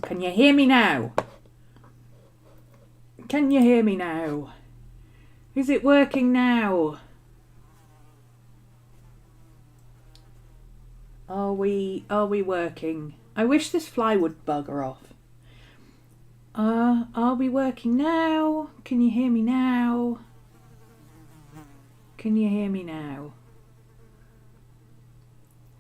Can you hear me now? Can you hear me now? Is it working now? Are we working? I wish this fly would bugger off. Are we working now? Can you hear me now? Can you hear me now?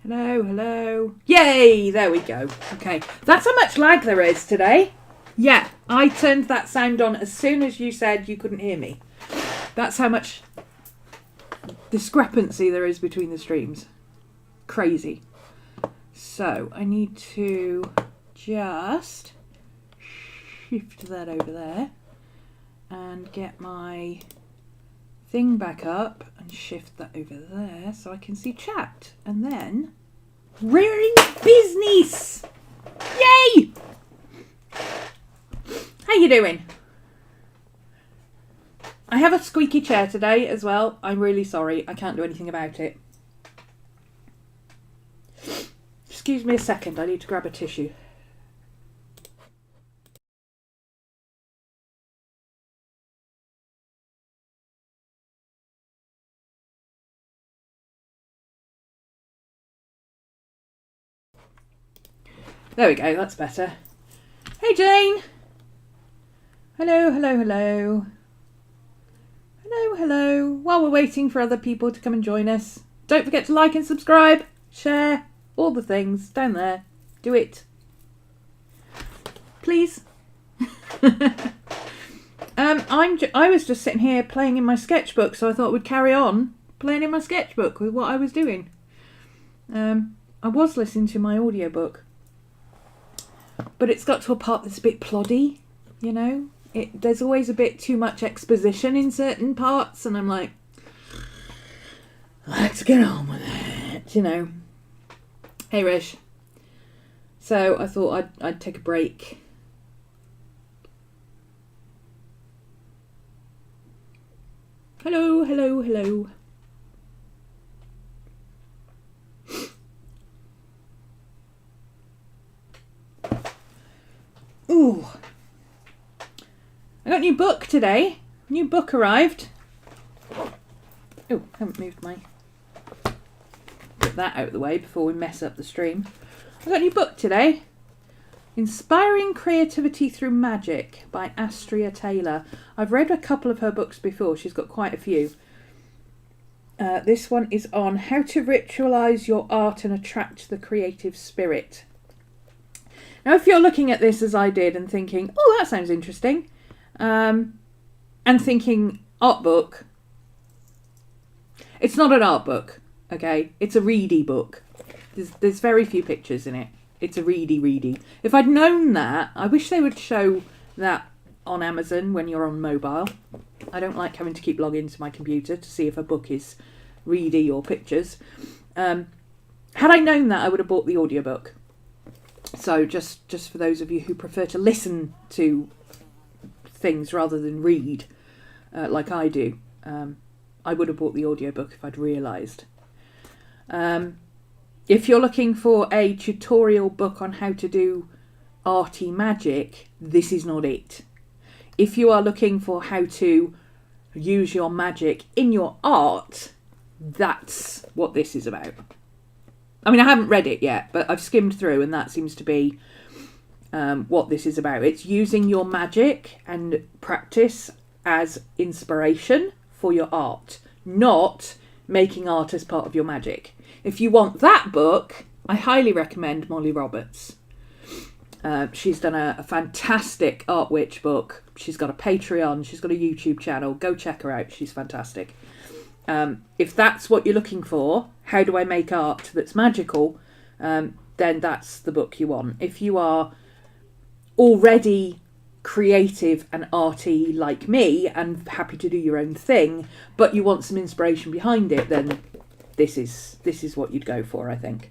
Hello, hello. Yay! There we go. Okay, that's how much lag there is today. Yeah, I turned that sound on as soon as you said you couldn't hear me. That's how much discrepancy there is between the streams. Crazy. So, I need to just shift that over there and get my thing back up and shift that over there so I can see chat. And then, rearing business! Yay! How you doing? I have a squeaky chair today as well. I'm really sorry. I can't do anything about it. Excuse me a second. I need to grab a tissue. There we go. That's better. Hey, Jane. Hello, hello, hello. Hello, hello. While we're waiting for other people to come and join us, don't forget to like and subscribe, share, all the things down there. Do it. Please. I was just sitting here playing in my sketchbook, so I thought we'd carry on playing in my sketchbook with what I was doing. I was listening to my audiobook, but it's got to a part that's a bit ploddy, you know? There's always a bit too much exposition in certain parts, and I'm like, let's get on with it, you know. Hey, Rish. So I thought I'd take a break. Hello, hello, hello. Ooh. I got a new book today. New book arrived. Oh, haven't moved my... Get that out of the way before we mess up the stream. I got a new book today. Inspiring Creativity Through Magic by Astrea Taylor. I've read a couple of her books before. She's got quite a few. This one is on how to ritualize your art and attract the creative spirit. Now, if you're looking at this as I did and thinking, oh, that sounds interesting, and thinking art book, it's not an art book, okay? It's a ready book. There's very few pictures in it. It's a ready. If I'd known that, I wish they would show that on Amazon when you're on mobile. I don't like having to keep logging into my computer to see if a book is ready or pictures. Had I known that, I would have bought the audiobook. So just for those of you who prefer to listen to things rather than read, like I do, I would have bought the audiobook if I'd realised. If you're looking for a tutorial book on how to do arty magic, this is not it. If you are looking for how to use your magic in your art, that's what this is about. I mean, I haven't read it yet, but I've skimmed through and that seems to be what this is about. It's using your magic and practice as inspiration for your art, not making art as part of your magic. If you want that book, I highly recommend Molly Roberts. She's done a fantastic Art Witch book. She's got a Patreon. She's got a YouTube channel. Go check her out. She's fantastic. If that's what you're looking for, how do I make art that's magical, then that's the book you want. If you are already creative and arty like me and happy to do your own thing, but you want some inspiration behind it, then this is what you'd go for, I think.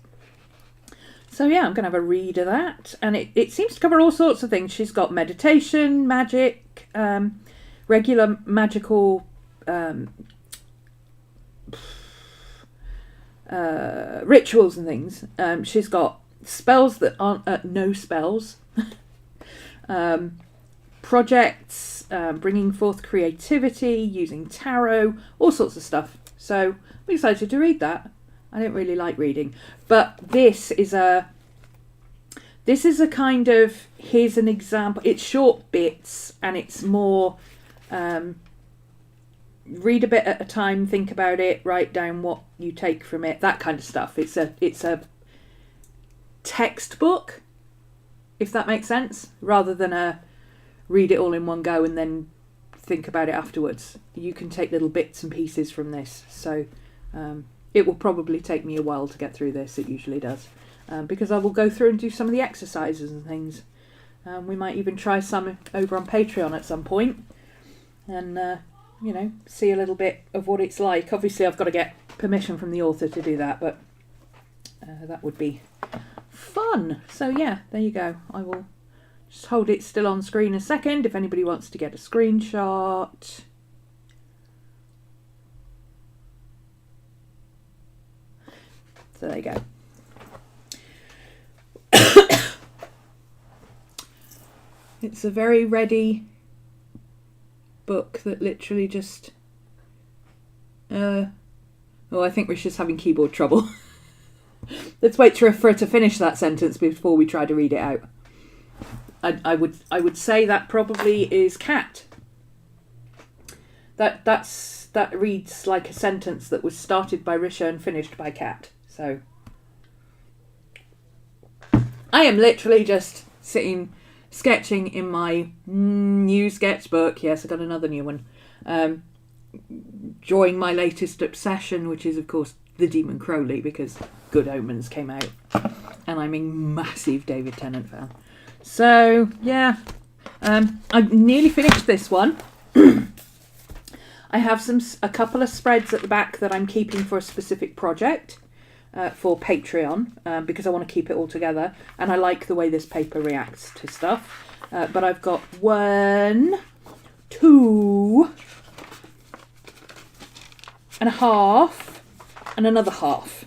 So yeah, I'm going to have a read of that. And it seems to cover all sorts of things. She's got meditation, magic, regular magical rituals and things. She's got spells that aren't no spells. projects, bringing forth creativity, using tarot, all sorts of stuff. So I'm excited to read that. I don't really like reading, but this is a kind of, here's an example. It's short bits and it's more read a bit at a time, think about it, write down what you take from it, that kind of stuff. It's a textbook, if that makes sense, rather than a read it all in one go and then think about it afterwards. You can take little bits and pieces from this. So it will probably take me a while to get through this. It usually does. Because I will go through and do some of the exercises and things. We might even try some over on Patreon at some point. And, you know, see a little bit of what it's like. Obviously, I've got to get permission from the author to do that. But that would be fun. So, yeah, there you go. I will just hold it still on screen a second if anybody wants to get a screenshot. So there you go. It's a very ready book that literally just... I think Risha's having keyboard trouble. Let's wait for her to finish that sentence before we try to read it out. I would say that probably is cat. That reads like a sentence that was started by Risha and finished by cat. So I am literally just sitting sketching in my new sketchbook. Yes, I got another new one. Drawing my latest obsession, which is of course the Demon Crowley, because Good Omens came out and I'm a massive David Tennant fan. So yeah, I've nearly finished this one. I have a couple of spreads at the back that I'm keeping for a specific project for Patreon, because I want to keep it all together and I like the way this paper reacts to stuff. But I've got 1, 2 and a half and another half,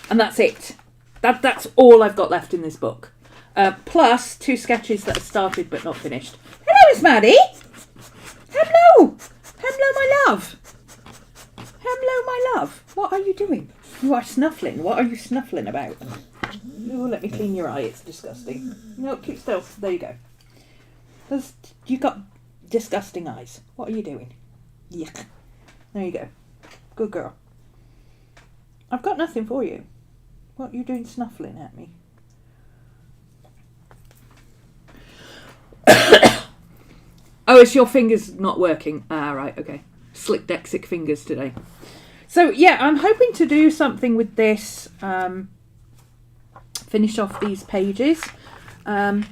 and that's it. That's all I've got left in this book. Plus 2 sketches that are started but not finished. Hello, Miss Maddie. Hello. Hello, my love. Hello, my love. What are you doing? You are snuffling. What are you snuffling about? Oh, let me clean your eye. It's disgusting. No, keep still. There you go. You've got disgusting eyes. What are you doing? Yuck. There you go. Good girl. I've got nothing for you. What are you doing snuffling at me? Oh, it's your fingers not working. Ah, right, okay. Slick Dexic fingers today. So, yeah, I'm hoping to do something with this. Finish off these pages. And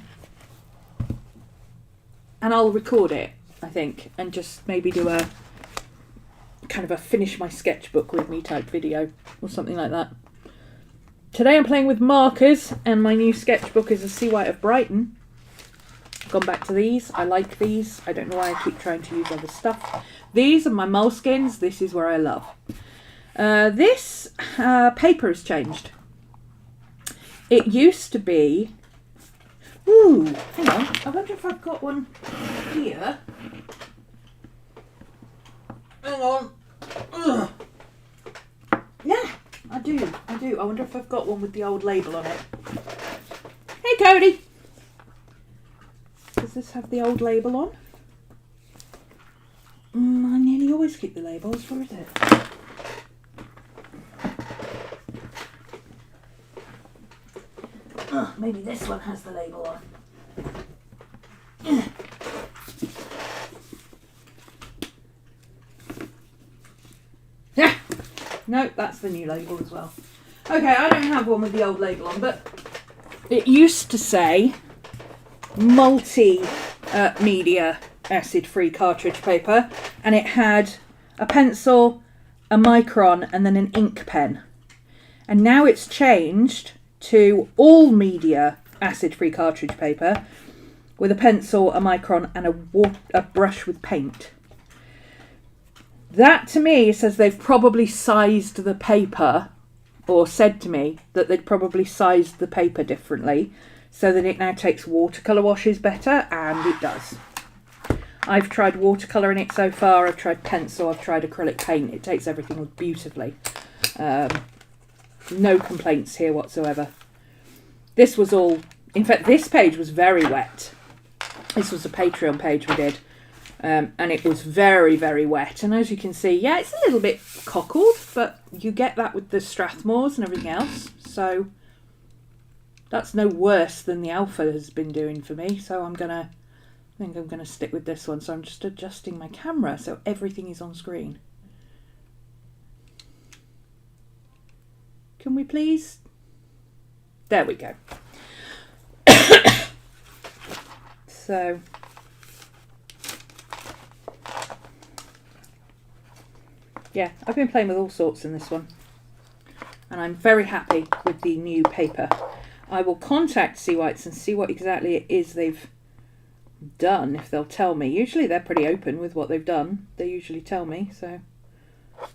I'll record it, I think. And just maybe do a kind of a finish my sketchbook with me type video. Or something like that. Today I'm playing with markers. And my new sketchbook is a Sea White of Brighton. Gone back to these. I like these. I don't know why I keep trying to use other stuff. These are my moleskins. This is where I love. This paper has changed. It used to be... Ooh, hang on. I wonder if I've got one here. Hang on. Ugh. Yeah, I do. I wonder if I've got one with the old label on it. Hey, Cody. Does this have the old label on? I nearly always keep the labels. Where is it? Oh, maybe this one has the label on. Yeah. No, that's the new label as well. Okay, I don't have one with the old label on, but it used to say multi-media acid-free cartridge paper, and it had a pencil, a micron, and then an ink pen. And now it's changed to all media acid-free cartridge paper with a pencil, a micron, and a brush with paint. That to me says they've probably sized the paper, or said to me that they'd probably sized the paper differently so that it now takes watercolour washes better, and it does. I've tried watercolour in it so far, I've tried pencil, I've tried acrylic paint. It takes everything beautifully. No complaints here whatsoever. This was all, in fact this page was very wet. This was a Patreon page we did. And it was very, very wet. And as you can see, yeah, it's a little bit cockled, but you get that with the Strathmores and everything else. So that's no worse than the Alpha has been doing for me. So I think I'm gonna stick with this one. So I'm just adjusting my camera so everything is on screen. Can we please? There we go. So yeah, I've been playing with all sorts in this one, and I'm very happy with the new paper. I will contact Sea Whites and see what exactly it is they've done, if they'll tell me. Usually they're pretty open with what they've done. They usually tell me, so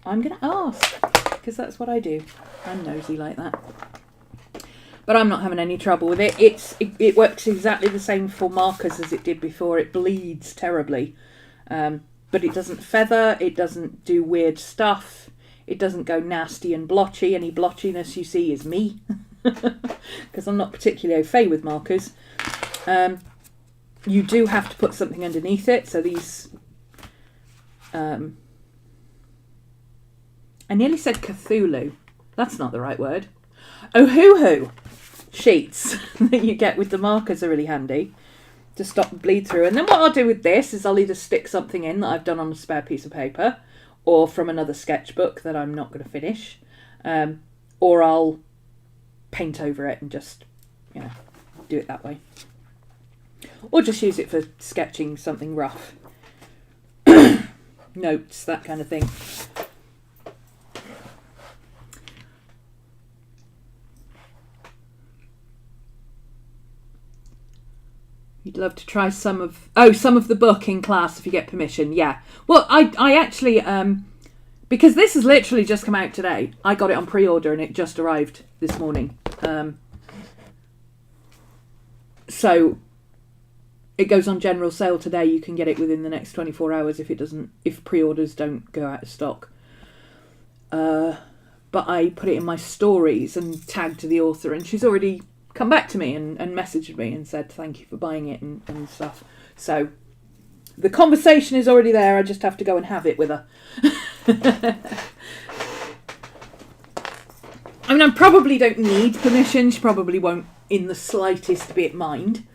I'm going to ask, because that's what I do. I'm nosy like that. But I'm not having any trouble with it. It works exactly the same for markers as it did before. It bleeds terribly. But it doesn't feather, it doesn't do weird stuff, it doesn't go nasty and blotchy. Any blotchiness you see is me, because I'm not particularly au fait with markers. You do have to put something underneath it, so these... I nearly said Cthulhu. That's not the right word. Ohuhu sheets that you get with the markers are really handy to stop the bleed through. And then what I'll do with this is I'll either stick something in that I've done on a spare piece of paper, or from another sketchbook that I'm not going to finish, or I'll paint over it and just, you know, do it that way. Or just use it for sketching something rough. Notes, that kind of thing. You'd love to try some of the book in class if you get permission. Yeah. Well, I actually, because this has literally just come out today. I got it on pre-order and it just arrived this morning. So it goes on general sale today. You can get it within the next 24 hours if pre-orders don't go out of stock. But I put it in my stories and tagged the author, and she's already come back to me and messaged me and said thank you for buying it and stuff. So the conversation is already there. I just have to go and have it with her. I mean, I probably don't need permission. She probably won't in the slightest bit mind.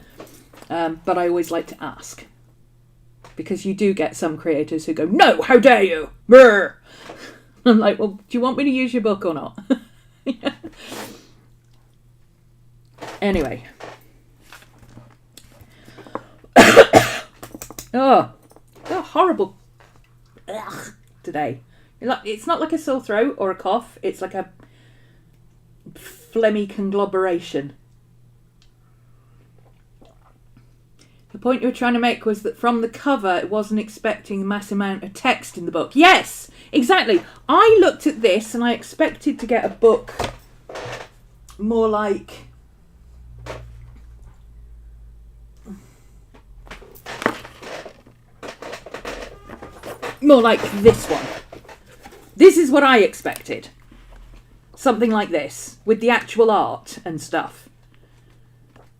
But I always like to ask. Because you do get some creators who go, no, how dare you? Brr. I'm like, well, do you want me to use your book or not? Yeah. Anyway. Oh, horrible today. It's not like a sore throat or a cough. It's like a phlegmy conglomeration. The point you were trying to make was that from the cover, it wasn't expecting a mass amount of text in the book. Yes, exactly. I looked at this and I expected to get a book more like... this one. This is what I expected. Something like this, with the actual art and stuff.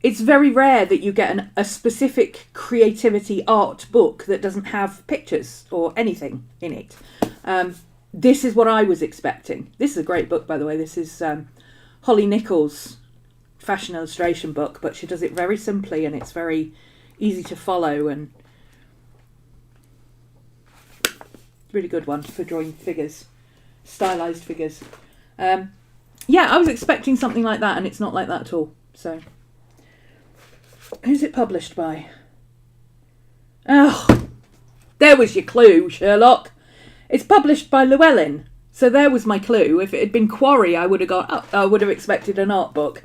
It's very rare that you get a specific creativity art book that doesn't have pictures or anything in it. This is what I was expecting. This is a great book, by the way. This is Holly Nichols' fashion illustration book, but she does it very simply and it's very easy to follow and really good one for drawing figures, stylized figures. Yeah, I was expecting something like that and it's not like that at all. So, who's it published by? Oh, there was your clue, Sherlock. It's published by Llewellyn. So there was my clue. If it had been Quarry, I would have expected an art book.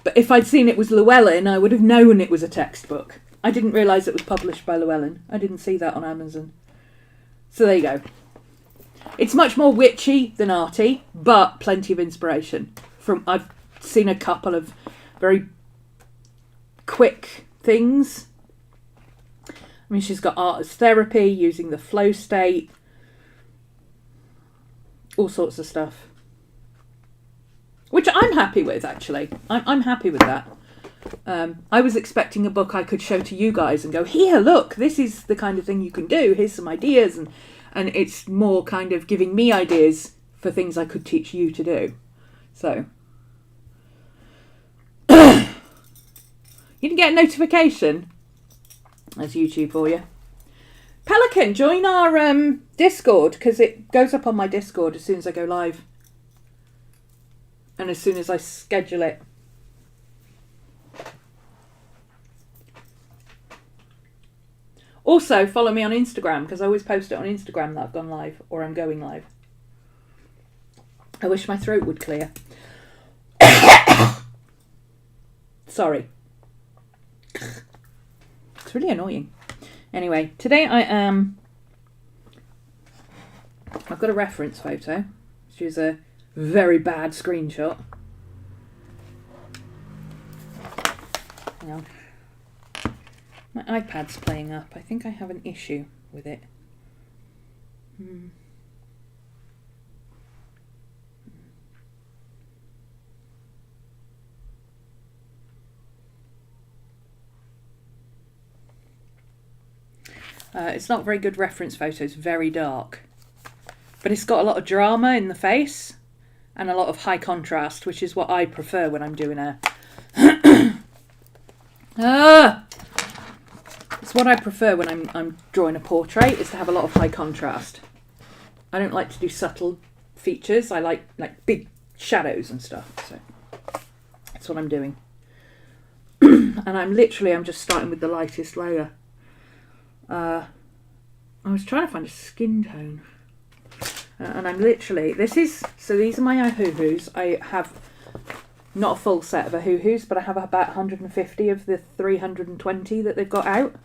But if I'd seen it was Llewellyn, I would have known it was a textbook. I didn't realise it was published by Llewellyn. I didn't see that on Amazon. So there you go. It's much more witchy than arty, but plenty of inspiration. I've seen a couple of very quick things. I mean, she's got art as therapy, using the flow state, all sorts of stuff, which I'm happy with, actually. I'm happy with that. I was expecting a book I could show to you guys and go, here, look, this is the kind of thing you can do. Here's some ideas. And it's more kind of giving me ideas for things I could teach you to do. So, you didn't get a notification? That's YouTube for you. Pelican, join our Discord, because it goes up on my Discord as soon as I go live. And as soon as I schedule it. Also, follow me on Instagram, because I always post it on Instagram that I've gone live, or I'm going live. I wish my throat would clear. Sorry. It's really annoying. Anyway, today I've got a reference photo, which is a very bad screenshot. Hang on. My iPad's playing up. I think I have an issue with it. It's not a very good reference photo. It's very dark. But it's got a lot of drama in the face and a lot of high contrast, which is what I prefer when I'm doing a... It's what I prefer when I'm drawing a portrait, is to have a lot of high contrast. I don't like to do subtle features. I like big shadows and stuff. So that's what I'm doing. And I'm just starting with the lightest layer. I was trying to find a skin tone. And I'm literally, these are my Ohuhus. I have not a full set of Ohuhus, but I have about 150 of the 320 that they've got out.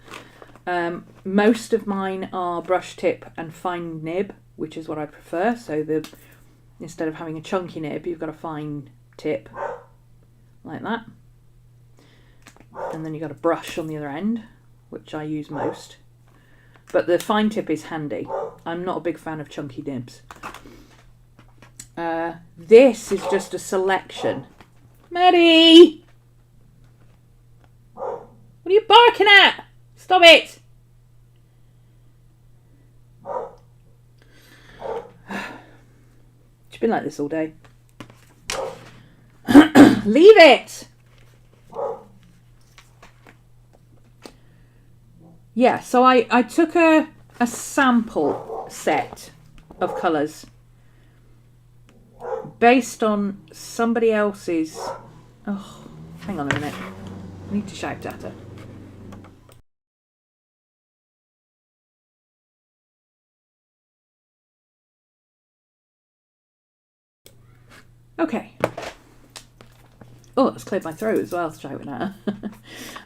Most of mine are brush tip and fine nib, which is what I prefer. So instead of having a chunky nib, you've got a fine tip, like that. And then you've got a brush on the other end, which I use most. But the fine tip is handy. I'm not a big fan of chunky nibs. This is just a selection. Maddie! What are you barking at? Stop it! It's been like this all day. Leave it! Yeah, so I took a sample set of colours based on somebody else's... Oh, hang on a minute. I need to shout at her. Okay. Oh, it's cleared my throat as well, shouting at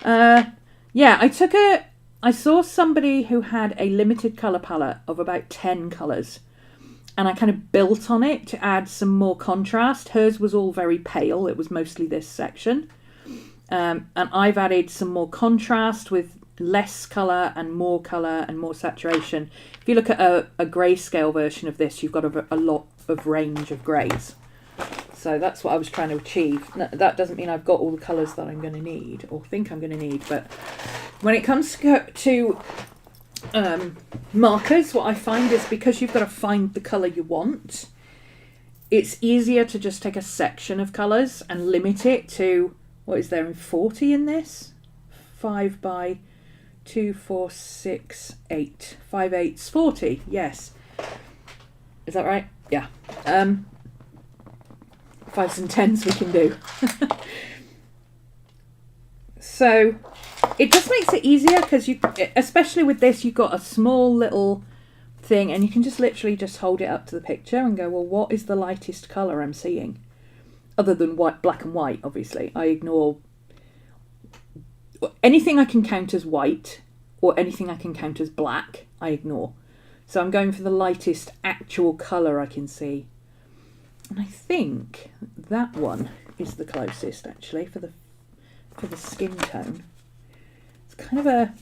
her. Yeah, I saw somebody who had a limited colour palette of about 10 colours, and I kind of built on it to add some more contrast. Hers was all very pale. It was mostly this section. And I've added some more contrast with less colour and more saturation. If you look at a grayscale version of this, you've got a lot of range of greys. So that's what I was trying to achieve. That doesn't mean I've got all the colours that I'm going to need or think I'm going to need, but when it comes to markers, what I find is because you've got to find the colour you want, it's easier to just take a section of colours and limit it to, what is there in 40 in this? 5 by 2, 4, 6, 8. 5 eighths, 40, yes. Is that right? Yeah. 5s and 10s we can do. So it just makes it easier because especially with this, you've got a small little thing and you can just literally just hold it up to the picture and go, well, what is the lightest colour I'm seeing? Other than white, black and white, obviously. I ignore anything I can count as white or anything I can count as black, I ignore. So I'm going for the lightest actual colour I can see. And I think that one is the closest, actually, for the for the skin tone. It's kind of a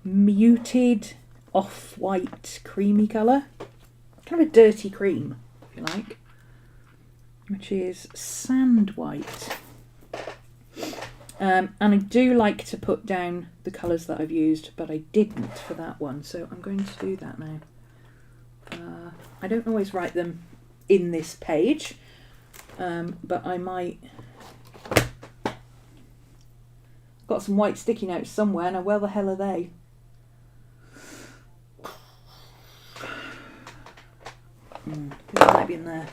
muted off-white creamy colour. Kind of a dirty cream, if you like. Which is sand white. And I do like to put down the colours that I've used, but I didn't for that one, so I'm going to do that now. I don't always write them in this page, but I might... Got some white sticky notes somewhere. Now, where the hell are they? They might be in there.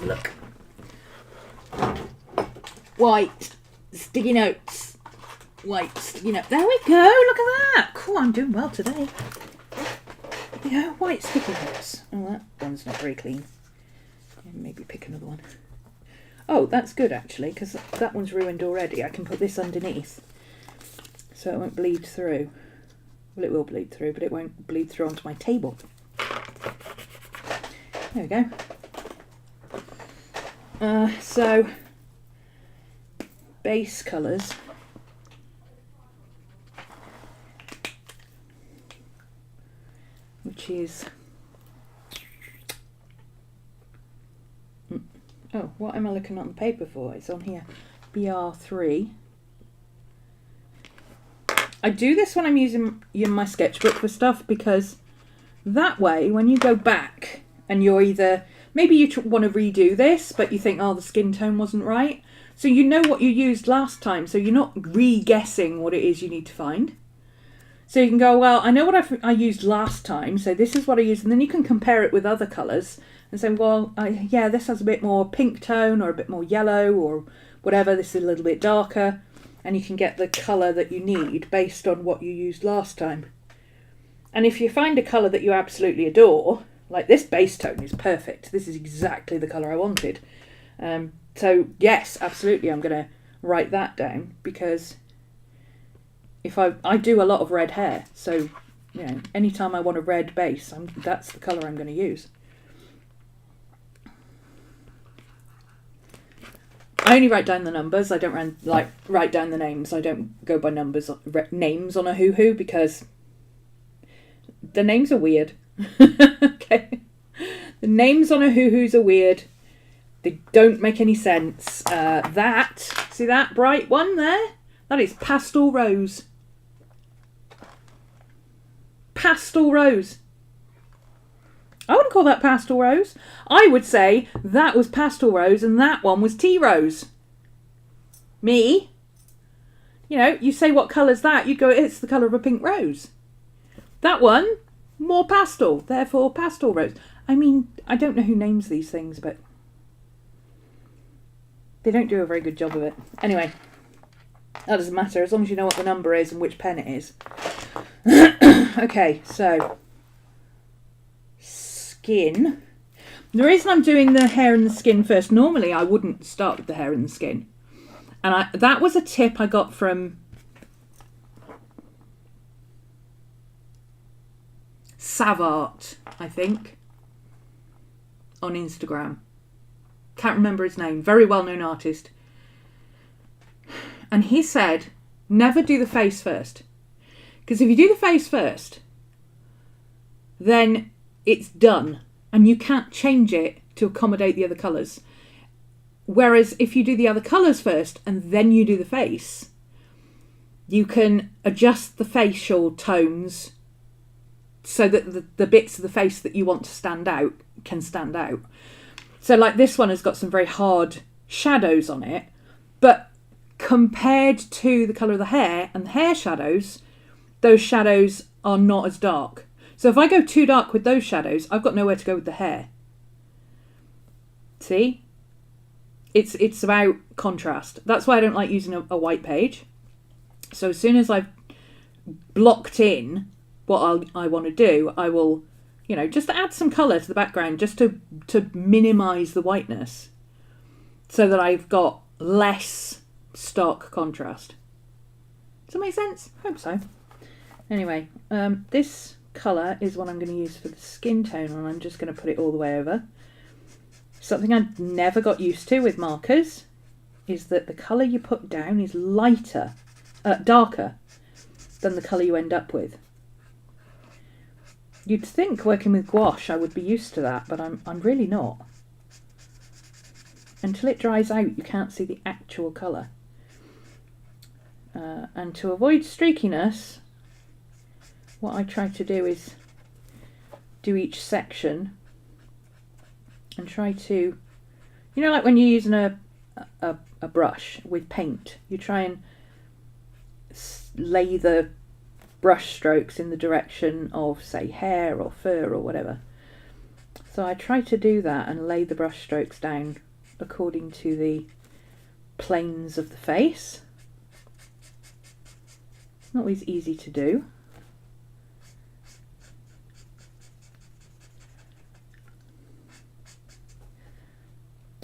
Look. White sticky notes. White sticky notes. There we go. Look at that. Cool. I'm doing well today. Yeah, white sticky notes. Oh, that one's not very clean. Maybe pick another one. Oh, that's good actually, because that one's ruined already. I can put this underneath, so it won't bleed through. Well, it will bleed through, but it won't bleed through onto my table. There we go. So, base colours. Which is... Oh, what am I looking on the paper for? It's on here. BR3. I do this when I'm using my sketchbook for stuff, because that way, when you go back and you're either... Maybe you want to redo this, but you think, oh, the skin tone wasn't right. So you know what you used last time, so you're not re-guessing what it is you need to find. So you can go, well, I know what I used last time, so this is what I used, and then you can compare it with other colours and say, well, yeah, this has a bit more pink tone or a bit more yellow or whatever, this is a little bit darker, and you can get the colour that you need based on what you used last time. And if you find a colour that you absolutely adore, like this base tone is perfect, this is exactly the colour I wanted. So yes, absolutely, I'm going to write that down, because if I do a lot of red hair, so you know, anytime I want a red base, that's the colour I'm going to use. I only write down the numbers. I don't write down the names. I don't go by numbers, names on Ohuhu, because the names are weird. Okay, the names on Ohuhus are weird. They don't make any sense. See that bright one there? That is Pastel Rose. Pastel Rose. I wouldn't call that Pastel Rose. I would say that was Pastel Rose and that one was Tea Rose. Me? You know, you say what colour's that, you'd go, it's the colour of a pink rose. That one, more pastel, therefore Pastel Rose. I mean, I don't know who names these things, but they don't do a very good job of it. Anyway, that doesn't matter, as long as you know what the number is and which pen it is. Okay, so... skin. The reason I'm doing the hair and the skin first, normally I wouldn't start with the hair and the skin. And that was a tip I got from Savart, I think, on Instagram. Can't remember his name. Very well-known artist. And he said, never do the face first. Because if you do the face first, then it's done. And you can't change it to accommodate the other colours. Whereas if you do the other colours first and then you do the face, you can adjust the facial tones so that the bits of the face that you want to stand out can stand out. So like this one has got some very hard shadows on it, but compared to the colour of the hair and the hair shadows, those shadows are not as dark. So if I go too dark with those shadows, I've got nowhere to go with the hair. See? It's about contrast. That's why I don't like using a white page. So as soon as I've blocked in what I want to do, I will, you know, just add some colour to the background just to minimise the whiteness so that I've got less stark contrast. Does that make sense? I hope so. Anyway, this colour is what I'm going to use for the skin tone, and I'm just going to put it all the way over. Something I never got used to with markers is that the colour you put down is darker than the colour you end up with. You'd think working with gouache I would be used to that, but I'm really not. Until it dries out, you can't see the actual colour. And to avoid streakiness, what I try to do is do each section and try to, you know, like when you're using a brush with paint, you try and lay the brush strokes in the direction of, say, hair or fur or whatever. So I try to do that and lay the brush strokes down according to the planes of the face. Not always easy to do.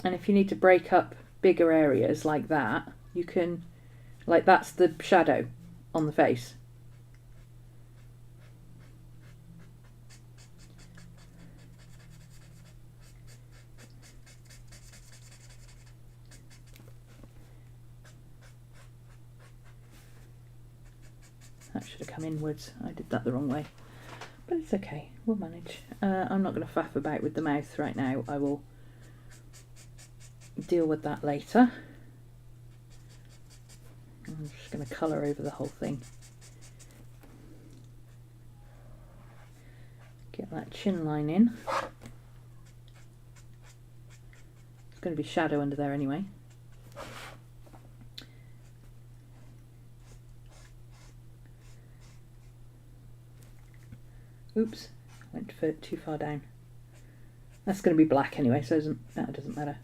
And if you need to break up bigger areas like that, you can, like that's the shadow on the face. That should have come inwards. I did that the wrong way. But it's okay, we'll manage. I'm not going to faff about with the mouth right now. I will deal with that later. I'm just going to colour over the whole thing. Get that chin line in. There's going to be shadow under there anyway. Oops, went too far down. That's going to be black anyway, so that doesn't matter.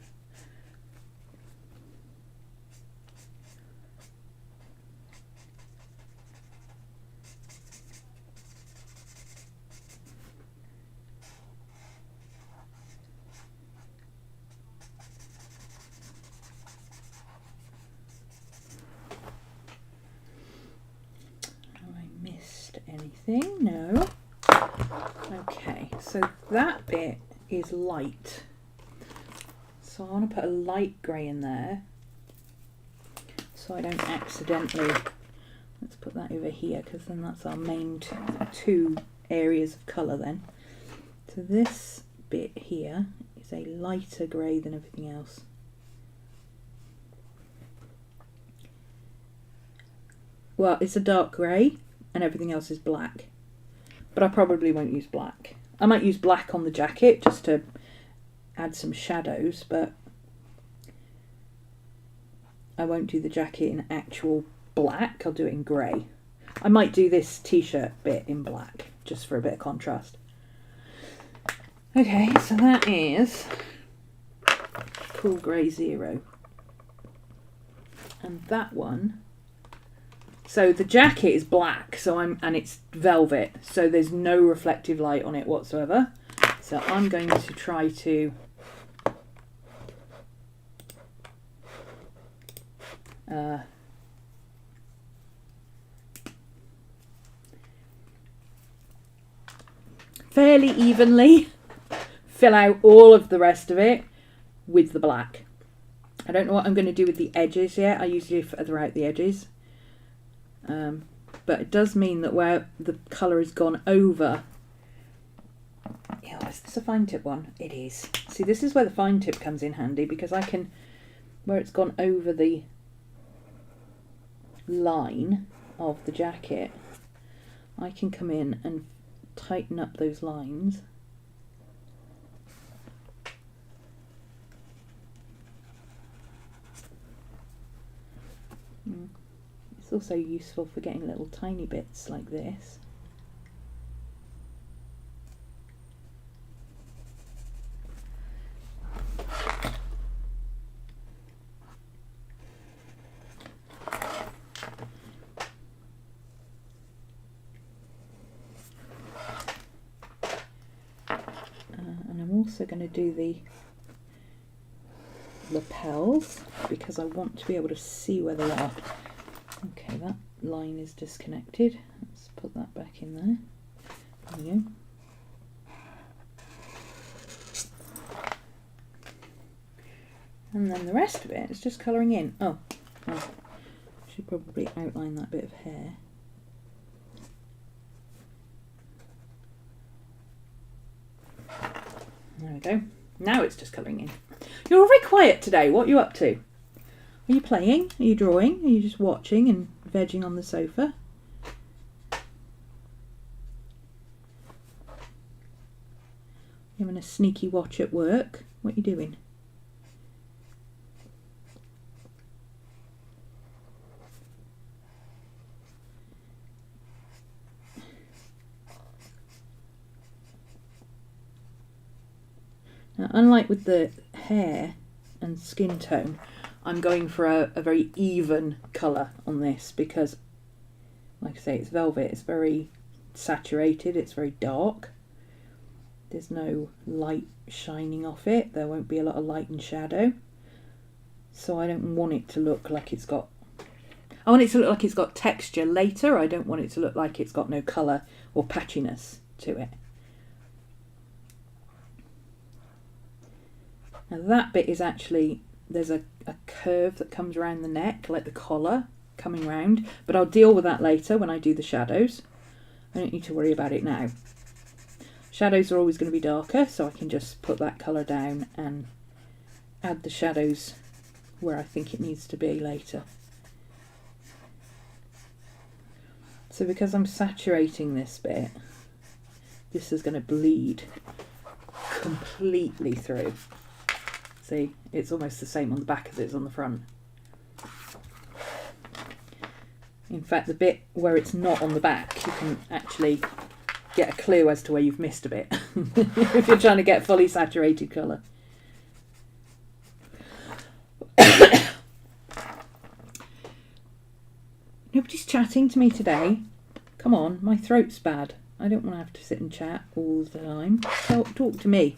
Have I missed anything? No. Okay, so that bit is light. So I want to put a light grey in there so I don't accidentally, let's put that over here because then that's our main two areas of colour then. So this bit here is a lighter grey than everything else. Well, it's a dark grey and everything else is black. But I probably won't use black. I might use black on the jacket just to add some shadows, but I won't do the jacket in actual black. I'll do it in grey. I might do this t-shirt bit in black just for a bit of contrast. Okay, so that is Cool Grey 0. And that one, so the jacket is black, and it's velvet, so there's no reflective light on it whatsoever. So I'm going to try to fairly evenly fill out all of the rest of it with the black. I don't know what I'm going to do with the edges yet. I usually feather out the edges. But it does mean that where the colour has gone over... Yeah, is this a fine tip one? It is. See, this is where the fine tip comes in handy, because I can, where it's gone over the line of the jacket, I can come in and tighten up those lines. It's also useful for getting little tiny bits like this. And I'm also going to do the lapels because I want to be able to see where they are. Okay, that line is disconnected. Let's put that back in there. There we go. And then the rest of it is just colouring in. Oh, should probably outline that bit of hair. There we go. Now it's just colouring in. You're very quiet today. What are you up to? Are you playing? Are you drawing? Are you just watching and vegging on the sofa? You having a sneaky watch at work? What are you doing? Now, unlike with the hair and skin tone, I'm going for a very even colour on this because, like I say, it's velvet. It's very saturated. It's very dark. There's no light shining off it. There won't be a lot of light and shadow. So I don't want it to look like it's got... I want it to look like it's got texture later. I don't want it to look like it's got no colour or patchiness to it. Now that bit is actually, there's a curve that comes around the neck, like the collar coming round, but I'll deal with that later when I do the shadows. I don't need to worry about it now. Shadows are always going to be darker, so I can just put that colour down and add the shadows where I think it needs to be later. So because I'm saturating this bit, this is going to bleed completely through. See, it's almost the same on the back as it is on the front. In fact, the bit where it's not on the back, you can actually get a clue as to where you've missed a bit if you're trying to get fully saturated colour. Nobody's chatting to me today. Come on, my throat's bad. I don't want to have to sit and chat all the time. Talk to me.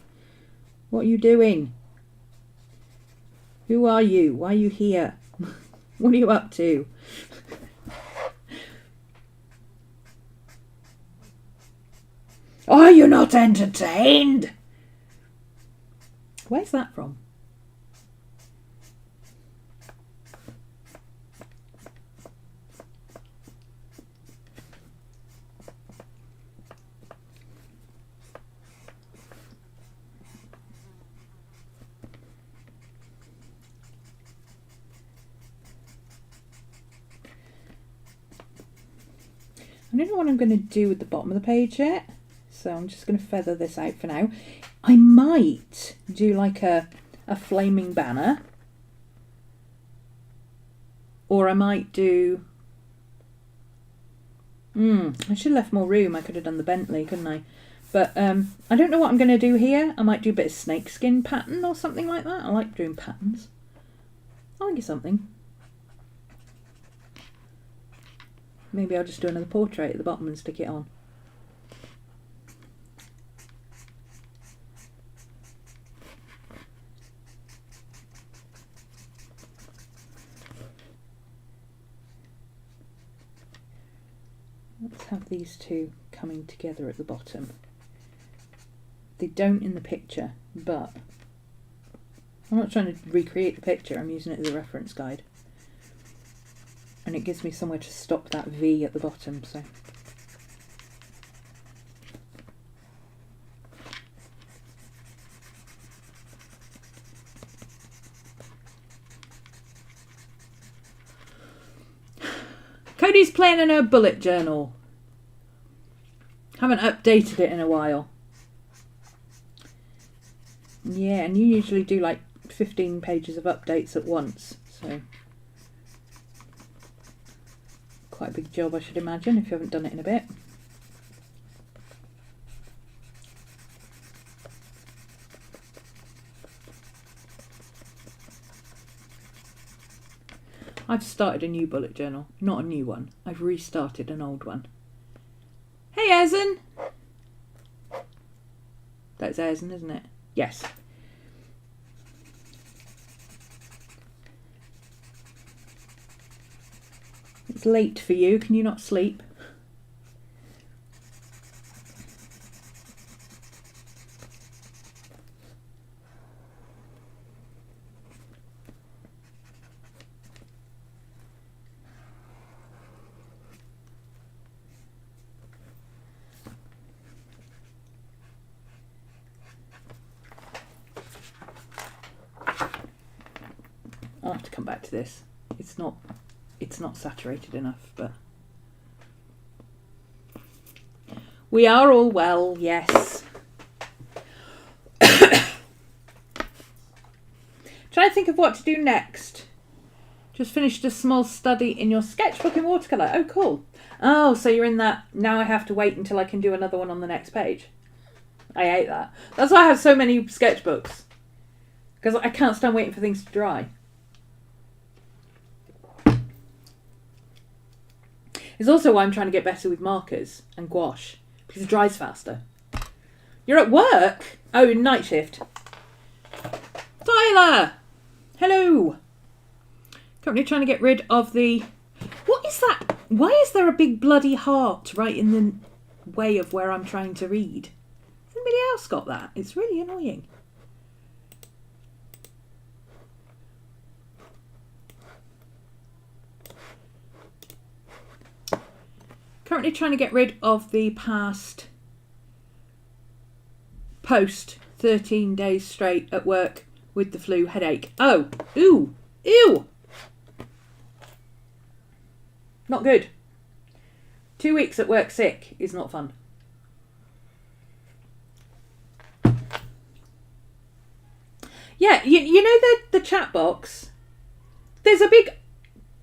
What are you doing? Who are you? Why are you here? What are you up to? Are you not entertained? Where's that from? I don't know what I'm going to do with the bottom of the page yet, so I'm just going to feather this out for now. I might do like a flaming banner, or I might do... I should have left more room. I could have done the Bentley, couldn't I? But I don't know what I'm going to do here. I might do a bit of snakeskin pattern or something like that. I like doing patterns. I'll think of something. Maybe I'll just do another portrait at the bottom and stick it on. Let's have these two coming together at the bottom. They don't in the picture, but I'm not trying to recreate the picture, I'm using it as a reference guide. And it gives me somewhere to stop that V at the bottom, so. Cody's playing in her bullet journal. Haven't updated it in a while. Yeah, and you usually do like 15 pages of updates at once, so. Quite a big job, I should imagine, if you haven't done it in a bit. I've started a new bullet journal. Not a new one. I've restarted an old one. Hey, Ezen! That's Ezen, isn't it? Yes. It's late for you. Can you not sleep? back to this. It's not saturated enough, but we are all well, yes. Trying to think of what to do next. Just finished a small study in your sketchbook in watercolour. Oh, cool. Oh, so you're in that. Now I have to wait until I can do another one on the next page. I hate that. That's why I have so many sketchbooks. Because I can't stand waiting for things to dry. It's also why I'm trying to get better with markers and gouache. Because it dries faster. You're at work? Oh, night shift. Tyler! Hello! Currently trying to get rid of the... What is that? Why is there a big bloody heart right in the way of where I'm trying to read? Has anybody else got that? It's really annoying. Currently trying to get rid of the past post 13 days straight at work with the flu headache. Oh, ooh, ew. Not good. 2 weeks at work sick is not fun. Yeah, you know the chat box? There's a big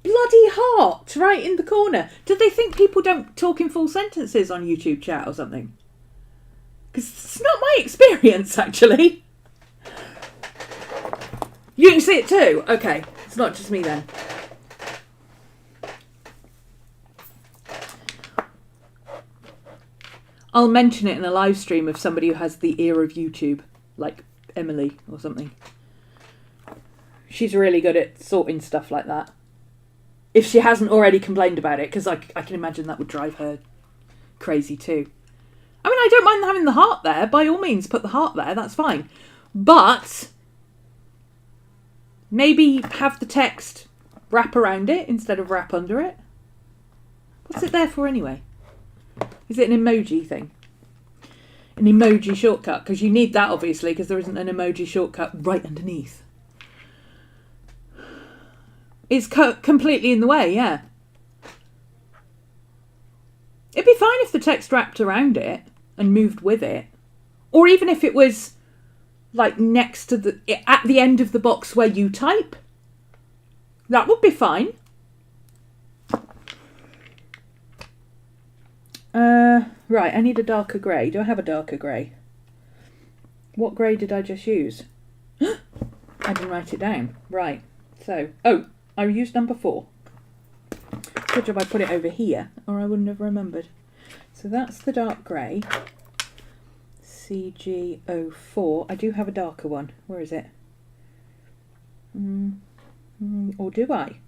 bloody heart right in the corner. Do they think people don't talk in full sentences on YouTube chat or something? Because it's not my experience, actually. You can see it too? Okay, it's not just me then. I'll mention it in a live stream of somebody who has the ear of YouTube, like Emily or something. She's really good at sorting stuff like that. If she hasn't already complained about it, because I can imagine that would drive her crazy too. I mean, I don't mind having the heart there. By all means, put the heart there. That's fine. But maybe have the text wrap around it instead of wrap under it. What's it there for anyway? Is it an emoji thing? An emoji shortcut? Because you need that, obviously, because there isn't an emoji shortcut right underneath. It's completely in the way, yeah. It'd be fine if the text wrapped around it and moved with it. Or even if it was like next to at the end of the box where you type. That would be fine. Right, I need a darker grey. Do I have a darker grey? What grey did I just use? I didn't write it down. Right, so... Oh, I used number 4. Good job I put it over here, or I wouldn't have remembered. So that's the dark grey. CG04. I do have a darker one. Where is it? Or do I?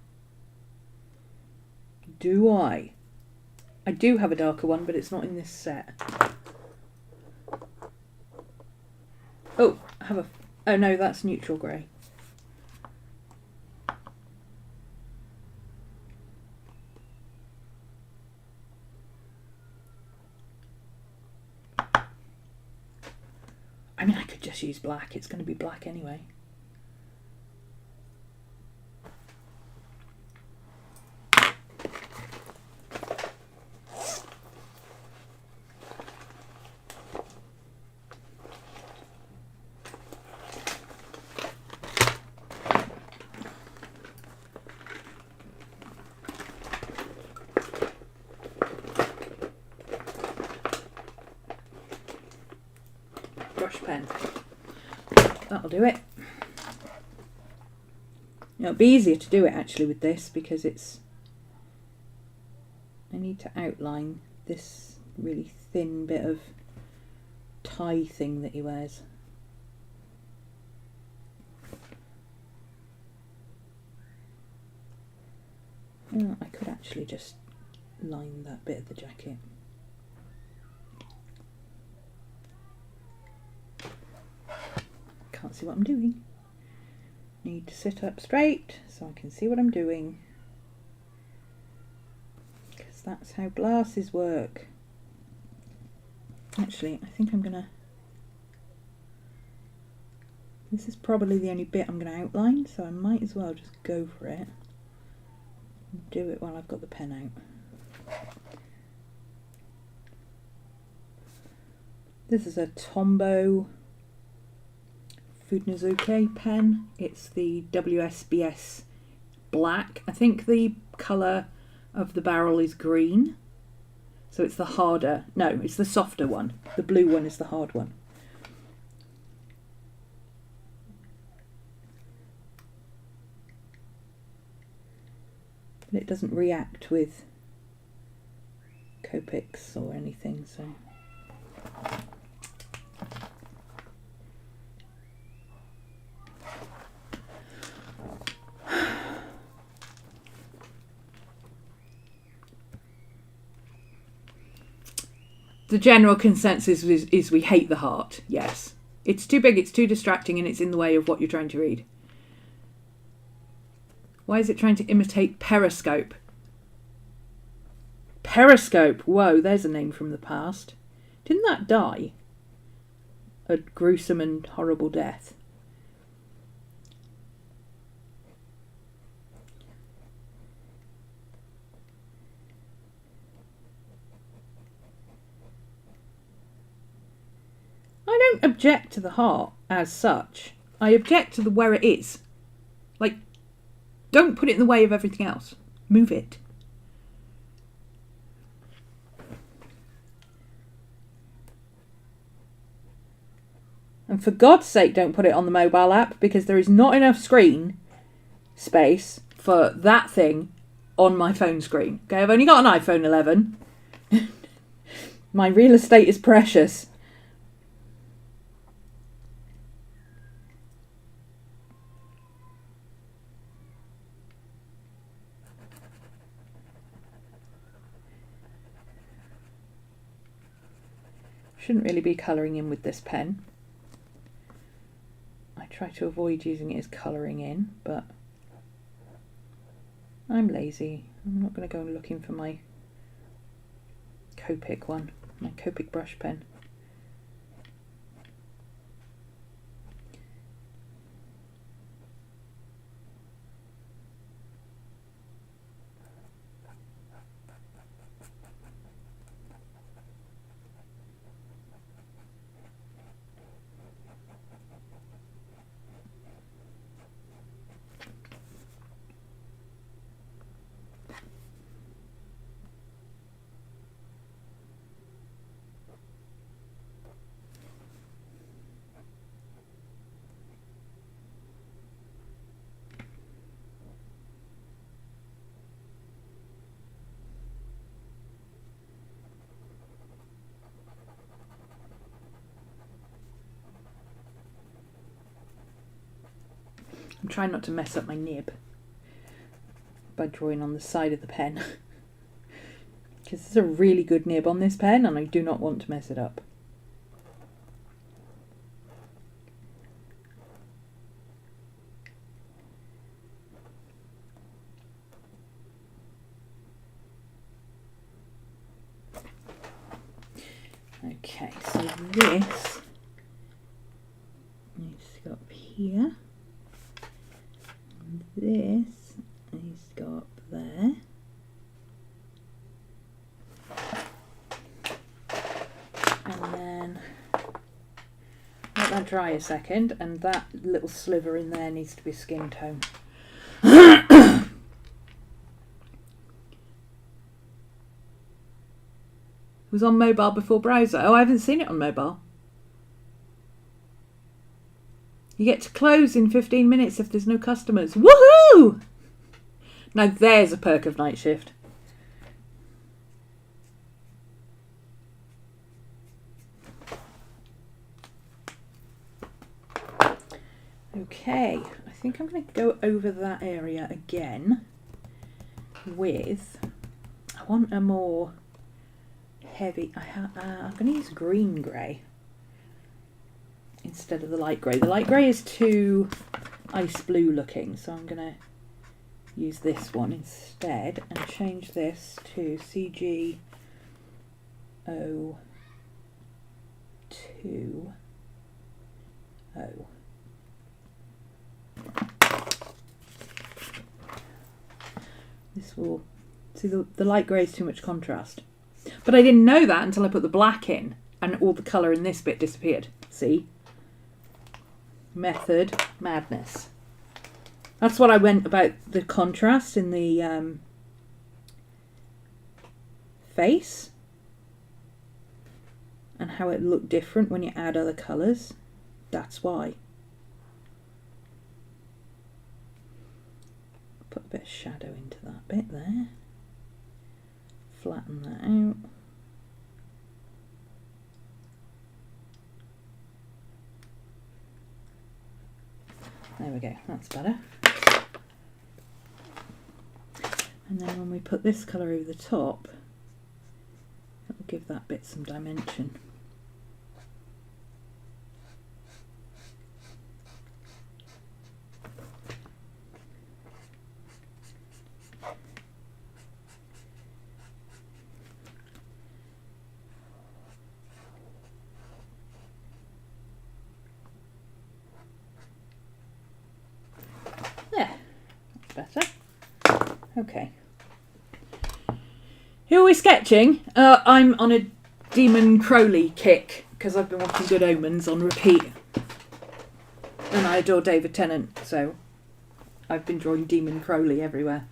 Do I? I do have a darker one, but it's not in this set. Oh, I have a... Oh no, that's neutral grey. I mean, I could just use black. It's going to be black anyway. Pen. That'll do it. It'll be easier to do it actually with this because it's... I need to outline this really thin bit of tie thing that he wears. Oh, I could actually just line that bit of the jacket. Can't see what I'm doing. Need to sit up straight so I can see what I'm doing. Because that's how glasses work. Actually, I think I'm gonna This is probably the only bit I'm going to outline, so I might as well just go for it. Do it while I've got the pen out. This is a Tombow Funazuke pen. It's the WSBS black. I think the colour of the barrel is green. So it's the harder, no, it's the softer one. The blue one is the hard one. But it doesn't react with Copics or anything, so. The general consensus is we hate the heart, yes. It's too big, it's too distracting, and it's in the way of what you're trying to read. Why is it trying to imitate Periscope? Periscope! Whoa, there's a name from the past. Didn't that die? A gruesome and horrible death. I don't object to the heart as such. I object to where it is. Like, don't put it in the way of everything else. Move it. And for God's sake, don't put it on the mobile app, because there is not enough screen space for that thing on my phone screen. Okay, I've only got an iPhone 11. My real estate is precious. Shouldn't really be colouring in with this pen. I try to avoid using it as colouring in, but I'm lazy. I'm not going to go looking for my Copic one, my Copic brush pen. I'm trying not to mess up my nib by drawing on the side of the pen, because there's a really good nib on this pen and I do not want to mess it up. Okay, so this needs to go up here. This needs to go up there. And then let that dry a second, and that little sliver in there needs to be skin tone. It was on mobile before browser. Oh, I haven't seen it on mobile. You get to close in 15 minutes if there's no customers. Woohoo! Now there's a perk of night shift. Okay, I think I'm going to go over that area again with, I want a more heavy, I'm going to use green grey instead of the light grey. The light grey is too ice blue looking, so I'm going to use this one instead and change this to CG02O. Oh, see, the light grey is too much contrast. But I didn't know that until I put the black in and all the colour in this bit disappeared. See? Method madness. That's what I went about the contrast in the face and how it looked different when you add other colours. That's why. Put a bit of shadow into that bit there. Flatten that out. There we go, that's better. And then when we put this colour over the top, it'll give that bit some dimension. There, that's better. Okay. Who are we sketching? I'm on a Demon Crowley kick because I've been watching Good Omens on repeat. And I adore David Tennant, so I've been drawing Demon Crowley everywhere.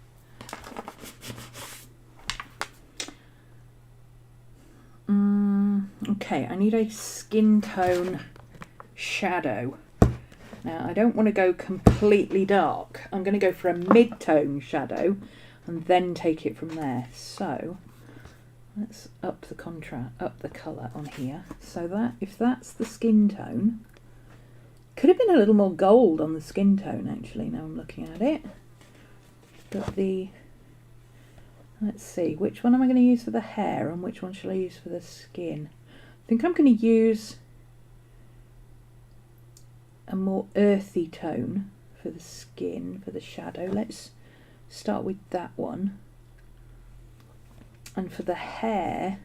Okay, I need a skin tone shadow. Now, I don't want to go completely dark. I'm going to go for a mid-tone shadow and then take it from there. So, let's up the contrast, up the colour on here. So that, if that's the skin tone, could have been a little more gold on the skin tone actually, now I'm looking at it. But let's see, which one am I going to use for the hair and which one shall I use for the skin? I think I'm going to use a more earthy tone for the skin, for the shadow. Let's start with that one. And for the hair,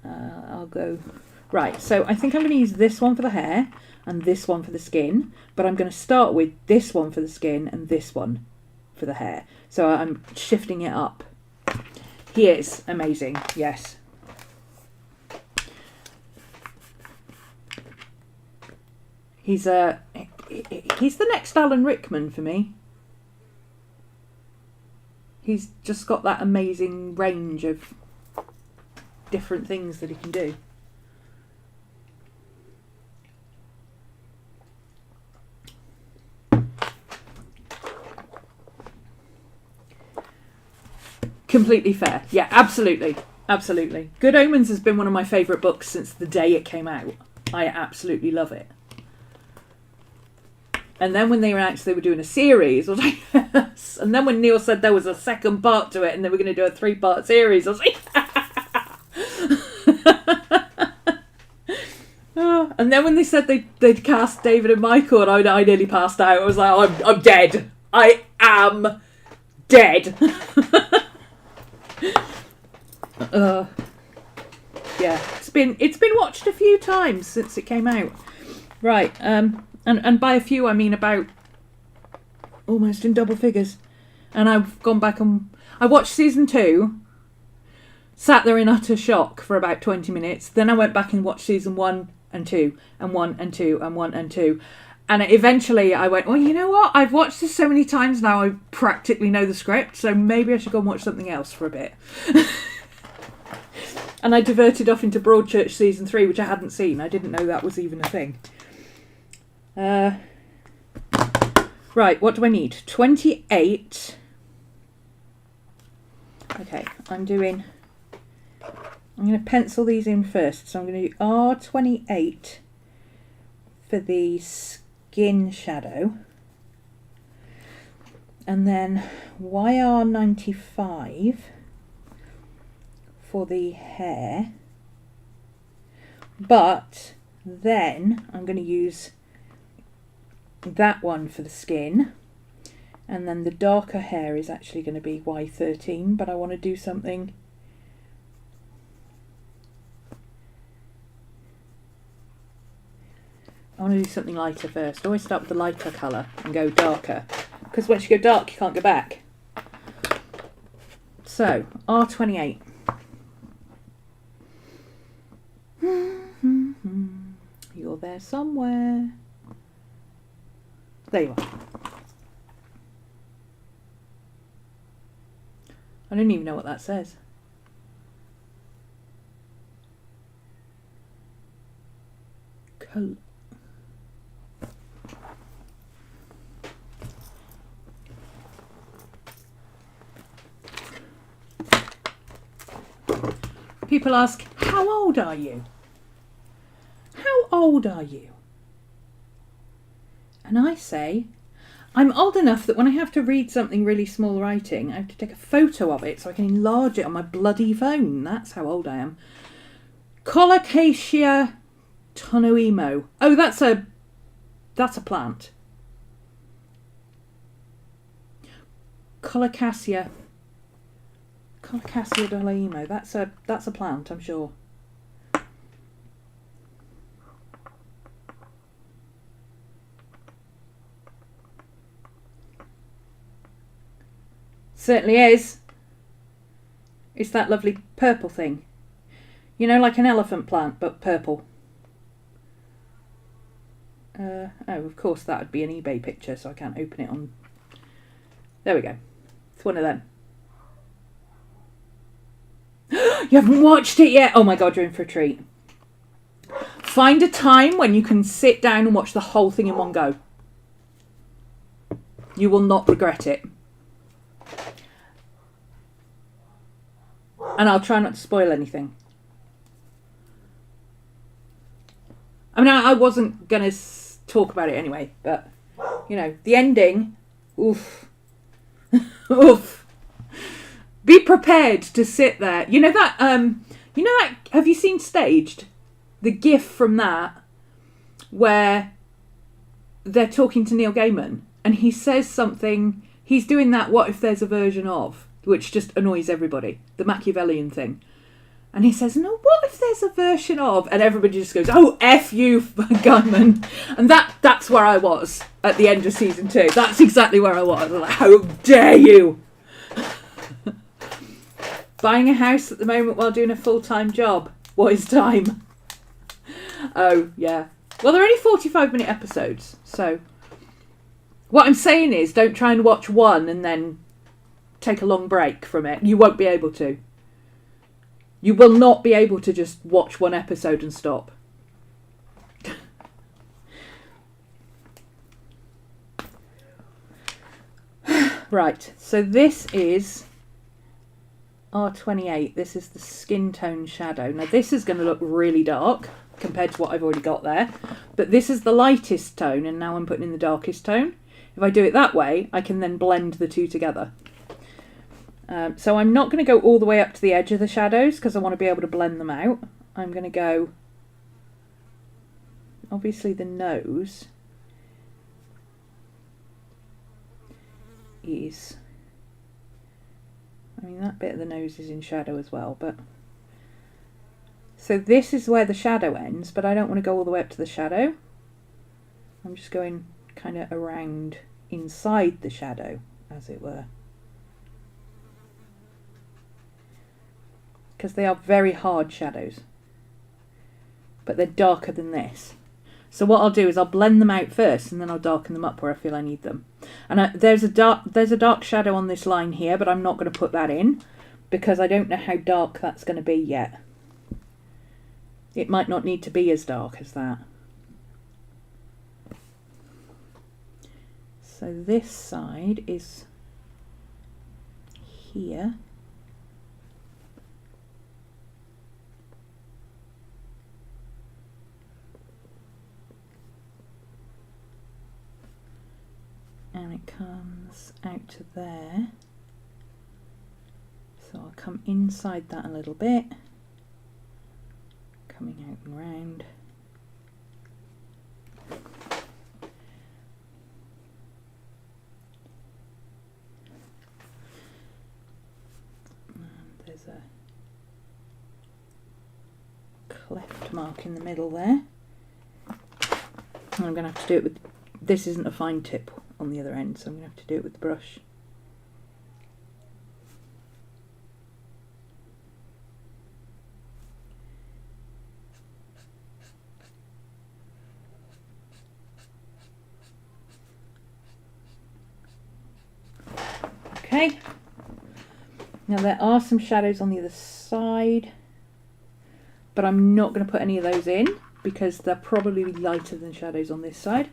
I'll go... Right, so I think I'm going to use this one for the hair and this one for the skin, but I'm going to start with this one for the skin and this one for the hair. So I'm shifting it up. He is amazing, yes. He's the next Alan Rickman for me. He's just got that amazing range of different things that he can do. Completely fair. Yeah, absolutely. Absolutely. Good Omens has been one of my favourite books since the day it came out. I absolutely love it. And then when they announced they were doing a series, I was like, yes. And then when Neil said there was a second part to it and they were going to do a 3-part series, I was like, oh. And then when they said they'd cast David and Michael, and I nearly passed out. I was like, oh, I'm dead. I am dead. Yeah, it's been watched a few times since it came out. Right, and by a few I mean about almost in double figures. And I've gone back and I watched season 2, sat there in utter shock for about 20 minutes. Then I went back and watched season 1 and 2 and 1 and 2 and 1 and 2. And eventually I went, well, you know what? I've watched this so many times now, I practically know the script, so maybe I should go and watch something else for a bit. And I diverted off into Broadchurch season 3, which I hadn't seen. I didn't know that was even a thing. Right, what do I need? 28. Okay, I'm going to pencil these in first. So I'm going to do R28 for the skin shadow. And then YR95 for the hair. But then I'm going to use that one for the skin, and then the darker hair is actually going to be Y13, but I want to do something lighter first. Always start with the lighter colour and go darker, because once you go dark you can't go back. So, R28. You're there somewhere. There you are. I don't even know what that says. People ask, how old are you? How old are you? And I say, I'm old enough that when I have to read something really small writing, I have to take a photo of it so I can enlarge it on my bloody phone. That's how old I am. Colocasia tonoemo. Oh, that's a plant. Colocasia tonoemo. That's a plant, I'm sure. Certainly is. It's that lovely purple thing. You know, like an elephant plant, but purple. Oh, of course that would be an eBay picture, so I can't open it on... There we go. It's one of them. You haven't watched it yet? Oh my God, you're in for a treat. Find a time when you can sit down and watch the whole thing in one go. You will not regret it. And I'll try not to spoil anything. I mean, I wasn't going to talk about it anyway, but, you know, the ending, oof. Oof. Be prepared to sit there. You know that, have you seen Staged? The gif from that, where they're talking to Neil Gaiman, and he says something, he's doing that what if there's a version of, which just annoys everybody, the Machiavellian thing. And he says, no, what if there's a version of? And everybody just goes, oh, F you, Gaiman. And that's where I was at the end of season 2. That's exactly where I was. I'm like, how dare you? Buying a house at the moment while doing a full-time job. What is time? Oh, yeah. Well, they're only 45-minute episodes. So what I'm saying is don't try and watch one and then take a long break from it. You won't be able to. You will not be able to just watch one episode and stop. Right, so this is R28. This is the skin tone shadow. Now this is going to look really dark compared to what I've already got there. But this is the lightest tone, and now I'm putting in the darkest tone. If I do it that way, I can then blend the two together. So I'm not going to go all the way up to the edge of the shadows because I want to be able to blend them out. I'm going to go, obviously the nose is, I mean that bit of the nose is in shadow as well, but so this is where the shadow ends, but I don't want to go all the way up to the shadow. I'm just going kind of around inside the shadow, as it were. Because they are very hard shadows, but they're darker than this. So what I'll do is I'll blend them out first, and then I'll darken them up where I feel I need them. And there's a dark shadow on this line here, but I'm not going to put that in because I don't know how dark that's going to be yet. It might not need to be as dark as that. So this side is here. And it comes out to there. So I'll come inside that a little bit, coming out and round. And there's a cleft mark in the middle there. And I'm going to have to do it with, this isn't a fine tip on the other end, so I'm going to have to do it with the brush. Okay. Now there are some shadows on the other side, but I'm not going to put any of those in because they're probably lighter than shadows on this side.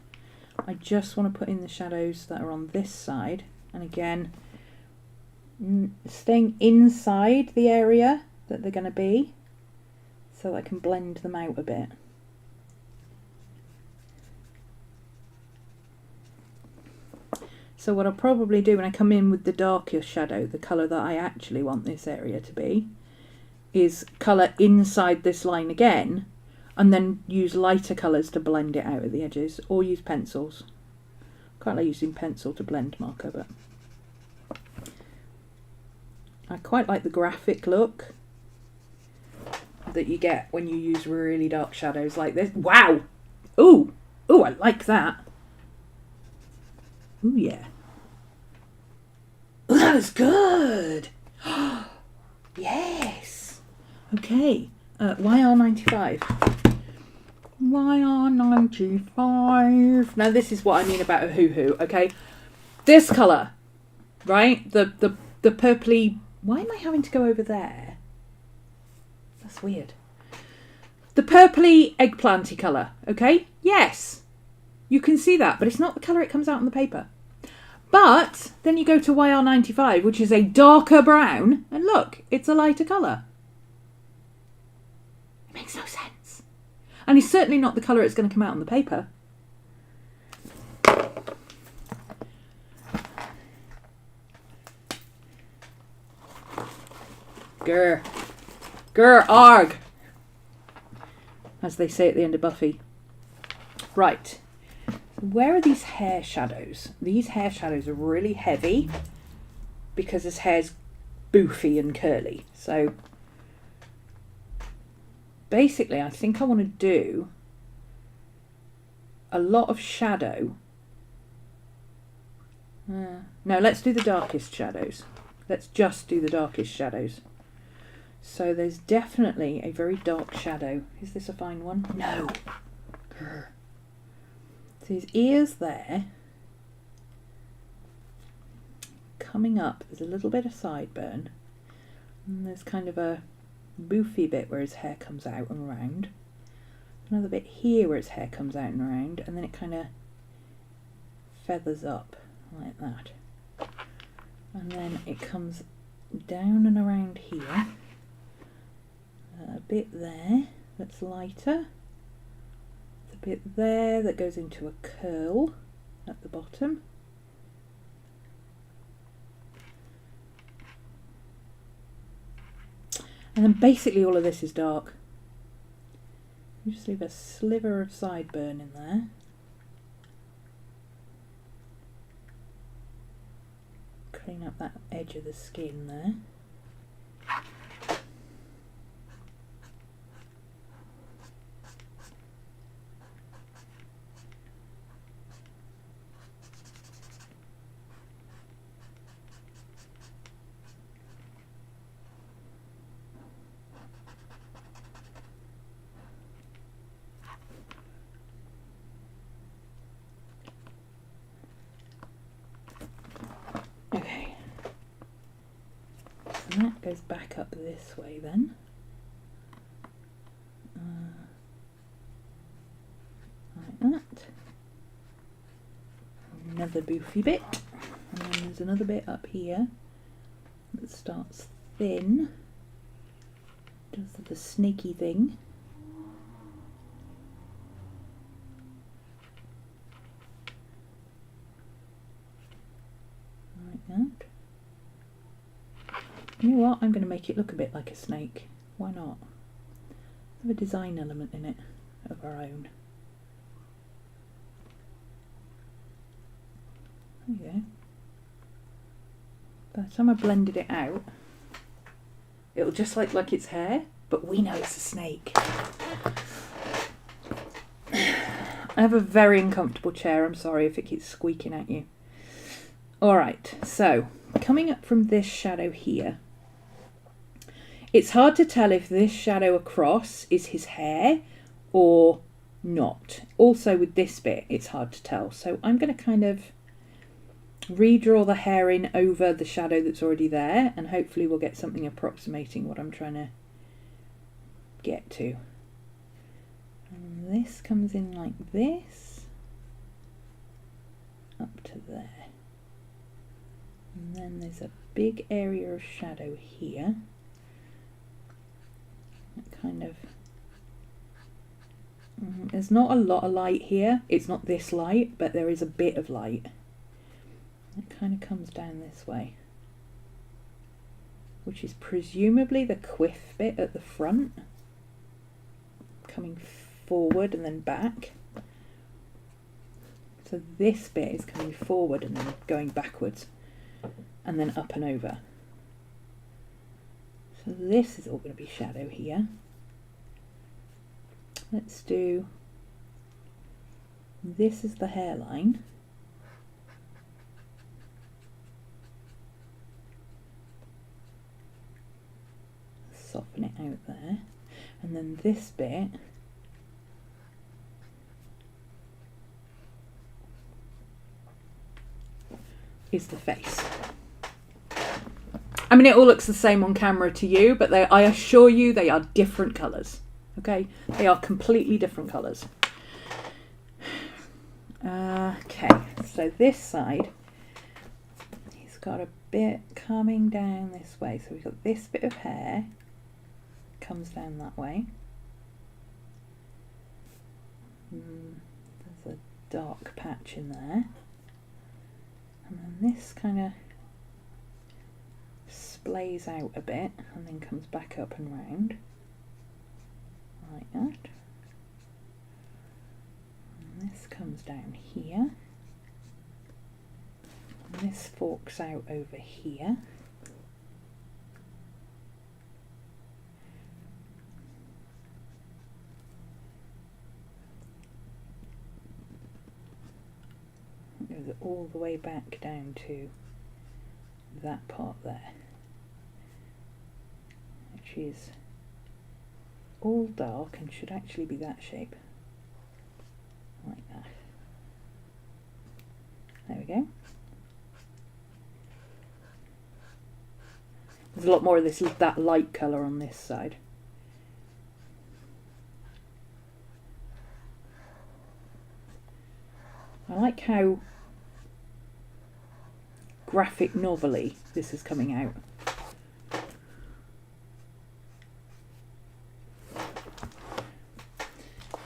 I just want to put in the shadows that are on this side, and again, staying inside the area that they're going to be so that I can blend them out a bit. So what I'll probably do when I come in with the darker shadow, the colour that I actually want this area to be, is colour inside this line again, and then use lighter colours to blend it out at the edges, or use pencils. Quite like using pencil to blend marker, but I quite like the graphic look that you get when you use really dark shadows like this. Wow! Ooh! Ooh, I like that. Ooh, yeah. Ooh, that was good! Yes! Okay, YR95. YR95. Now this is what I mean about Ohuhu, okay? This colour, right? The purpley... Why am I having to go over there? That's weird. The purpley eggplanty colour, okay? Yes, you can see that, but it's not the colour it comes out on the paper. But then you go to YR95, which is a darker brown, and look, it's a lighter colour. It makes no sense. And it's certainly not the colour it's going to come out on the paper. Grr. Grr, arg. As they say at the end of Buffy. Right. Where are these hair shadows? These hair shadows are really heavy because his hair's boofy and curly. So basically I think I want to do a lot of shadow. No, let's do the darkest shadows. Let's just do the darkest shadows. So there's definitely a very dark shadow. Is this a fine one? No. Grr. So his ears there. Coming up, there's a little bit of sideburn. And there's kind of a boofy bit where his hair comes out and around. Another bit here where his hair comes out and around. And then it kind of feathers up like that. And then it comes down and around here. A bit there that's lighter. There's a bit there that goes into a curl at the bottom. And then basically all of this is dark. You just leave a sliver of sideburn in there. Clean up that edge of the skin there. Okay, so that goes back up this way then. Like that. Another boofy bit, and then there's another bit up here that starts thin, does the snaky thing. That. You know what? I'm going to make it look a bit like a snake. Why not? Have a design element in it of our own. There you go. By the time I blended it out, it'll just look like it's hair, but we know it's a snake. I have a very uncomfortable chair. I'm sorry if it keeps squeaking at you. Alright, so coming up from this shadow here, it's hard to tell if this shadow across is his hair or not. Also with this bit, it's hard to tell. So I'm going to kind of redraw the hair in over the shadow that's already there, and hopefully we'll get something approximating what I'm trying to get to. And this comes in like this, up to there. And then there's a big area of shadow here. It kind of, there's not a lot of light here. It's not this light, but there is a bit of light. It kind of comes down this way, which is presumably the quiff bit at the front, coming forward and then back. So this bit is coming forward and then going backwards, and then up and over. So this is all going to be shadow here. Let's do, this is the hairline. Soften it out there, and then this bit is the face. I mean, it all looks the same on camera to you, but I assure you they are different colours. Okay, they are completely different colours. Okay, so this side, he's got a bit coming down this way. So we've got this bit of hair comes down that way. There's a dark patch in there, and then this kind of splays out a bit and then comes back up and round like that. And this comes down here, and this forks out over here. It goes all the way back down to that part there, which is all dark and should actually be that shape, like that. There we go. There's a lot more of this, that light colour on this side. I like how graphic novel-y this is coming out.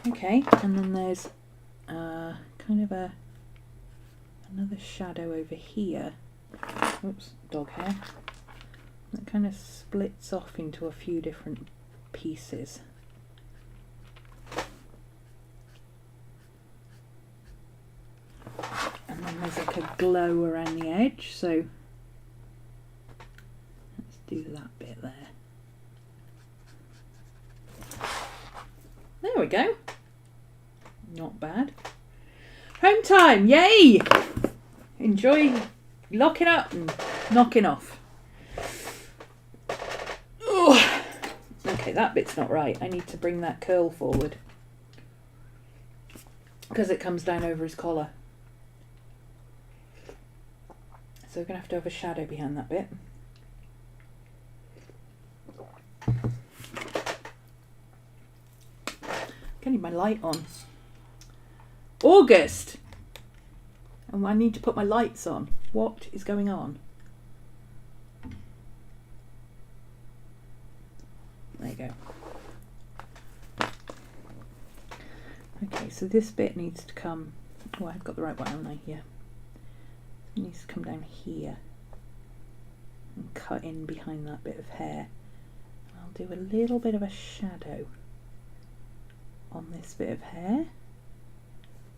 Okay, and then there's kind of another shadow over here. Oops, dog hair. That kind of splits off into a few different pieces. And then there's like a glow around the edge, so let's do that bit there. There we go. Not bad. Home time, yay! Enjoy locking up and knocking off. Ooh. Okay, that bit's not right. I need to bring that curl forward because it comes down over his collar. So we're going to have a shadow behind that bit. I need my light on. August! And I need to put my lights on. What is going on? There you go. Okay, so this bit needs to come... Oh, I've got the right one, haven't I? Yeah. It needs to come down here and cut in behind that bit of hair. I'll do a little bit of a shadow on this bit of hair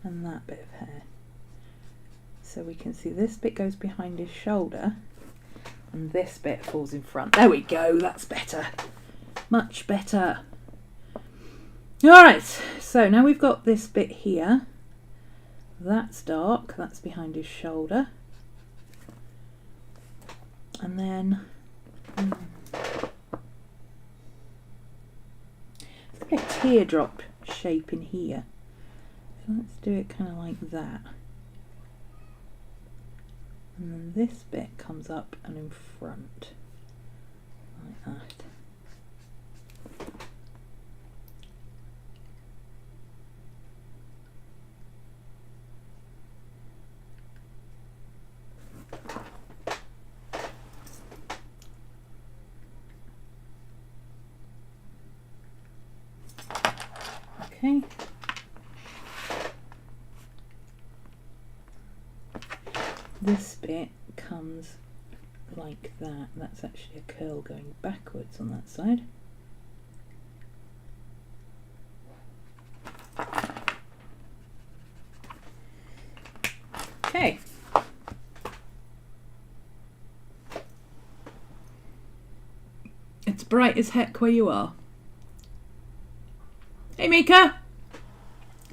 and that bit of hair, so we can see this bit goes behind his shoulder and this bit falls in front. There we go, that's better, much better. Alright, so now we've got this bit here, that's dark, that's behind his shoulder, and then it's like a teardrop shape in here. So let's do it kind of like that. And then this bit comes up and in front, like that. Okay. This bit comes like that. That's actually a curl going backwards on that side. Okay. It's bright as heck where you are. Hey Mika,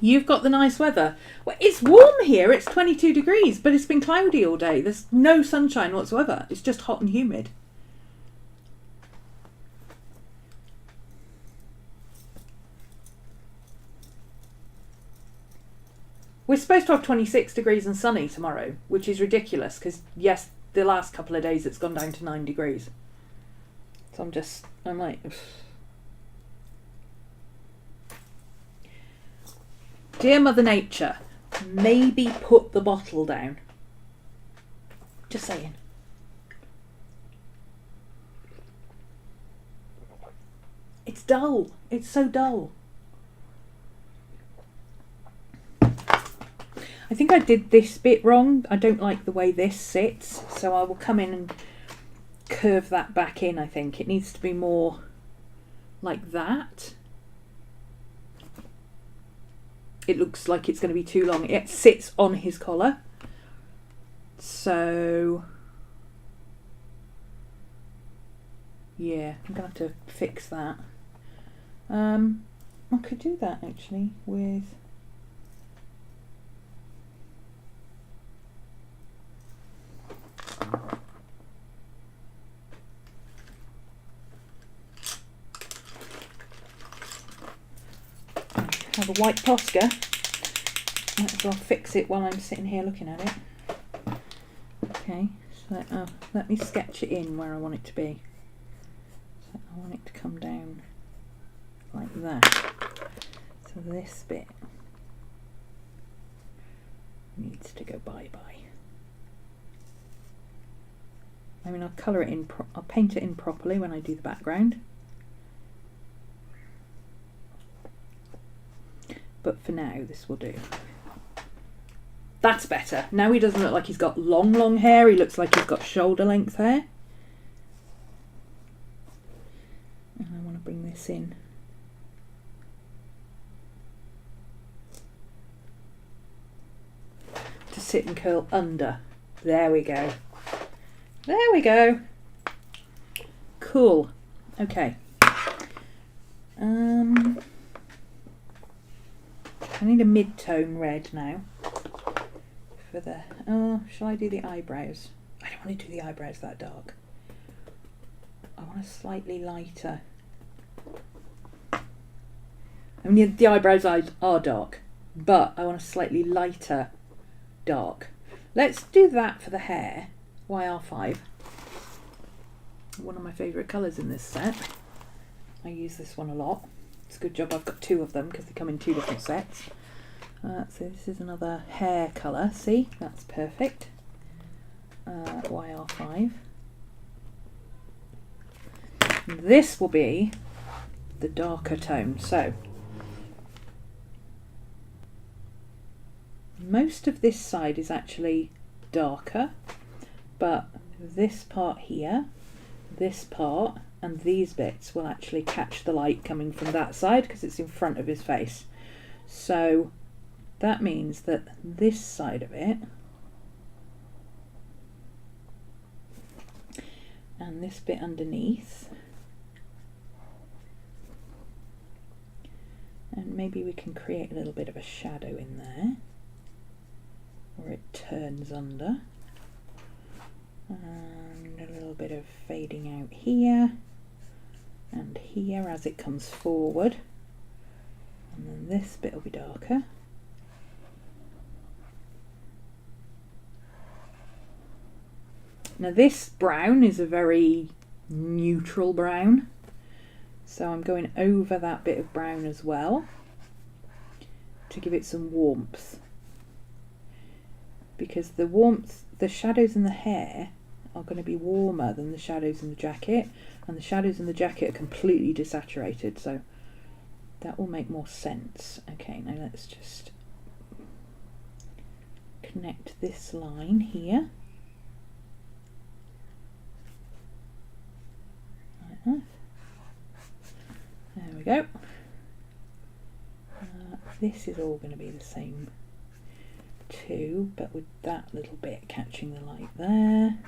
you've got the nice weather. Well, it's warm here, it's 22 degrees, but it's been cloudy all day. There's no sunshine whatsoever. It's just hot and humid. We're supposed to have 26 degrees and sunny tomorrow, which is ridiculous because, yes, the last couple of days it's gone down to 9 degrees. So I'm like... Ugh. Dear Mother Nature, maybe put the bottle down. Just saying. It's dull. It's so dull. I think I did this bit wrong. I don't like the way this sits, so I will come in and curve that back in, I think. It needs to be more like that. It looks like it's going to be too long. It sits on his collar. So, yeah, I'm going to have to fix that. I could do that actually with... have a white Posca. Might as well fix it while I'm sitting here looking at it. Okay, so let me sketch it in where I want it to be. So I want it to come down like that. So this bit needs to go bye-bye. I mean, I'll colour it in, I'll paint it in properly when I do the background. But for now, this will do. That's better. Now he doesn't look like he's got long hair. He looks like he's got shoulder length hair. And I want to bring this in. To sit and curl under. There we go. There we go. Cool. Okay. I need a mid-tone red now for the... Oh, shall I do the eyebrows? I don't want to do the eyebrows that dark. I want a slightly lighter... I mean, the eyebrows are dark, but I want a slightly lighter dark. Let's do that for the hair. YR5. One of my favourite colours in this set. I use this one a lot. It's a good job I've got two of them because they come in two different sets. So this is another hair colour. See, that's perfect. YR5. This will be the darker tone. So most of this side is actually darker, but this part here, this part, and these bits will actually catch the light coming from that side because it's in front of his face. So that means that this side of it and this bit underneath, and maybe we can create a little bit of a shadow in there where it turns under, and a little bit of fading out here and here as it comes forward, and then this bit will be darker. Now this brown is a very neutral brown, so I'm going over that bit of brown as well to give it some warmth, because the warmth, the shadows in the hair are going to be warmer than the shadows in the jacket, and the shadows in the jacket are completely desaturated, so that will make more sense. Okay, now let's just connect this line here. Like that. There we go. This is all going to be the same too, but with that little bit catching the light there.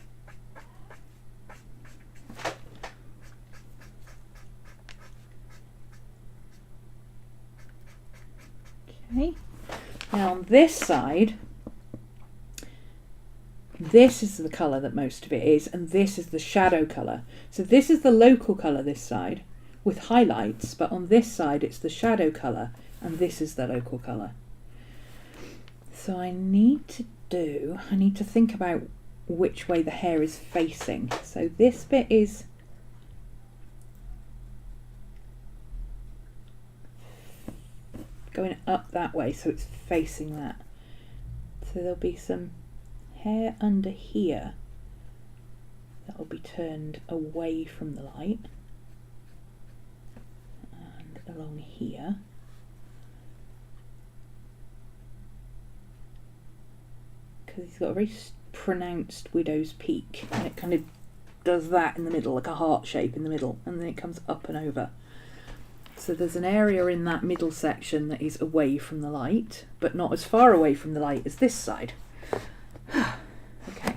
Okay, now on this side, this is the colour that most of it is, and this is the shadow colour. So this is the local colour this side with highlights, but on this side it's the shadow colour and this is the local colour. So I need to think about which way the hair is facing. So this bit is going up that way, so it's facing that. So there'll be some hair under here that will be turned away from the light, and along here. Because he's got a very pronounced widow's peak, and it kind of does that in the middle, like a heart shape in the middle, and then it comes up and over. So there's an area in that middle section that is away from the light, but not as far away from the light as this side. Okay.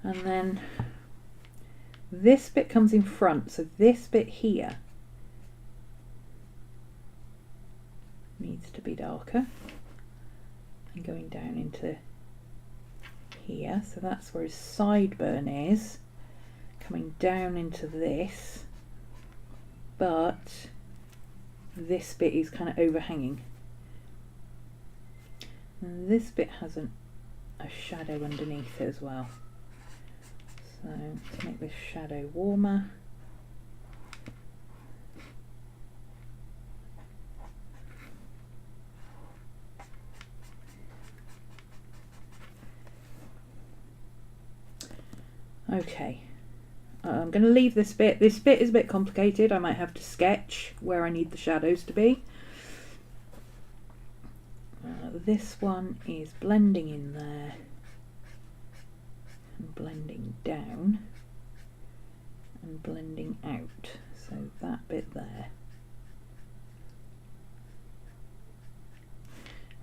And then this bit comes in front, so this bit here needs to be darker. And going down into here, so that's where his sideburn is, coming down into this, but this bit is kind of overhanging. And this bit has a shadow underneath it as well. So let's make this shadow warmer. Okay, I'm going to leave this bit. This bit is a bit complicated. I might have to sketch where I need the shadows to be. This one is blending in there and blending down and blending out. So that bit there.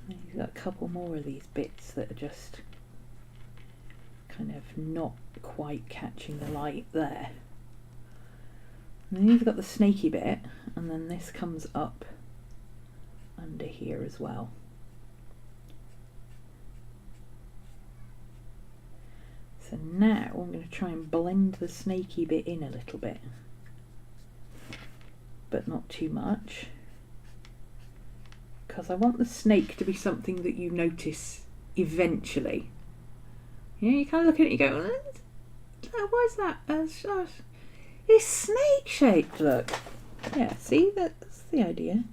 And you've got a couple more of these bits that are just kind of not quite catching the light there. And then you've got the snaky bit, and then this comes up under here as well. So now I'm going to try and blend the snaky bit in a little bit, but not too much, because I want the snake to be something that you notice eventually. You know, you kind of look at it and you go, oh, why is that? It's snake shaped, look. Yeah, see, that's the idea.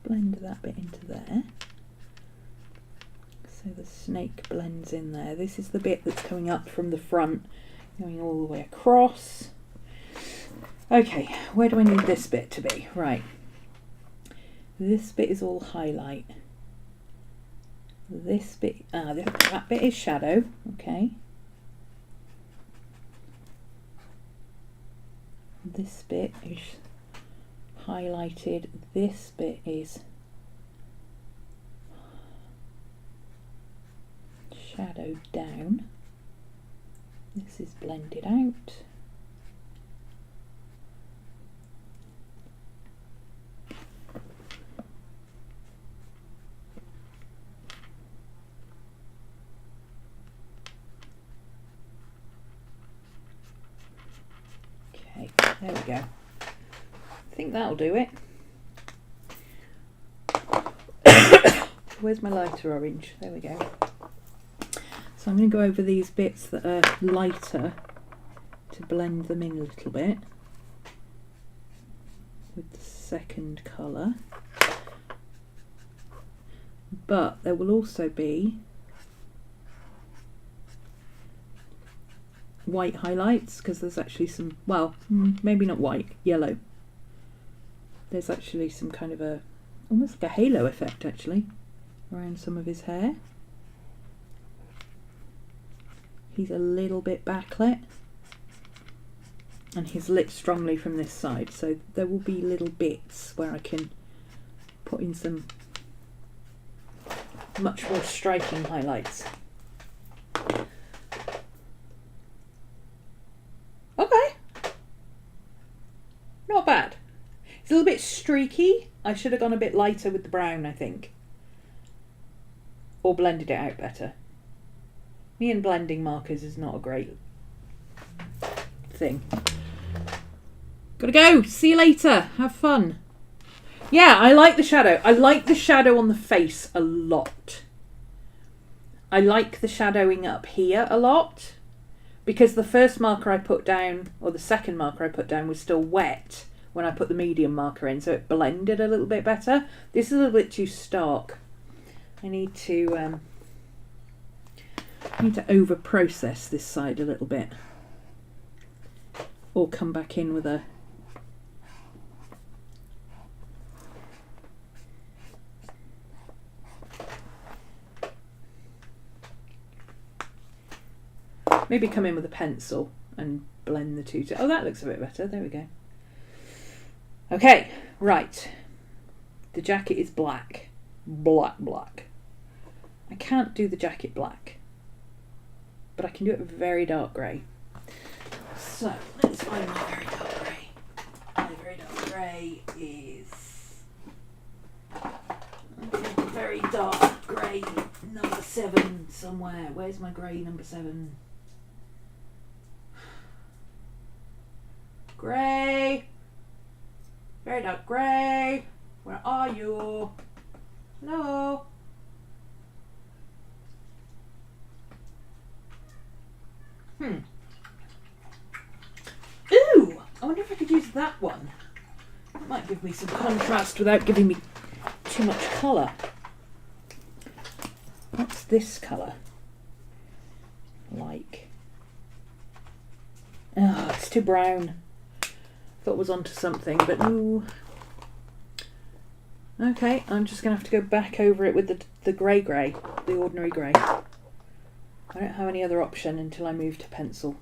Blend that bit into there. So the snake blends in there. This is the bit that's coming up from the front, going all the way across. Okay, where do I need this bit to be? Right. This bit is all highlight. This bit, that bit is shadow, okay. This bit is highlighted. This bit is shadowed down. This is blended out. There we go. I think that'll do it. Where's my lighter orange? There we go. So I'm going to go over these bits that are lighter to blend them in a little bit with the second colour. But there will also be white highlights, because there's actually some, well, maybe not white, yellow. There's actually some kind of a, almost like a halo effect actually, around some of his hair. He's a little bit backlit, and he's lit strongly from this side, so there will be little bits where I can put in some much more striking highlights. Okay, not bad. It's a little bit streaky. I should have gone a bit lighter with the brown, I think, or blended it out better. Me and blending markers is not a great thing. Gotta go. See you later. Have fun. Yeah, I like the shadow. I like the shadow on the face a lot. I like the shadowing up here a lot, because the first marker I put down, or the second marker I put down, was still wet when I put the medium marker in, so it blended a little bit better. This is a little bit too stark. I need to over process this side a little bit, or come back in with a maybe come in with a pencil and blend the two. Oh, that looks a bit better. There we go. Okay, right. The jacket is black. Black. I can't do the jacket black, but I can do it very dark grey. So, let's find my very dark grey. My very dark grey is... very dark grey number 7 somewhere. Where's my grey number 7? Grey. Very dark grey. Where are you? Hello? Ooh! I wonder if I could use that one. It might give me some contrast without giving me too much colour. What's this colour like? Oh, it's too brown. Thought it was onto something, but no. Okay, I'm just going to have to go back over it with the grey, the ordinary grey. I don't have any other option until I move to pencil.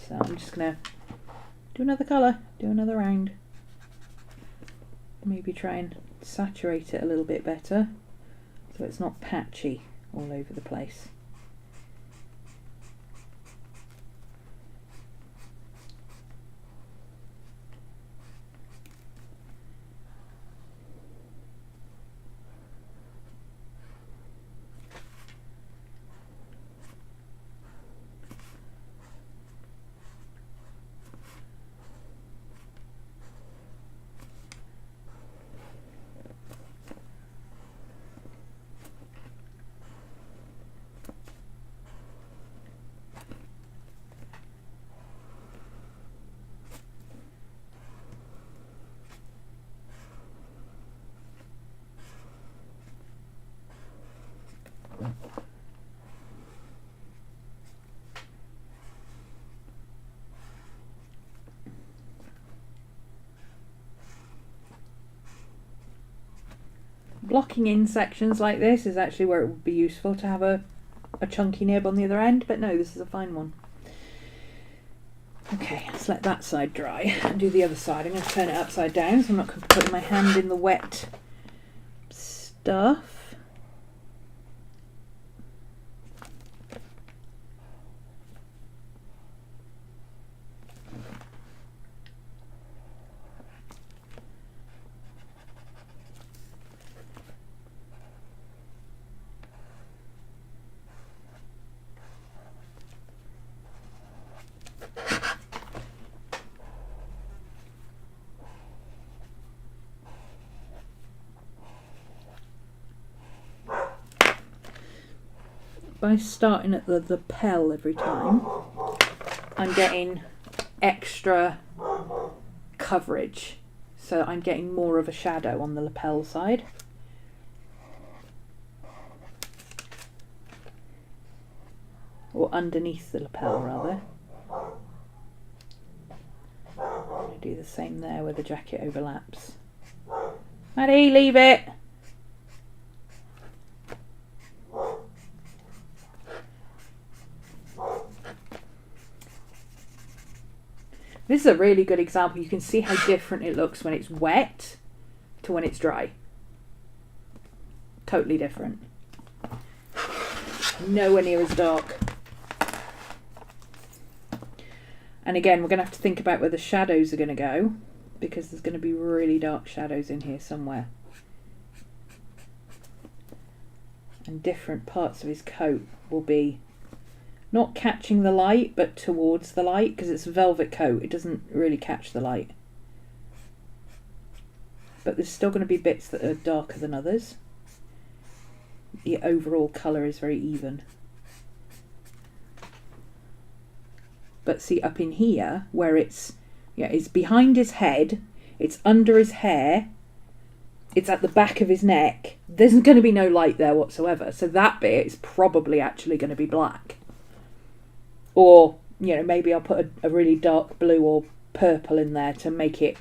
So I'm just going to do another colour, do another round. Maybe try and saturate it a little bit better so it's not patchy all over the place. Blocking in sections like this is actually where it would be useful to have a chunky nib on the other end, but no, this is a fine one. Okay, let's let that side dry and do the other side. I'm going to turn it upside down so I'm not putting my hand in the wet stuff. by starting at the lapel every time, I'm getting extra coverage. So I'm getting more of a shadow on the lapel side. Or underneath the lapel, rather. I'm going to do the same there where the jacket overlaps. Maddie, leave it! This is a really good example. You can see how different it looks when it's wet to when it's dry. Totally different. Nowhere near as dark. And again, we're going to have to think about where the shadows are going to go, because there's going to be really dark shadows in here somewhere. And different parts of his coat will be not catching the light, but towards the light, because it's a velvet coat. It doesn't really catch the light. But there's still going to be bits that are darker than others. The overall colour is very even. But see, up in here, where it's behind his head, it's under his hair, it's at the back of his neck, there's going to be no light there whatsoever. So that bit is probably actually going to be black. Or, maybe I'll put a really dark blue or purple in there to make it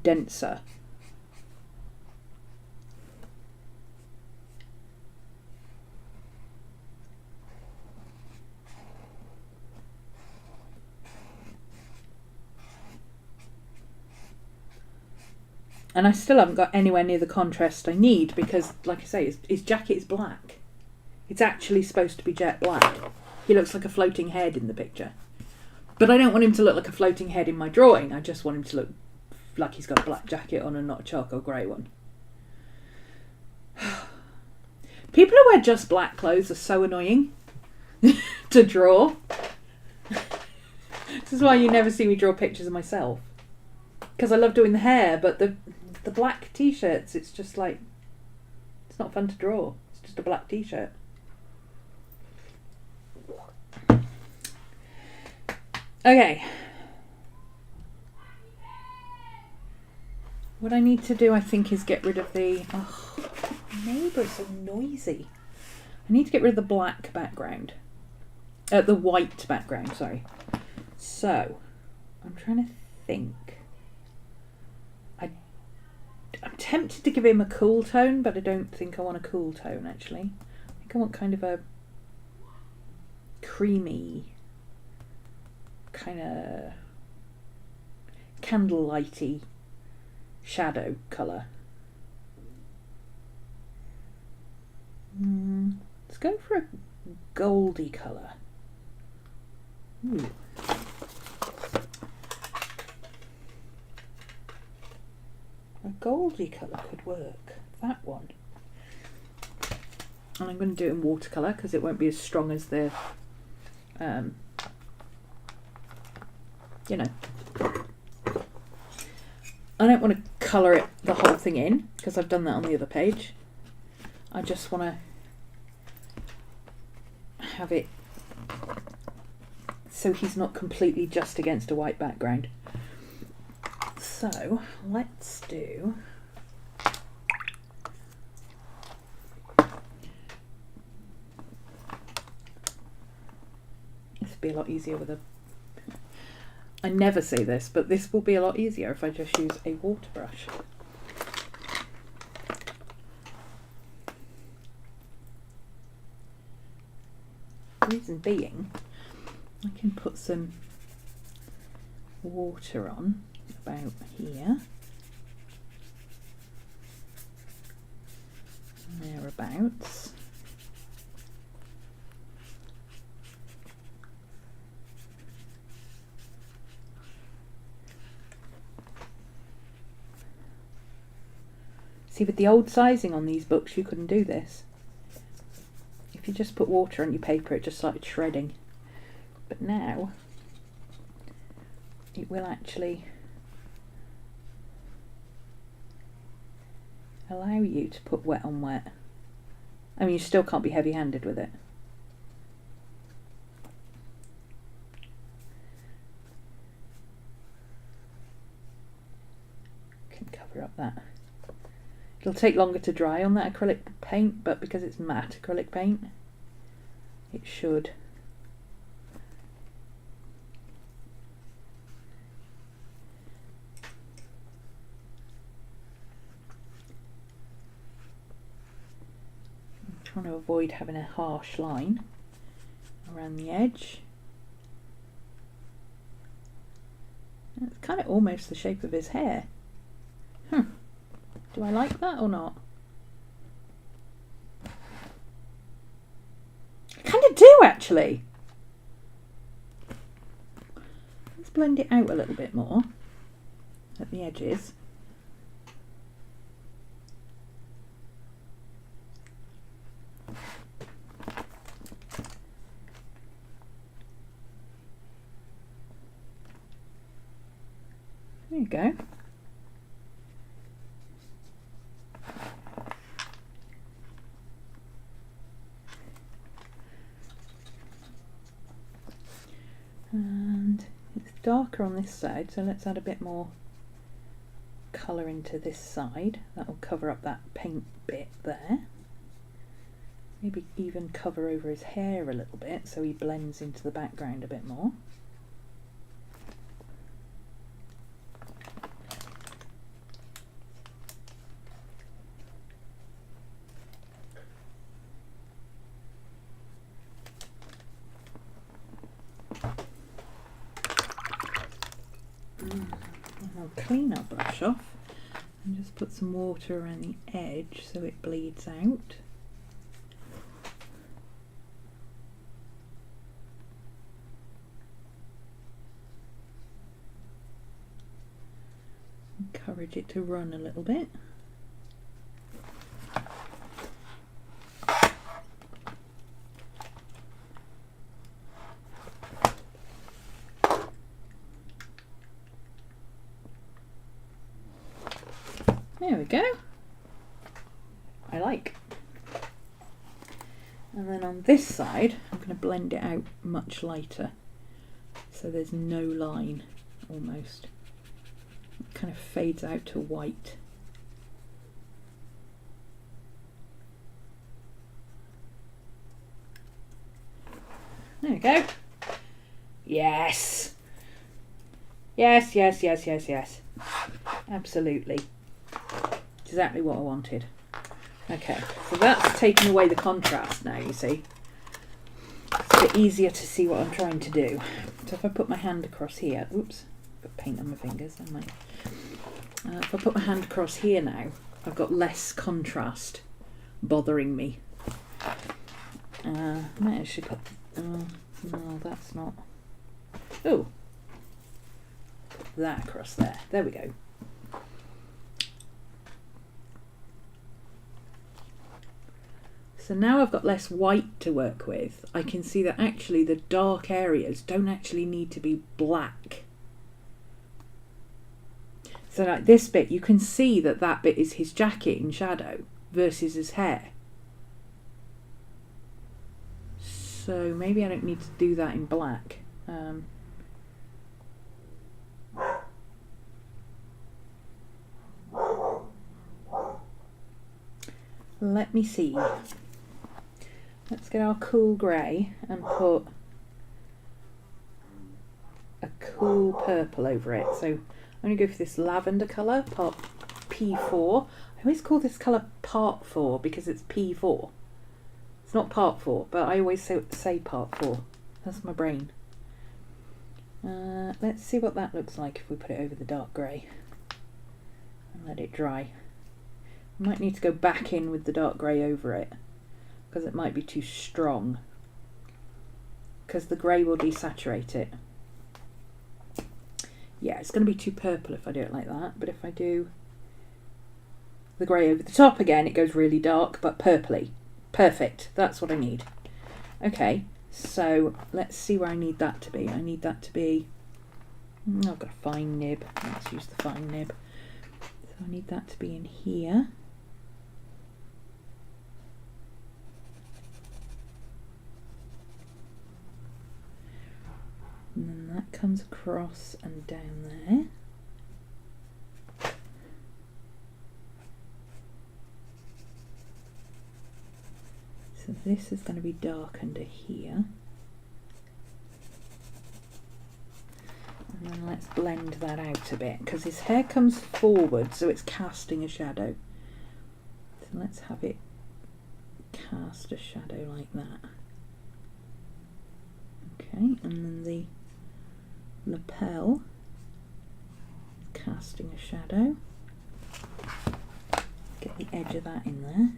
denser. And I still haven't got anywhere near the contrast I need because, like I say, his jacket is black. It's actually supposed to be jet black. He looks like a floating head in the picture. But I don't want him to look like a floating head in my drawing. I just want him to look like he's got a black jacket on and not a charcoal grey one. People who wear just black clothes are so annoying to draw. This is why you never see me draw pictures of myself. Because I love doing the hair, but the black t-shirts, it's just like, it's not fun to draw. It's just a black t-shirt. Okay. What I need to do, I think, is get rid of the... Oh, my neighbour is so noisy. I need to get rid of the black background. The white background, sorry. So, I'm trying to think. I'm tempted to give him a cool tone, but I don't think I want a cool tone, actually. I think I want kind of a creamy, kind of candlelighty shadow colour. Let's go for a goldy colour. Ooh. A goldy colour could work. That one. And I'm going to do it in watercolour because it won't be as strong as the, I don't want to colour the whole thing in because I've done that on the other page. I just want to have it so he's not completely just against a white background. So let's do this will be a lot easier with a I never say this, but this will be a lot easier if I just use a water brush. Reason being, I can put some water on about here, thereabouts. See, with the old sizing on these books, you couldn't do this. If you just put water on your paper, it just started shredding. But now, it will actually allow you to put wet on wet. I mean, you still can't be heavy-handed with it. Can cover up that. It'll take longer to dry on that acrylic paint, but because it's matte acrylic paint, it should. I'm trying to avoid having a harsh line around the edge. It's kind of almost the shape of his hair. Do I like that or not? I kind of do, actually. Let's blend it out a little bit more at the edges. There you go. And it's darker on this side, so let's add a bit more colour into this side. That will cover up that paint bit there. Maybe even cover over his hair a little bit so he blends into the background a bit more. I'll clean our brush off and just put some water around the edge so it bleeds out. Encourage it to run a little bit. There we go. I like. And then on this side, I'm going to blend it out much lighter, so there's no line almost. It kind of fades out to white. There we go. Yes. Yes, yes, yes, yes, yes. Absolutely. Exactly what I wanted. Okay, so that's taken away the contrast now, you see. It's a bit easier to see what I'm trying to do. So if I put my hand across here, oops, got paint on my fingers, I might. If I put my hand across here now, I've got less contrast bothering me. I might actually put, no, that's not. Oh, put that across there. There we go. So now I've got less white to work with. I can see that actually the dark areas don't actually need to be black. So like this bit, you can see that that bit is his jacket in shadow versus his hair. So maybe I don't need to do that in black. Let me see. Let's get our cool grey and put a cool purple over it. So I'm going to go for this lavender colour, part P4. I always call this colour part 4 because it's P4. It's not part 4, but I always say part 4. That's my brain. Let's see what that looks like if we put it over the dark grey and let it dry. I might need to go back in with the dark grey over it because it might be too strong, because the grey will desaturate it. Yeah, it's going to be too purple if I do it like that, but if I do the grey over the top again, it goes really dark but purpley. Perfect, that's what I need. Okay, so let's see where I need that to be. I need that to be, I've got a fine nib, let's use the fine nib. So I need that to be in here. that comes across and down there. So this is going to be dark under here. And then let's blend that out a bit, because his hair comes forward, so it's casting a shadow. So let's have it cast a shadow like that. Okay, and then the lapel, casting a shadow. Get the edge of that in there.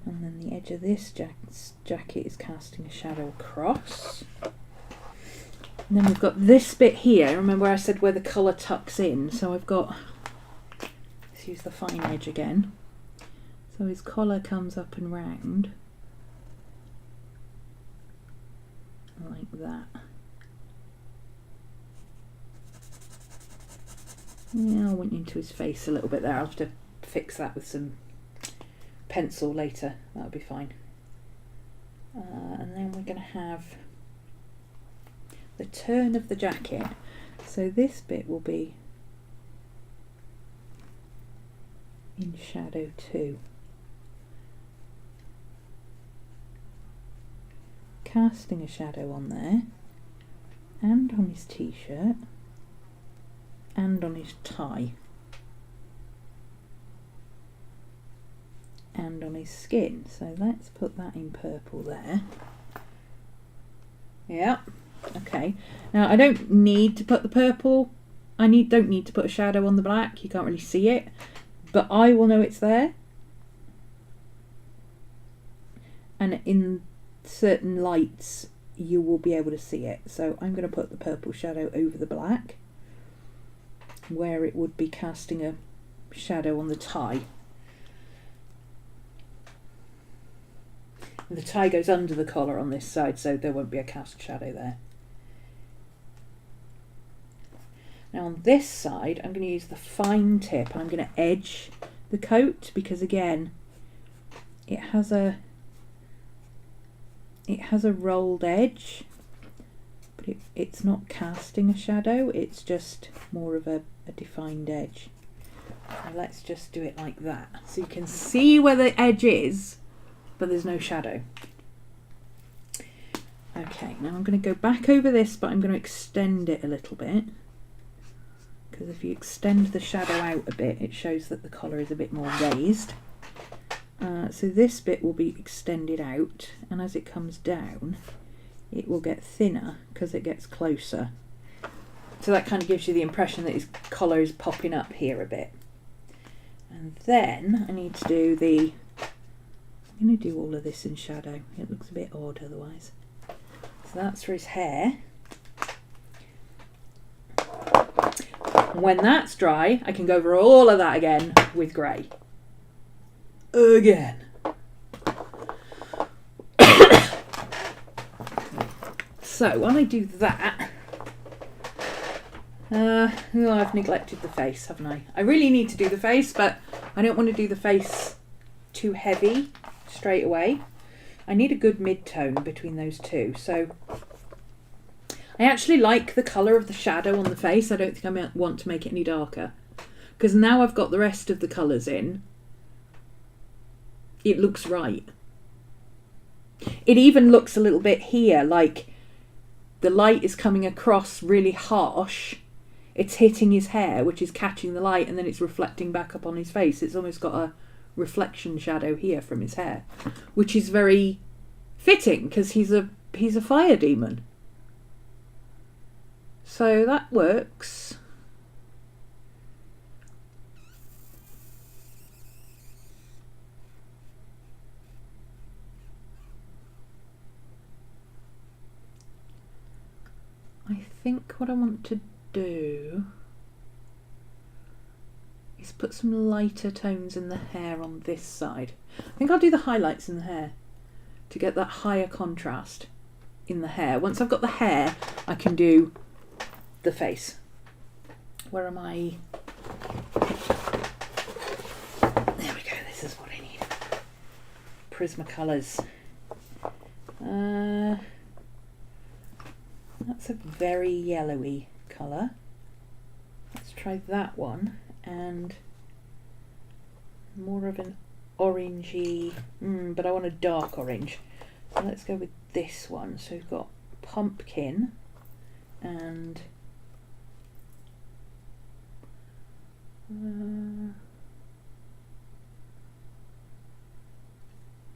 And then the edge of this jacket is casting a shadow across. And then we've got this bit here. Remember I said where the colour tucks in? So I've got, let's use the fine edge again. So his collar comes up and round. Like that. Yeah, I went into his face a little bit there. I'll have to fix that with some pencil later. That'll be fine. And then we're going to have the turn of the jacket. So this bit will be in shadow too. Casting a shadow on there, and on his t-shirt, and on his tie, and on his skin. So let's put that in purple there. Yeah, okay. Now I don't need to put the purple, don't need to put a shadow on the black, you can't really see it, but I will know it's there. And in certain lights you will be able to see it. So I'm going to put the purple shadow over the black, where it would be casting a shadow on the tie. The tie goes under the collar on this side, so there won't be a cast shadow there. Now on this side I'm going to use the fine tip. I'm going to edge the coat, because again it has a rolled edge, but it's not casting a shadow, it's just more of a defined edge. So let's just do it like that, so you can see where the edge is, but there's no shadow. Okay, now I'm going to go back over this, but I'm going to extend it a little bit, because if you extend the shadow out a bit, it shows that the collar is a bit more raised. So this bit will be extended out, and as it comes down it will get thinner because it gets closer. So that kind of gives you the impression that his collar is popping up here a bit. And then I need to do I'm going to do all of this in shadow. It looks a bit odd otherwise. So that's for his hair. When that's dry, I can go over all of that again with grey. Again. So while I do that, I've neglected the face, haven't I? I really need to do the face, but I don't want to do the face too heavy straight away. I need a good mid-tone between those two. So I actually like the colour of the shadow on the face. I don't think I want to make it any darker, because now I've got the rest of the colours in. It looks right. It even looks a little bit here like the light is coming across really harsh. It's hitting his hair, which is catching the light, and then it's reflecting back up on his face. It's almost got a reflection shadow here from his hair, which is very fitting because he's a fire demon. So that works. I think what I want to do is put some lighter tones in the hair on this side. I think I'll do the highlights in the hair to get that higher contrast in the hair. Once I've got the hair, I can do the face. Where am I? There we go, this is what I need. Prismacolors. That's a very yellowy colour. Let's try that one, and more of an orangey, but I want a dark orange. So let's go with this one. So we've got pumpkin and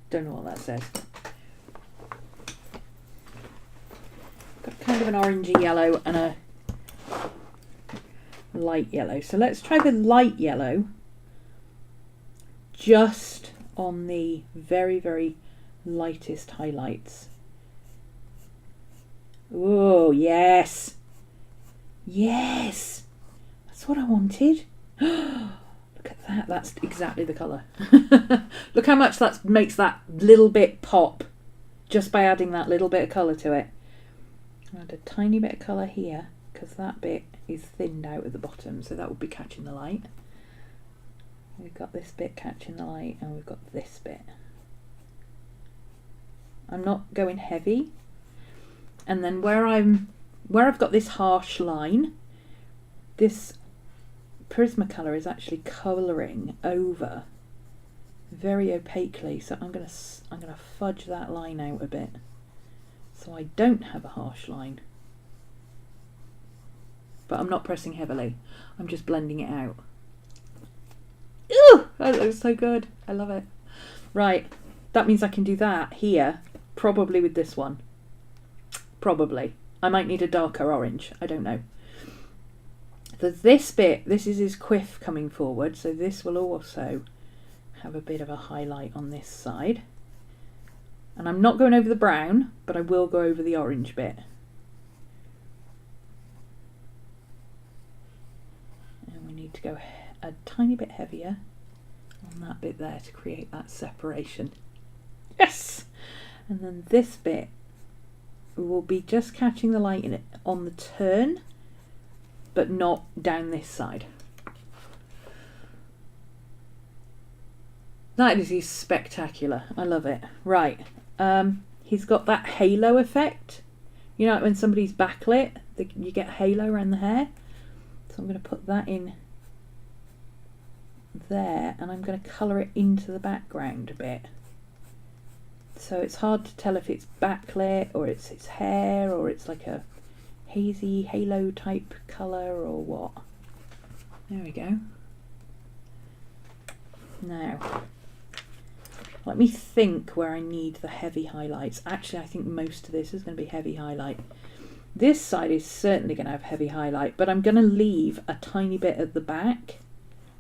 don't know what that says. Got kind of an orangey yellow and a light yellow. So let's try the light yellow just on the very, very lightest highlights. Oh, yes. Yes. That's what I wanted. Look at that. That's exactly the colour. Look how much that makes that little bit pop just by adding that little bit of colour to it. Add a tiny bit of colour here because that bit is thinned out at the bottom, so that will be catching the light. We've got this bit catching the light and we've got this bit. I'm not going heavy. And then where I've got this harsh line, this Prismacolor is actually colouring over very opaquely, so I'm gonna fudge that line out a bit so I don't have a harsh line. But I'm not pressing heavily, I'm just blending it out. Ooh, that looks so good. I love it. Right, that means I can do that here, probably with this one. Probably. I might need a darker orange, I don't know. So this bit, this is his quiff coming forward, so this will also have a bit of a highlight on this side. And I'm not going over the brown, but I will go over the orange bit. And we need to go a tiny bit heavier on that bit there to create that separation. Yes! And then this bit will be just catching the light in it on the turn, but not down this side. That is spectacular. I love it. Right, he's got that halo effect. You know, when somebody's backlit, you get halo around the hair. So I'm going to put that in there, and I'm going to colour it into the background a bit. So it's hard to tell if it's backlit or it's its hair or it's like a hazy halo type colour or what. There we go. Now, let me think where I need the heavy highlights. Actually, I think most of this is going to be heavy highlight. This side is certainly going to have heavy highlight, but I'm going to leave a tiny bit at the back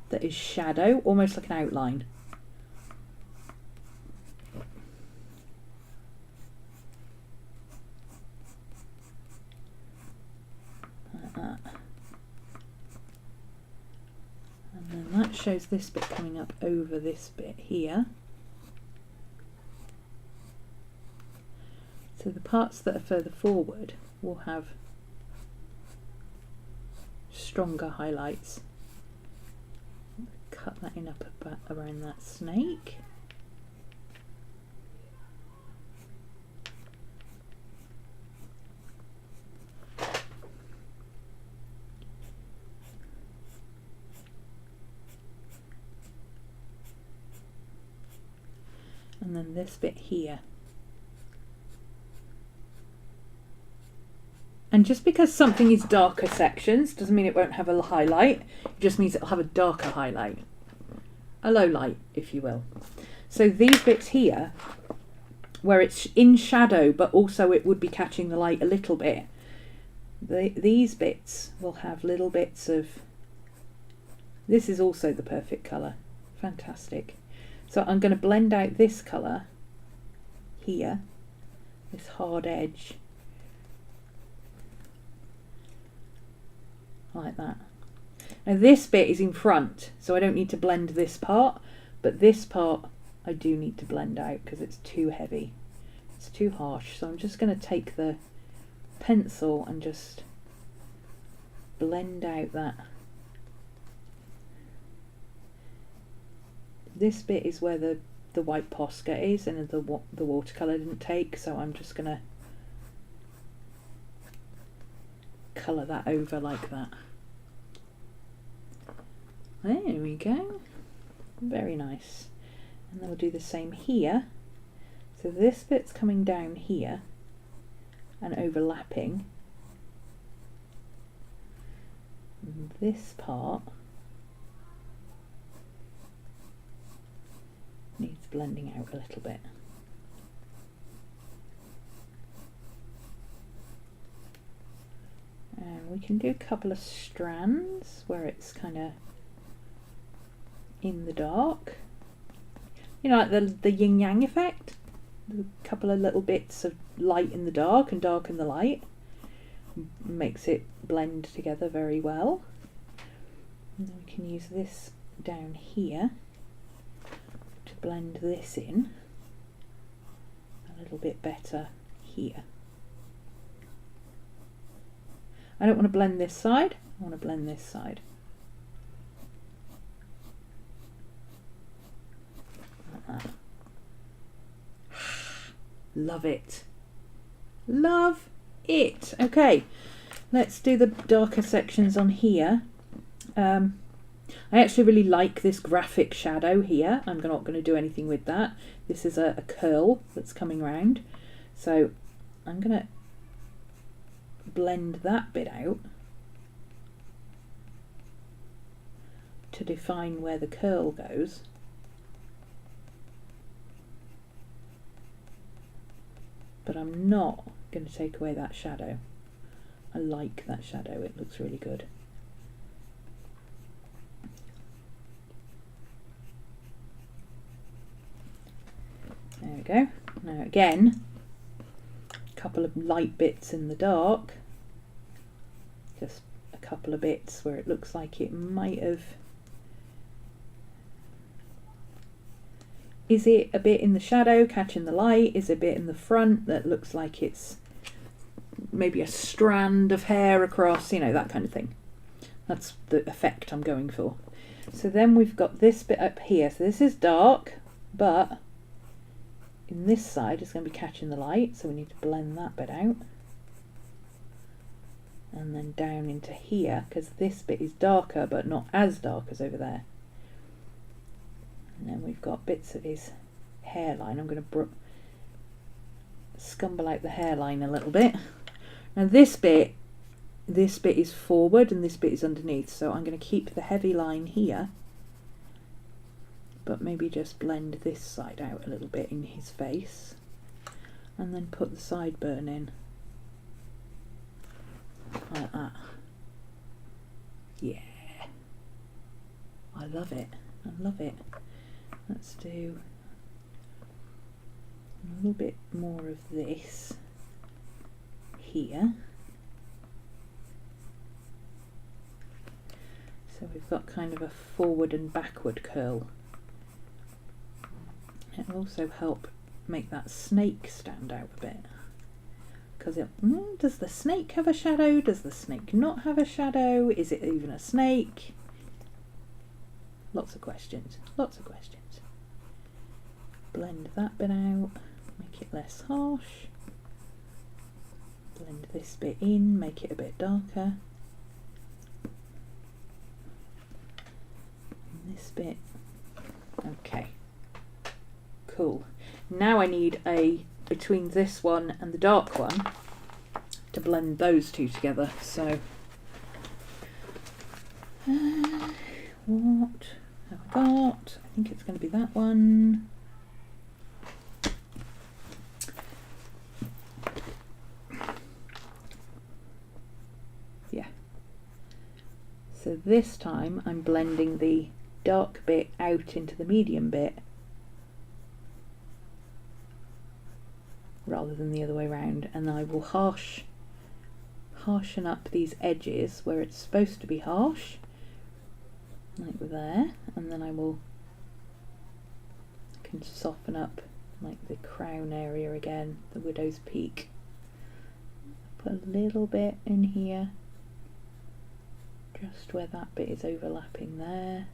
that is shadow, almost like an outline. That. And then that shows this bit coming up over this bit here. So the parts that are further forward will have stronger highlights. Cut that in up around that snake. And then this bit here. And just because something is darker sections doesn't mean it won't have a highlight. It just means it'll have a darker highlight. A low light, if you will. So these bits here, where it's in shadow, but also it would be catching the light a little bit, these bits will have little bits of... This is also the perfect colour. Fantastic. So I'm going to blend out this colour here, this hard edge, like that. Now this bit is in front, so I don't need to blend this part, but this part I do need to blend out because it's too heavy, it's too harsh. So I'm just going to take the pencil and just blend out that. This bit is where the white Posca is and the watercolour didn't take, so I'm just going to colour that over like that. There we go. Very nice. And then we'll do the same here. So this bit's coming down here and overlapping. And this part needs blending out a little bit. And we can do a couple of strands where it's kind of in the dark. You know, like the yin yang effect. A couple of little bits of light in the dark and dark in the light. Makes it blend together very well. And then we can use this down here to blend this in a little bit better here. I don't want to blend this side, I want to blend this side. Like that. Love it. Love it. Okay, let's do the darker sections on here. I actually really like this graphic shadow here. I'm not going to do anything with that. This is a curl that's coming round. So I'm going to blend that bit out to define where the curl goes. But I'm not going to take away that shadow. I like that shadow, it looks really good. There we go. Now again, a couple of light bits in the dark. Just a couple of bits where it looks like it might have... Is it a bit in the shadow catching the light? Is it a bit in the front that looks like it's maybe a strand of hair across, you know, that kind of thing. That's the effect I'm going for. So then we've got this bit up here. So this is dark, but in this side it's going to be catching the light, so we need to blend that bit out. And then down into here, because this bit is darker but not as dark as over there. And then we've got bits of his hairline. I'm going to scumble out the hairline a little bit. Now this bit is forward and this bit is underneath, so I'm going to keep the heavy line here, but maybe just blend this side out a little bit in his face, and then put the sideburn in like that. Yeah, I love it. I love it. Let's do a little bit more of this here. So we've got kind of a forward and backward curl. It'll also help make that snake stand out a bit. Because does the snake have a shadow? Does the snake not have a shadow? Is it even a snake? Lots of questions. Lots of questions. Blend that bit out. Make it less harsh. Blend this bit in. Make it a bit darker. And this bit. Okay. Cool. Now I need between this one and the dark one to blend those two together. So what have I got? I think it's going to be that one. Yeah. So this time I'm blending the dark bit out into the medium bit rather than the other way around, and I will harshen up these edges where it's supposed to be harsh, like there, and then I can soften up like the crown area again, the widow's peak. Put a little bit in here, just where that bit is overlapping there.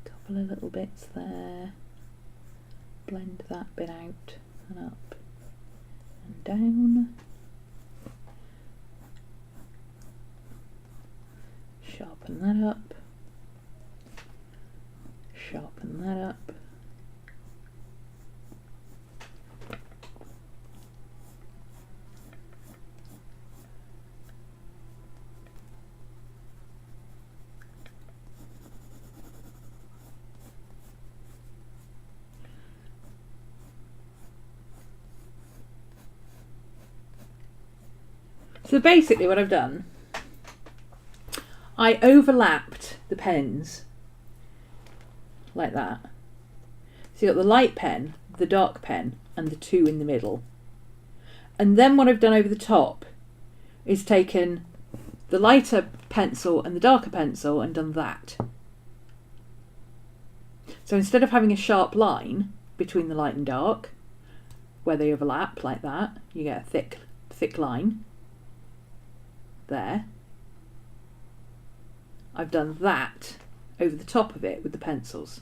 A couple of little bits there. Blend that bit out and up and down. Sharpen that up. Sharpen that up. So basically what I've done, I overlapped the pens like that. So you've got the light pen, the dark pen, and the two in the middle. And then what I've done over the top is taken the lighter pencil and the darker pencil and done that. So instead of having a sharp line between the light and dark, where they overlap like that, you get a thick line there. I've done that over the top of it with the pencils.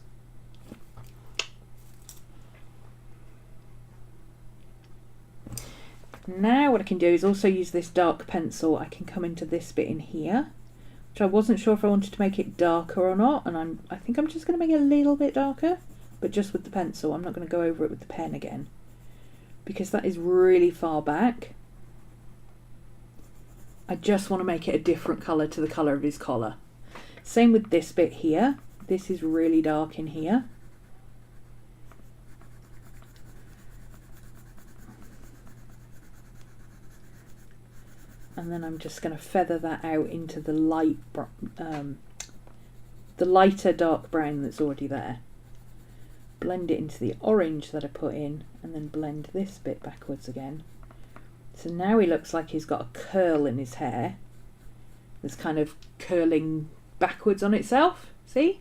Now what I can do is also use this dark pencil. I can come into this bit in here, which I wasn't sure if I wanted to make it darker or not, and I think I'm just going to make it a little bit darker, but just with the pencil. I'm not going to go over it with the pen again, because that is really far back. I just want to make it a different colour to the colour of his collar. Same with this bit here. This is really dark in here. And then I'm just going to feather that out into the lighter dark brown that's already there. Blend it into the orange that I put in, and then blend this bit backwards again. So now he looks like he's got a curl in his hair that's kind of curling backwards on itself, see?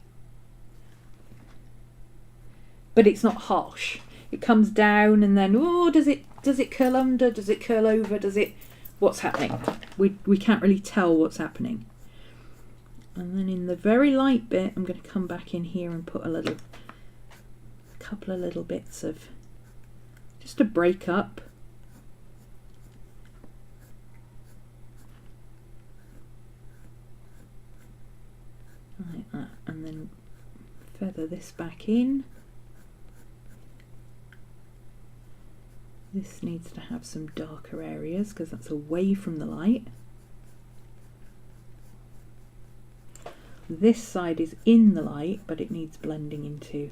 But it's not harsh. It comes down and then, oh, does it curl under? Does it curl over? What's happening? We can't really tell what's happening. And then in the very light bit, I'm going to come back in here and put a couple of little bits of, just to break up. Like that, and then feather this back in. This needs to have some darker areas because that's away from the light. This side is in the light, but it needs blending into.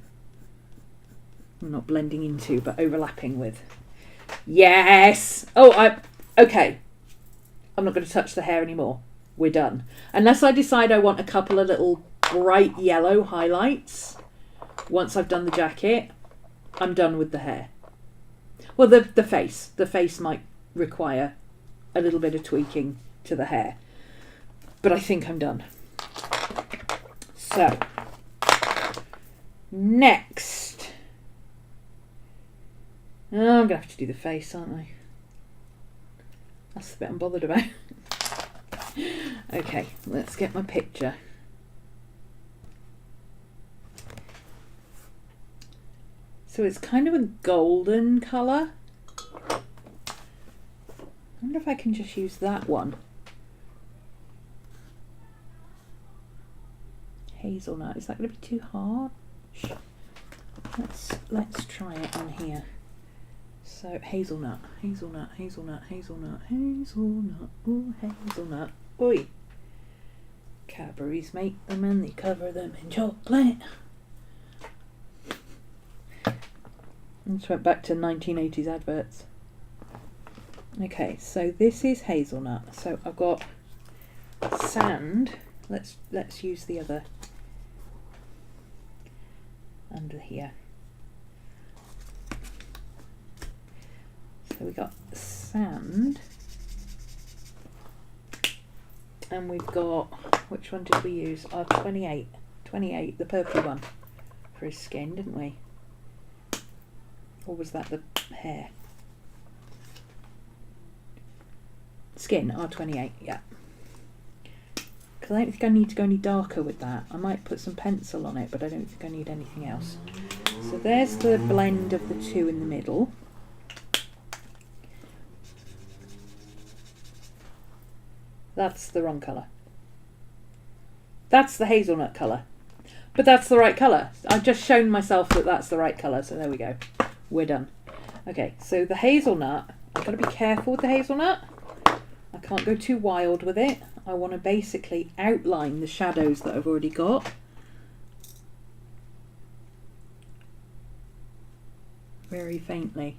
Well, not blending into, but overlapping with. Yes! Oh, okay. I'm not going to touch the hair anymore. We're done. Unless I decide I want a couple of little bright yellow highlights. Once I've done the jacket, I'm done with the hair. Well, the face. The face might require a little bit of tweaking to the hair. But I think I'm done. So, next. Oh, I'm going to have to do the face, aren't I? That's the bit I'm bothered about. Okay, let's get my picture. So it's kind of a golden colour. I wonder if I can just use that one. Hazelnut, is that going to be too hard? Let's try it on here. So hazelnut, hazelnut, hazelnut, hazelnut, hazelnut, ooh, hazelnut, oi. Cadbury's make them and they cover them in chocolate. Let's went back to 1980s adverts. Okay, so this is hazelnut. So I've got sand. Let's use the other under here. So we got sand, and we've got, which one did we use? Our 28, the purple one for his skin, didn't we? Or was that the hair? Skin, R28, yeah. Because I don't think I need to go any darker with that. I might put some pencil on it, but I don't think I need anything else. So there's the blend of the two in the middle. That's the wrong colour. That's the hazelnut colour. But that's the right colour. I've just shown myself that that's the right colour, so there we go. We're done. Okay, so the hazelnut, I've got to be careful with the hazelnut. I can't go too wild with it. I want to basically outline the shadows that I've already got. Very faintly.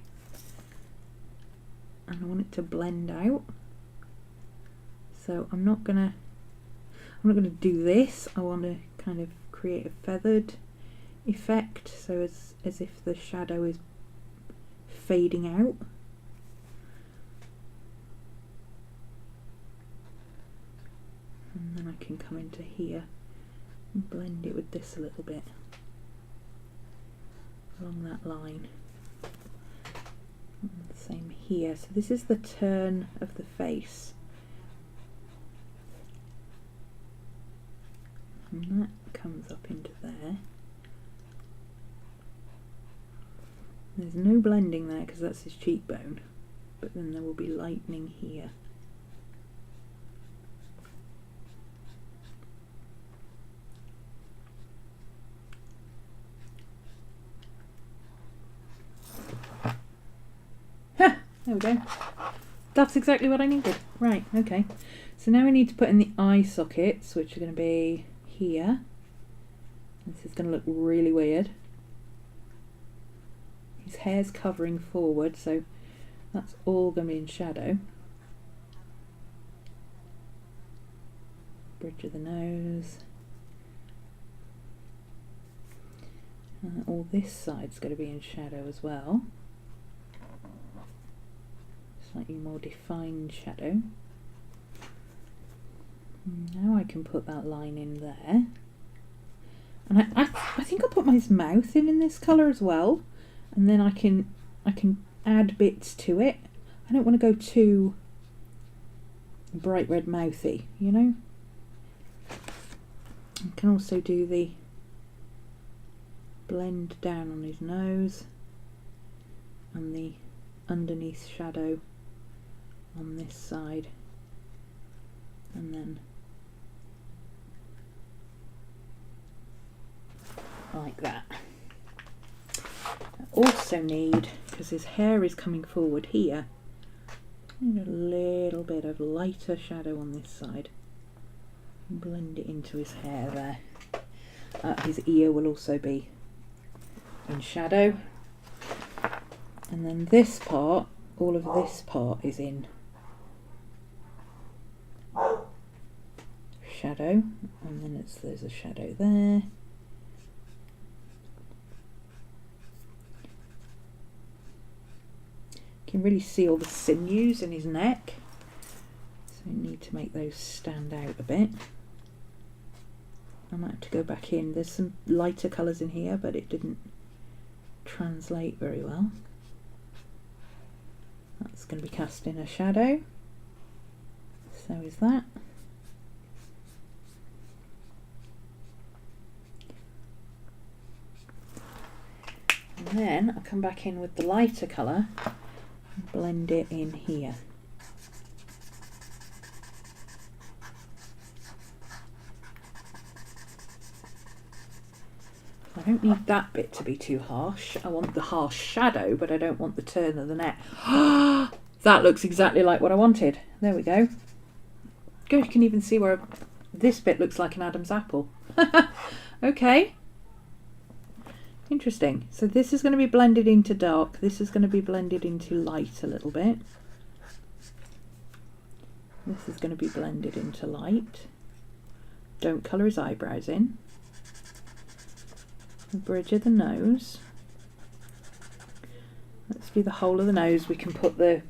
And I want it to blend out. So I'm not gonna do this. I want to kind of create a feathered effect, so as if the shadow is fading out. And then I can come into here and blend it with this a little bit along that line. And same here. So this is the turn of the face. And that comes up into there. There's no blending there because that's his cheekbone, but then there will be lightening here. Ha! There we go. That's exactly what I needed. Right, okay. So now we need to put in the eye sockets, which are going to be here. This is going to look really weird. His hair's covering forward, so that's all going to be in shadow. Bridge of the nose. All this side's going to be in shadow as well. Slightly more defined shadow. Now I can put that line in there. And I think I'll put my mouth in this colour as well. And then I can add bits to it. I don't want to go too bright red mouthy, you know. I can also do the blend down on his nose and the underneath shadow on this side, and then like that. I also need, because his hair is coming forward here, I need a little bit of lighter shadow on this side. Blend it into his hair there. His ear will also be in shadow. And then this part, all of this part is in shadow. And then there's a shadow there. You can really see all the sinews in his neck. So we need to make those stand out a bit. I might have to go back in. There's some lighter colours in here, but it didn't translate very well. That's going to be cast in a shadow. So is that. And then I'll come back in with the lighter colour and blend it in here. I don't need that bit to be too harsh. I want the harsh shadow, but I don't want the turn of the neck. That looks exactly like what I wanted. There we go. Good, you can even see where this bit looks like an Adam's apple. Okay. Interesting. So this is going to be blended into dark. This is going to be blended into light a little bit. This is going to be blended into light. Don't colour his eyebrows in. The bridge of the nose. Let's do the whole of the nose. We can put the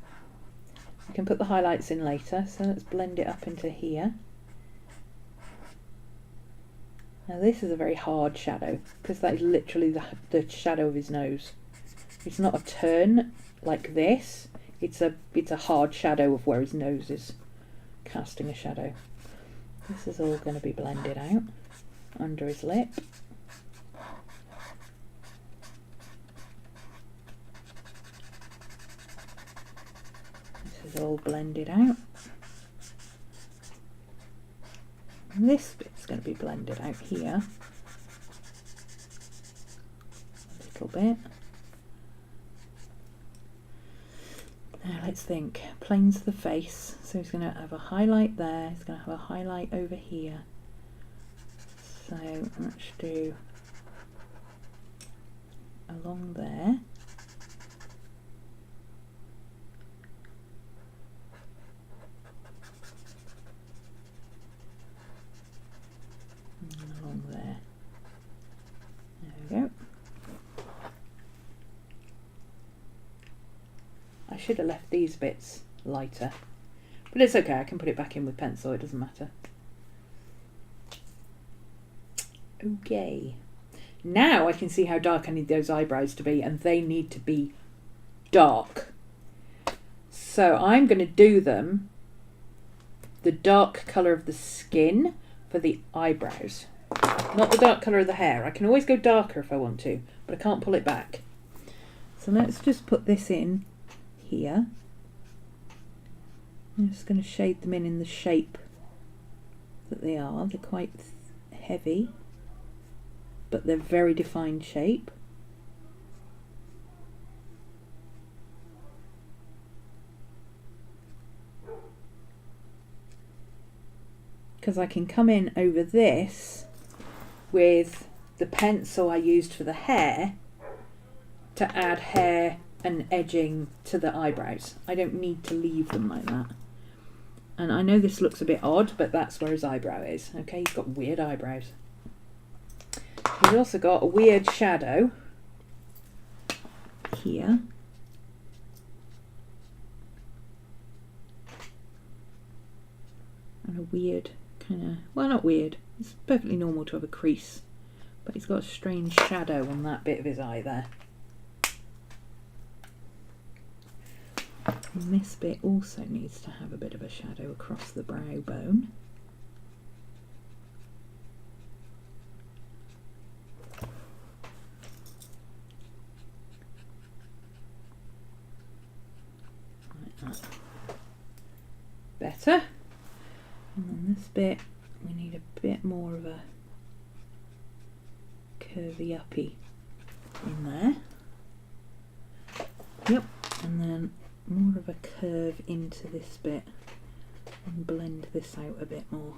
highlights in later. So let's blend it up into here. Now this is a very hard shadow because that is literally the shadow of his nose. It's not a turn like this. It's a hard shadow of where his nose is casting a shadow. This is all going to be blended out under his lip. This is all blended out. And this bit's going to be blended out here a little bit. Now let's think. Planes the face. So he's going to have a highlight there. He's going to have a highlight over here. So let's do along there. And along there. There we go. I should have left these bits lighter, but it's okay, I can put it back in with pencil, it doesn't matter. Okay, now I can see how dark I need those eyebrows to be, and they need to be dark. So I'm going to do them the dark colour of the skin for the eyebrows, not the dark colour of the hair. I can always go darker if I want to, but I can't pull it back. So let's just put this in here. I'm just going to shade them in the shape that they are. They're quite heavy, but they're very defined shape. Because I can come in over this with the pencil I used for the hair to add hair and edging to the eyebrows. I don't need to leave them like that. And I know this looks a bit odd, but that's where his eyebrow is. Okay, he's got weird eyebrows. He's also got a weird shadow here. And a weird kind of, well, not weird, it's perfectly normal to have a crease, but he's got a strange shadow on that bit of his eye there. And this bit also needs to have a bit of a shadow across the brow bone. Like that. Better. And then this bit, we need a bit more of a curvy uppy in there. Yep, and then more of a curve into this bit and blend this out a bit more.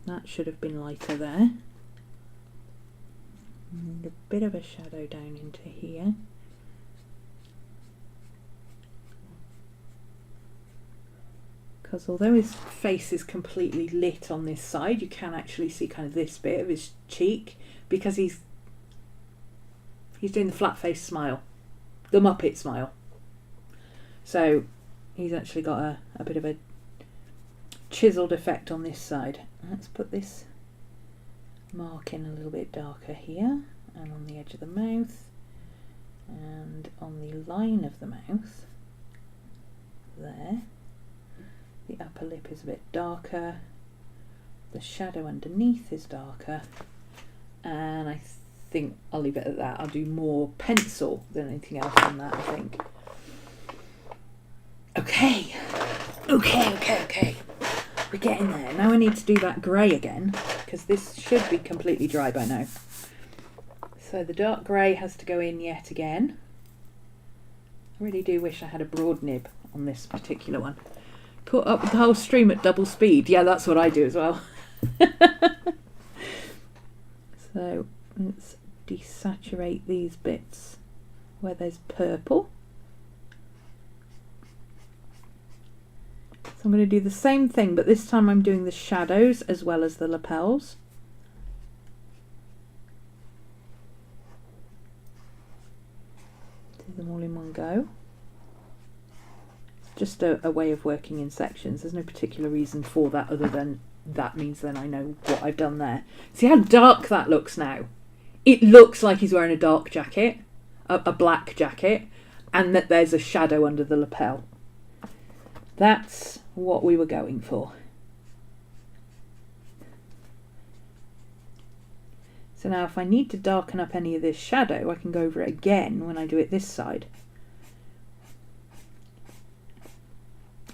That should have been lighter there. And a bit of a shadow down into here. Because although his face is completely lit on this side, you can actually see kind of this bit of his cheek, because he's doing the flat face smile, the Muppet smile. So he's actually got a bit of a chiseled effect on this side. Let's put this mark in a little bit darker here, and on the edge of the mouth, and on the line of the mouth there. The upper lip is a bit darker, the shadow underneath is darker, and I think I'll leave it at that. I'll do more pencil than anything else on that, I think. Okay. We're getting there. Now I need to do that grey again, because this should be completely dry by now. So the dark grey has to go in yet again. I really do wish I had a broad nib on this particular one. Put up with the whole stream at double speed. Yeah, that's what I do as well. So let's desaturate these bits where there's purple. So I'm going to do the same thing, but this time I'm doing the shadows as well as the lapels. Do them all in one go. Just a way of working in sections. There's no particular reason for that other than that means then I know what I've done there. See how dark that looks now? It looks like he's wearing a dark jacket, a black jacket, and that there's a shadow under the lapel. That's what we were going for. So now if I need to darken up any of this shadow, I can go over it again when I do it this side.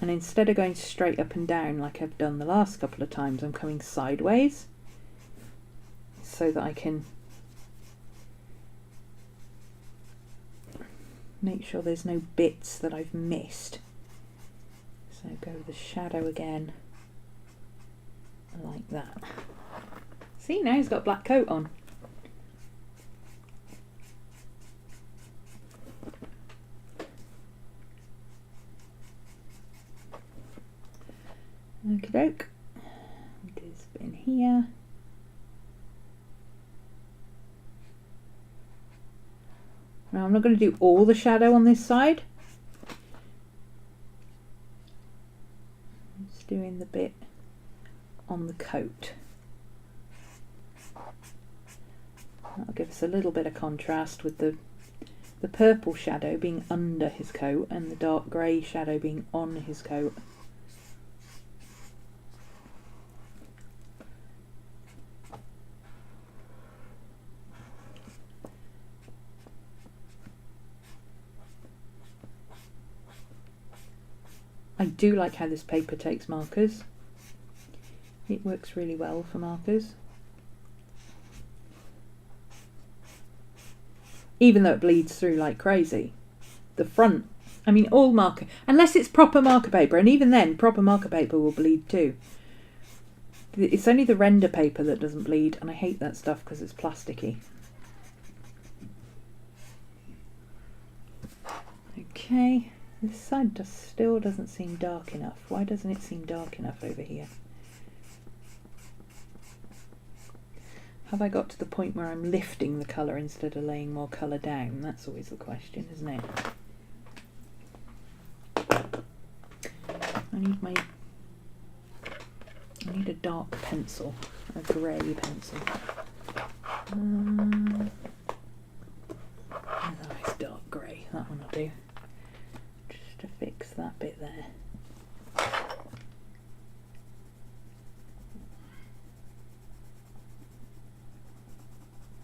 And instead of going straight up and down like I've done the last couple of times, I'm coming sideways so that I can make sure there's no bits that I've missed. So go with the shadow again, like that. See, now he's got a black coat on. Okie doke. Do this bit in here. Now I'm not going to do all the shadow on this side. I'm just doing the bit on the coat. That'll give us a little bit of contrast with the purple shadow being under his coat and the dark grey shadow being on his coat. I do like how this paper takes markers. It works really well for markers. Even though it bleeds through like crazy. The front, I mean all marker, unless it's proper marker paper, and even then proper marker paper will bleed too. It's only the render paper that doesn't bleed, and I hate that stuff because it's plasticky. Okay. This side still doesn't seem dark enough. Why doesn't it seem dark enough over here? Have I got to the point where I'm lifting the colour instead of laying more colour down? That's always the question, isn't it? I need a dark pencil, a grey pencil. Nice dark grey, that one will do. To fix that bit there.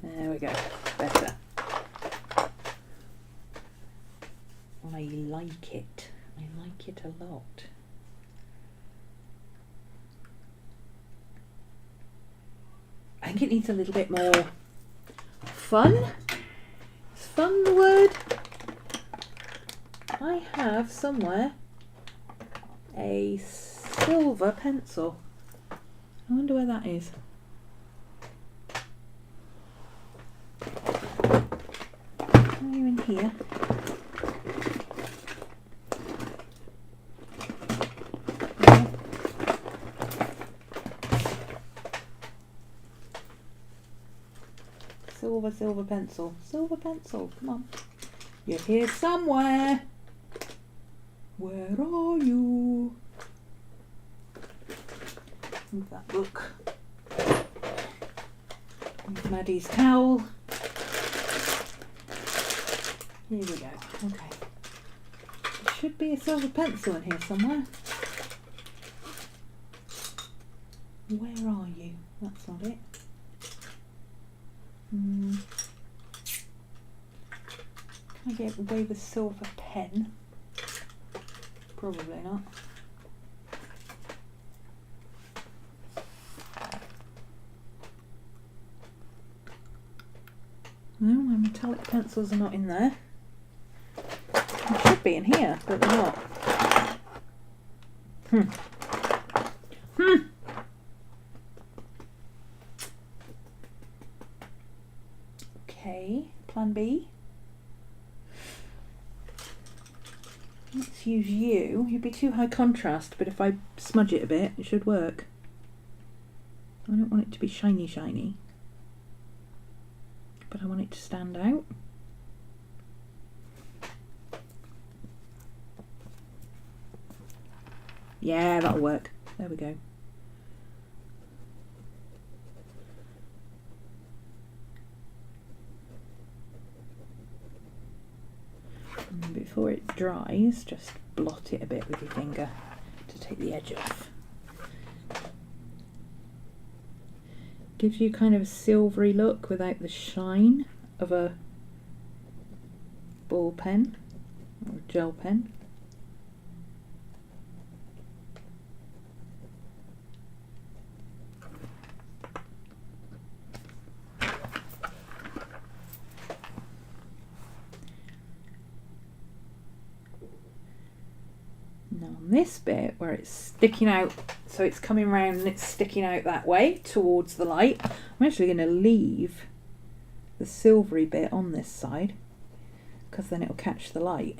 There we go, better. I like it. I like it a lot. I think it needs a little bit more fun. Is fun the word? I have somewhere a silver pencil. I wonder where that is. Are you in here? Yeah. Silver pencil. Silver pencil, come on. You're here somewhere. Where are you? Move that book. Move Maddie's towel. Here we go. Okay. There should be a silver pencil in here somewhere. Where are you? That's not it. Can I get away with a silver pen? Probably not. No, my metallic pencils are not in there. They should be in here, but they're not. Okay, plan B. Let's use you. You'd be too high contrast, but if I smudge it a bit, it should work. I don't want it to be shiny shiny, but I want it to stand out. Yeah, that'll work. There we go. And before it dries, just blot it a bit with your finger to take the edge off. Gives you kind of a silvery look without the shine of a ball pen or gel pen. on this bit where it's sticking out, so it's coming round and it's sticking out that way towards the light, I'm actually going to leave the silvery bit on this side because then it'll catch the light.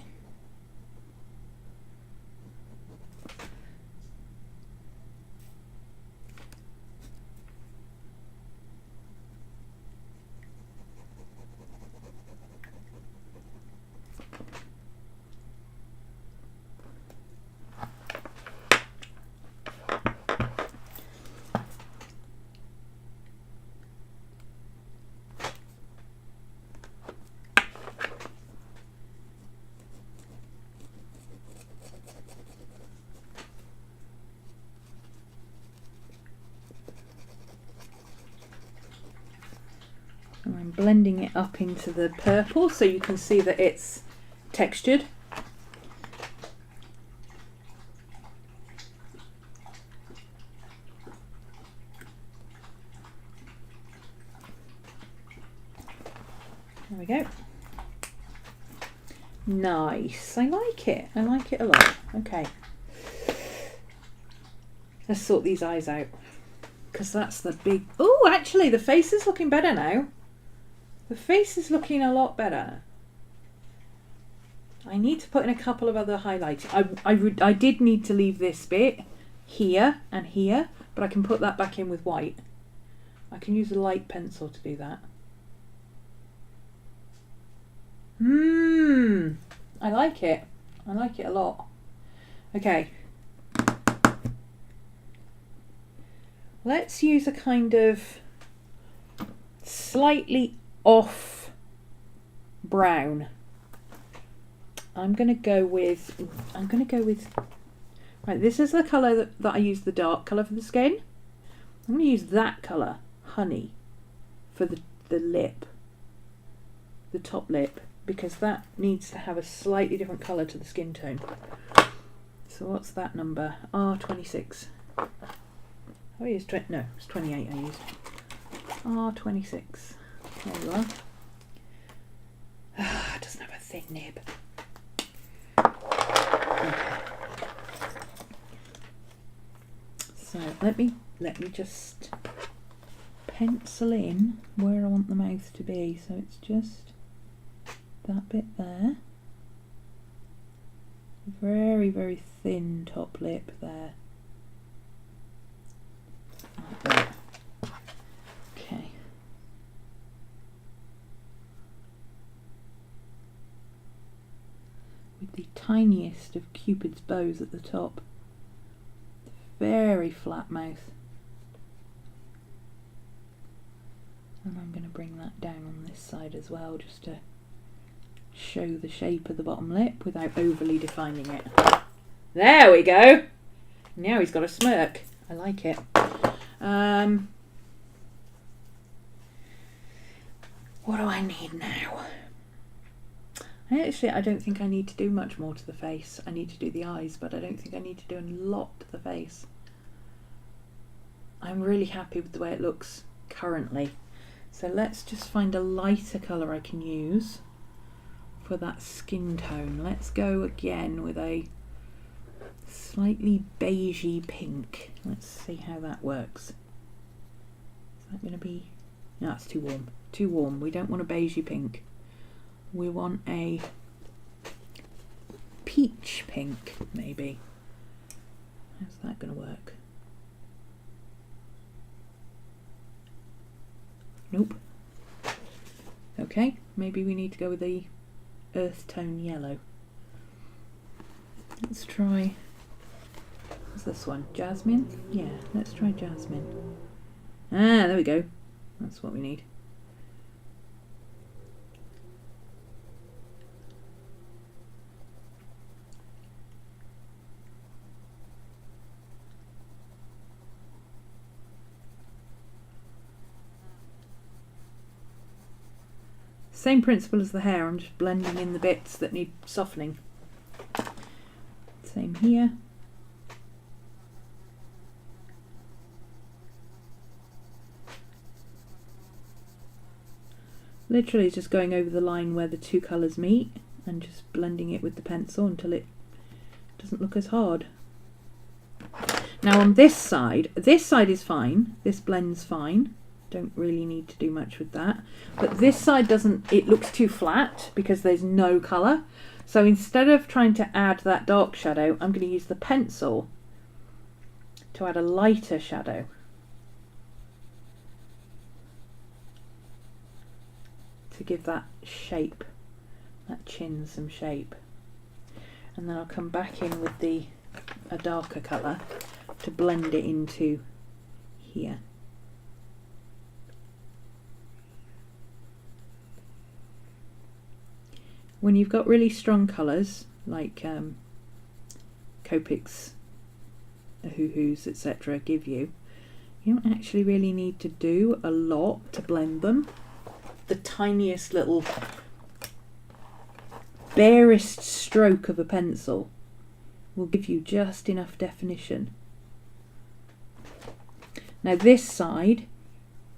And I'm blending it up into the purple so you can see that it's textured. There we go. Nice. I like it. I like it a lot. Okay. Let's sort these eyes out, because that's the big... Oh, actually, the face is looking better now. The face is looking a lot better. I need to put in a couple of other highlights. I did need to leave this bit here and here, but I can put that back in with white. I can use a light pencil to do that. I like it. I like it a lot. Okay. Let's use a kind of slightly off brown. I'm going to go with, right, this is the colour that I use, the dark colour for the skin. I'm going to use that colour, honey, for the lip, the top lip, because that needs to have a slightly different colour to the skin tone. So what's that number? R26. Oh, it's 20, no, it's 28 I used. R26. There you are. It doesn't have a thin nib. Okay. So let me just pencil in where I want the mouth to be. So it's just that bit there. Very, very thin top lip there. Like that. Okay. With the tiniest of Cupid's bows at the top. Very flat mouth. And I'm going to bring that down on this side as well, just to show the shape of the bottom lip without overly defining it. There we go! Now he's got a smirk. I like it. What do I need now? I don't think I need to do much more to the face. I need to do the eyes, but I don't think I need to do a lot to the face. I'm really happy with the way it looks currently. So let's just find a lighter colour I can use for that skin tone. Let's go again with a slightly beigey pink. Let's see how that works. Is that going to be... No, it's too warm. Too warm. We don't want a beigey pink. We want a peach pink, maybe. How's that going to work? Nope. Okay, maybe we need to go with the earth tone yellow. Let's try... What's this one? Jasmine? Yeah, let's try jasmine. Ah, there we go. That's what we need. Same principle as the hair, I'm just blending in the bits that need softening. Same here. Literally just going over the line where the two colours meet and just blending it with the pencil until it Doesn't look as hard. Now on this side is fine. This blends fine. Don't really need to do much with that. But this side doesn't, it looks too flat because there's no colour. So instead of trying to add that dark shadow, I'm going to use the pencil to add a lighter shadow. To give that shape, that chin some shape. And then I'll come back in with a darker colour to blend it into here. When you've got really strong colours like Copics, Ohuhus, etc. give you, you don't actually really need to do a lot to blend them. The tiniest little barest stroke of a pencil will give you just enough definition. Now this side,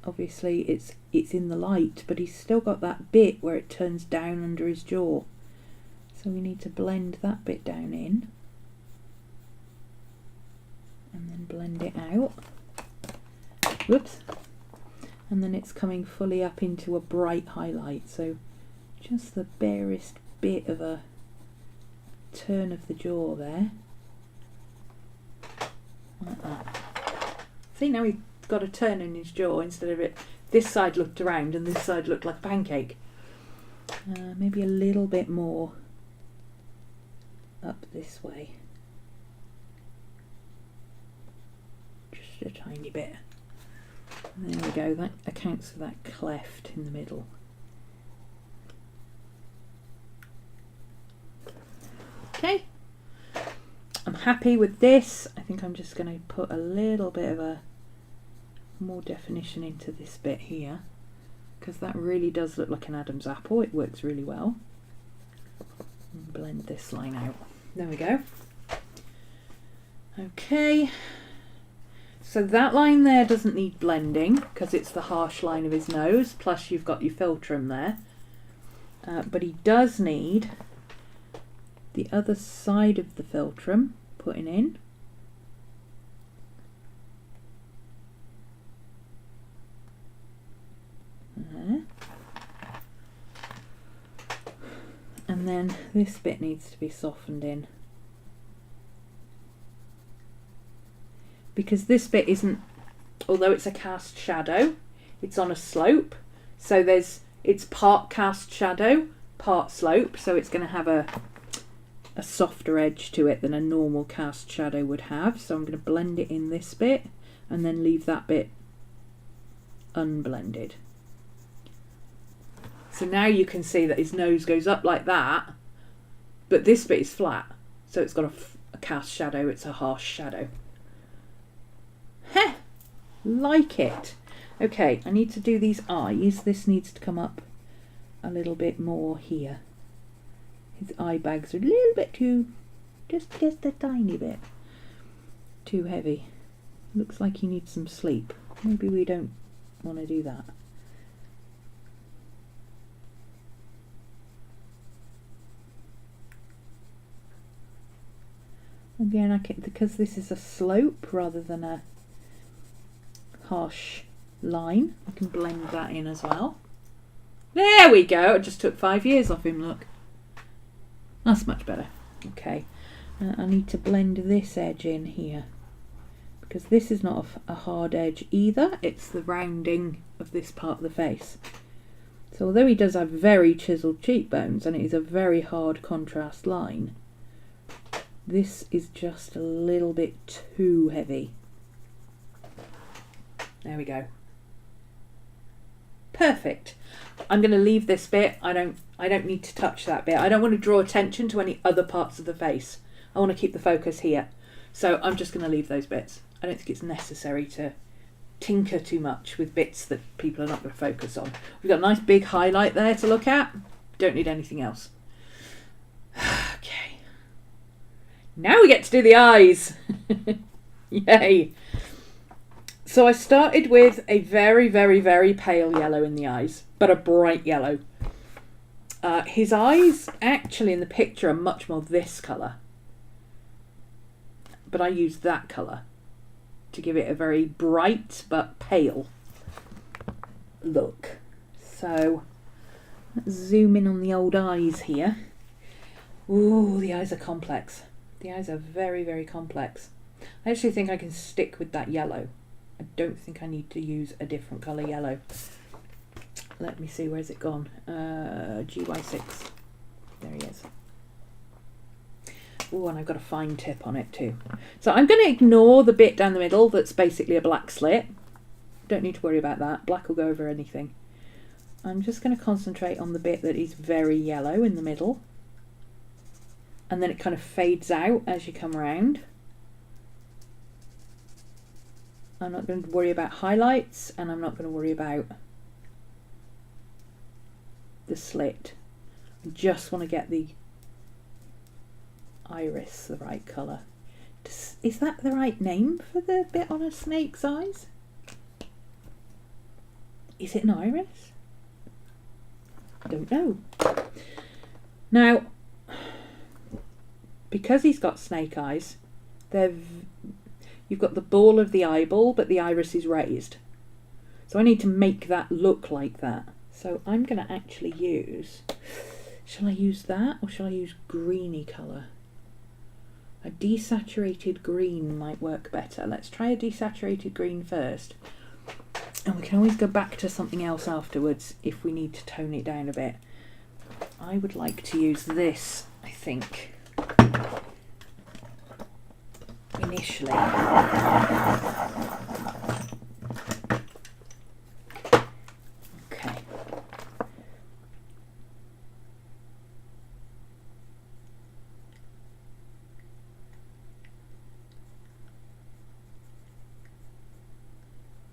obviously it's in the light, but he's still got that bit where it turns down under his jaw. So we need to blend that bit down in. And then blend it out. Whoops. And then it's coming fully up into a bright highlight. So just the barest bit of a turn of the jaw there. Like that. See, now he's got a turn in his jaw instead of it. This side looked round and this side looked like a pancake. Maybe a little bit more up this way. Just a tiny bit. There we go, that accounts for that cleft in the middle. Okay, I'm happy with this. I think I'm just going to put a little bit of a more definition into this bit here, because that really does look like an Adam's apple. It works really well. And blend this line out. There we go. Okay, so that line there doesn't need blending because it's the harsh line of his nose, plus you've got your philtrum there. But he does need the other side of the philtrum putting in. There. And then this bit needs to be softened in. Because this bit isn't, although it's a cast shadow, it's on a slope. So it's part cast shadow, part slope. So it's going to have a softer edge to it than a normal cast shadow would have. So I'm going to blend it in this bit and then leave that bit unblended. So now you can see that his nose goes up like that, but this bit is flat. So it's got a cast shadow, it's a harsh shadow. Heh, like it. Okay, I need to do these eyes. This needs to come up a little bit more here. His eye bags are a little bit too, just a tiny bit too heavy. Looks like he needs some sleep. Maybe we don't want to do that. Again, because this is a slope rather than a harsh line, I can blend that in as well. There we go. It just took 5 years off him, look. That's much better. Okay. I need to blend this edge in here, because this is not a hard edge either. It's the rounding of this part of the face. So although he does have very chiseled cheekbones and it is a very hard contrast line, this is just a little bit too heavy. There we go. Perfect. I'm going to leave this bit. I don't need to touch that bit. I don't want to draw attention to any other parts of the face. I want to keep the focus here. So I'm just going to leave those bits. I don't think it's necessary to tinker too much with bits that people are not going to focus on. We've got a nice big highlight there to look at. Don't need anything else. Okay. Now we get to do the eyes. Yay. So I started with a very, very, very pale yellow in the eyes, but a bright yellow. His eyes actually in the picture are much more this colour. but I use that colour to give it a very bright but pale look. So let's zoom in on the old eyes here. Ooh, the eyes are complex. The eyes are very, very complex. I actually think I can stick with that yellow. I don't think I need to use a different colour yellow. Let me see, where's it gone? GY6. There he is. Oh, and I've got a fine tip on it too. So I'm going to ignore the bit down the middle that's basically a black slit. Don't need to worry about that. Black will go over anything. I'm just going to concentrate on the bit that is very yellow in the middle. And then it kind of fades out as you come around. I'm not going to worry about highlights, and I'm not going to worry about the slit. I just want to get the iris the right colour. Is that the right name for the bit on a snake's eyes? Is it an iris? I don't know. Now, because he's got snake eyes, you've got the ball of the eyeball, but the iris is raised. So I need to make that look like that. So I'm going to actually use, shall I use that or shall I use greeny colour? A desaturated green might work better. Let's try a desaturated green first. And we can always go back to something else afterwards if we need to tone it down a bit. I would like to use this, I think, initially. Okay.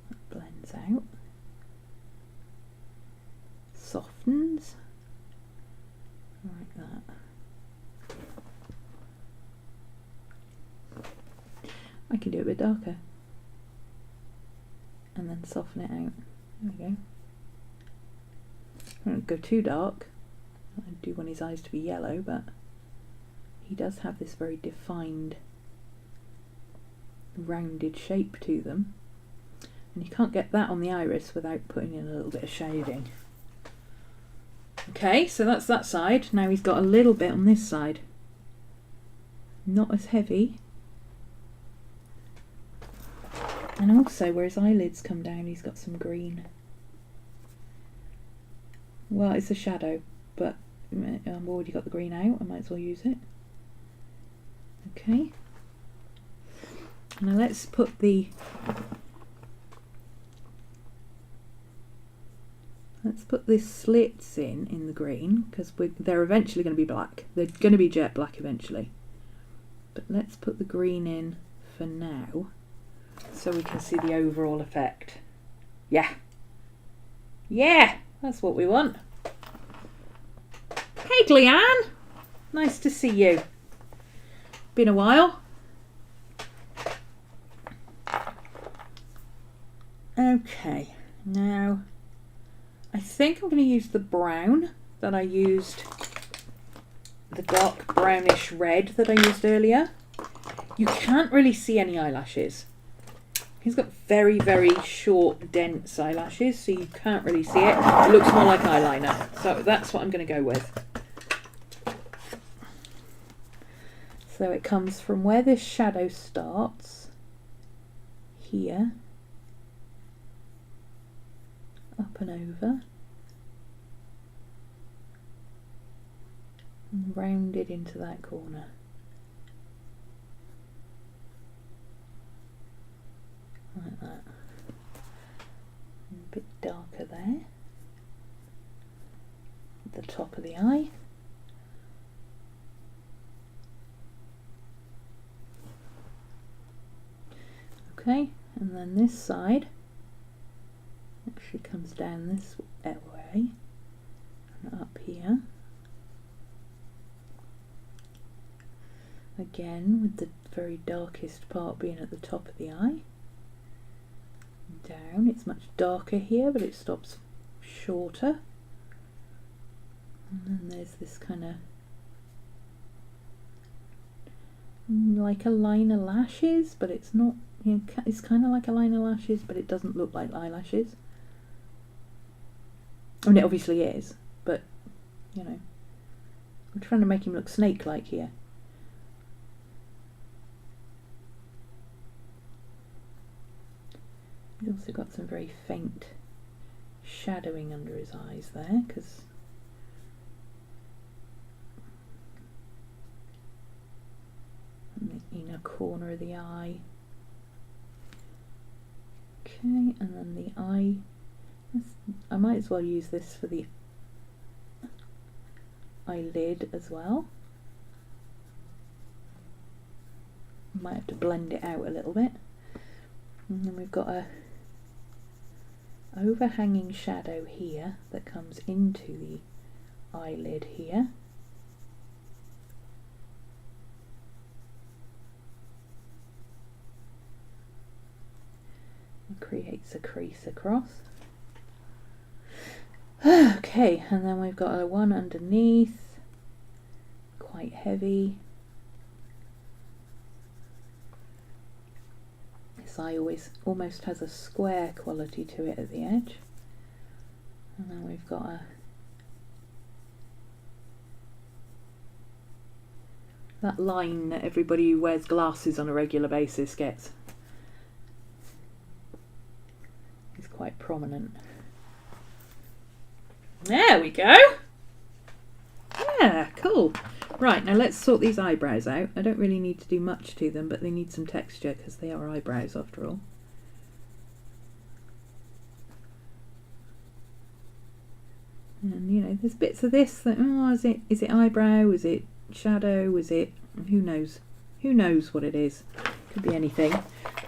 That blends out. Softens. Like that. I can do it a bit darker and then soften it out. There we go. I don't go too dark. I do want his eyes to be yellow, but he does have this very defined rounded shape to them, and you can't get that on the iris without putting in a little bit of shading. Okay, so that's that side. Now he's got a little bit on this side. Not as heavy. And also where his eyelids come down, he's got some green. Well, it's a shadow, but I've already got the green out. I might as well use it. Okay. Now let's put the slits in the green, because they're eventually going to be black. They're going to be jet black eventually. But let's put the green in for now, so we can see the overall effect. Yeah. Yeah, that's what we want. Hey Gleanne, nice to see you. Been a while. Okay, now I think I'm going to use the brown that I used, the dark brownish red that I used earlier. You can't really see any eyelashes. He's got very, very short, dense eyelashes, so you can't really see it. It looks more like eyeliner, so that's what I'm going to go with. So it comes from where this shadow starts, here, up and over, and rounded into that corner. Like that. A bit darker there at the top of the eye. Okay, and then this side actually comes down this way and up here. Again, with the very darkest part being at the top of the eye. Down, it's much darker here, but it stops shorter. And then there's this kind of like a line of lashes, but it's not, you know, it's kind of like a line of lashes, but it doesn't look like eyelashes. I mean, it obviously is, but, you know, I'm trying to make him look snake-like here. He's also got some very faint shadowing under his eyes there, because in the inner corner of the eye. Okay, and then the eye. I might as well use this for the eyelid as well. Might have to blend it out a little bit. And then we've got a overhanging shadow here that comes into the eyelid here. And creates a crease across. Okay, and then we've got a one underneath, quite heavy. This eye almost has a square quality to it at the edge. And then we've got that line that everybody who wears glasses on a regular basis gets. It's quite prominent. There we go. Yeah, cool. Right, now let's sort these eyebrows out. I don't really need to do much to them, but they need some texture because they are eyebrows after all. And you know, there's bits of this that, oh, is it eyebrow? Is it shadow? Is it, who knows? Who knows what it is? Could be anything.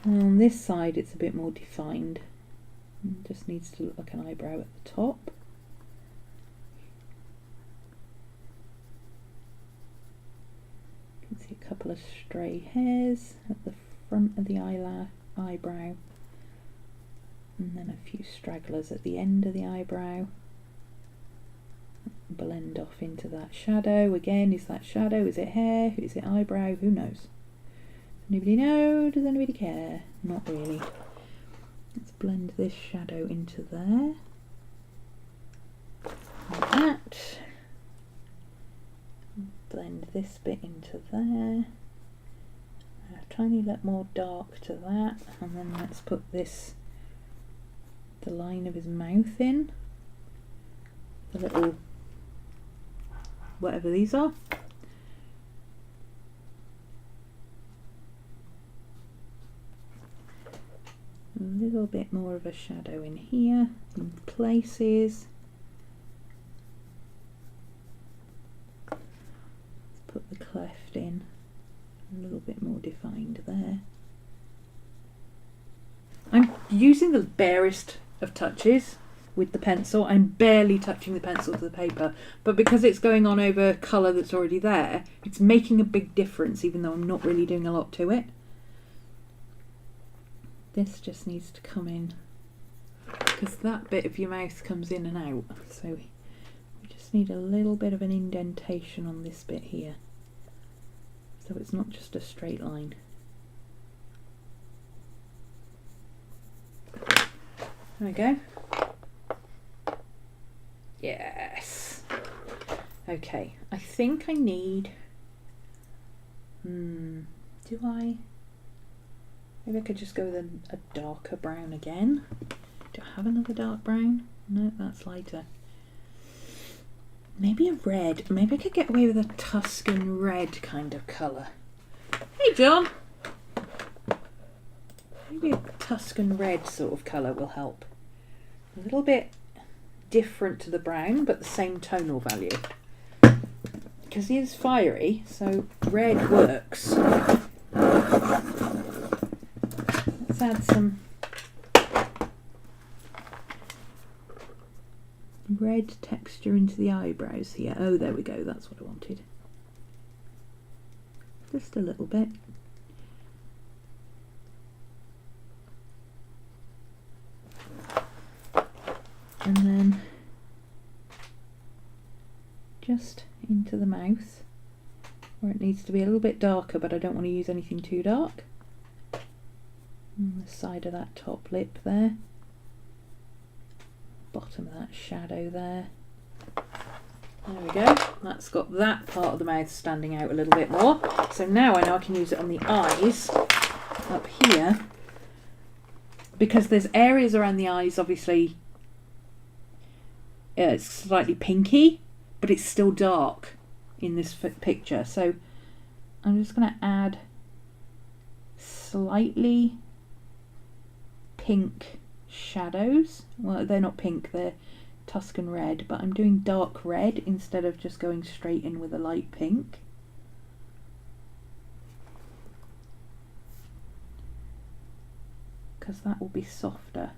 And on this side, it's a bit more defined. It just needs to look like an eyebrow at the top. You can see a couple of stray hairs at the front of the eyebrow, and then a few stragglers at the end of the eyebrow. Blend off into that shadow. Again, is that shadow? Is it hair? Is it eyebrow? Who knows? Anybody know? Does anybody care? Not really. Let's blend this shadow into there. Like that. Blend this bit into there. A tiny bit more dark to that. And then let's put this, the line of his mouth in. The little, whatever these are. A little bit more of a shadow in here, in places. Let's put the cleft in, a little bit more defined there. I'm using the barest of touches with the pencil. I'm barely touching the pencil to the paper, but because it's going on over colour that's already there, it's making a big difference even though I'm not really doing a lot to it. This just needs to come in because that bit of your mouth comes in and out, so we just need a little bit of an indentation on this bit here so it's not just a straight line. There we go. Yes. Okay, I think I need, do I? Maybe I could just go with a darker brown again. Do I have another dark brown? No, that's lighter. Maybe a red. Maybe I could get away with a Tuscan red kind of colour. Hey, John! Maybe a Tuscan red sort of colour will help. A little bit different to the brown, but the same tonal value. Because he is fiery, so red works. Let's add some red texture into the eyebrows here. Oh, there we go, that's what I wanted. Just a little bit. And then just into the mouth. where it needs to be a little bit darker, but I don't want to use anything too dark. On the side of that top lip there, bottom of that shadow there. There we go, that's got that part of the mouth standing out a little bit more. So now I know I can use it on the eyes up here, because there's areas around the eyes, obviously it's slightly pinky, but it's still dark in this picture. So I'm just going to add slightly pink shadows. Well, they're not pink, they're Tuscan red, but I'm doing dark red instead of just going straight in with a light pink. Because that will be softer.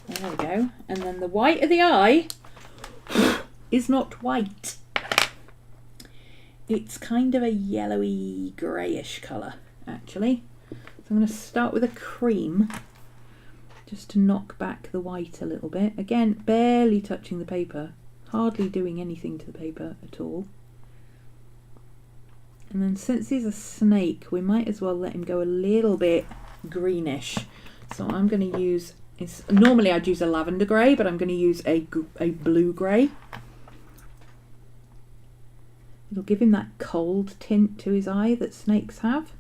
There we go. And then the white of the eye is not white. It's kind of a yellowy greyish colour, actually. So I'm going to start with a cream just to knock back the white a little bit. Again, barely touching the paper, hardly doing anything to the paper at all. And then since he's a snake, we might as well let him go a little bit greenish. So I'm going to use, normally I'd use a lavender grey, but I'm going to use a blue grey. It'll give him that cold tint to his eye that snakes have.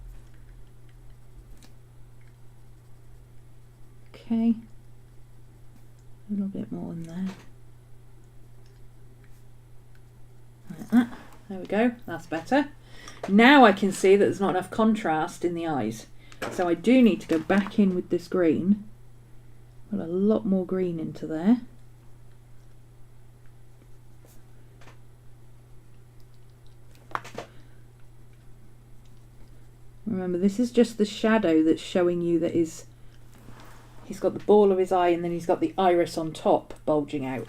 Okay, a little bit more in there. Like that. There we go, that's better. Now I can see that there's not enough contrast in the eyes. So I do need to go back in with this green. Put a lot more green into there. Remember, this is just the shadow that's showing you that he's got the ball of his eye and then he's got the iris on top bulging out.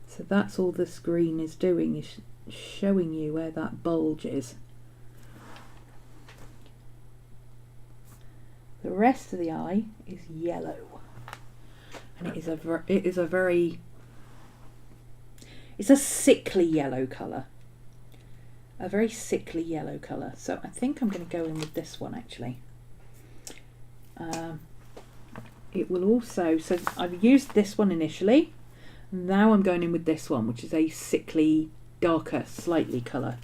So that's all this green is doing, is showing you where that bulge is. The rest of the eye is yellow. And it is it's a sickly yellow colour. A very sickly yellow colour. So I think I'm going to go in with this one actually. It will also, so I've used this one initially. Now I'm going in with this one, which is a sickly, darker, slightly colour.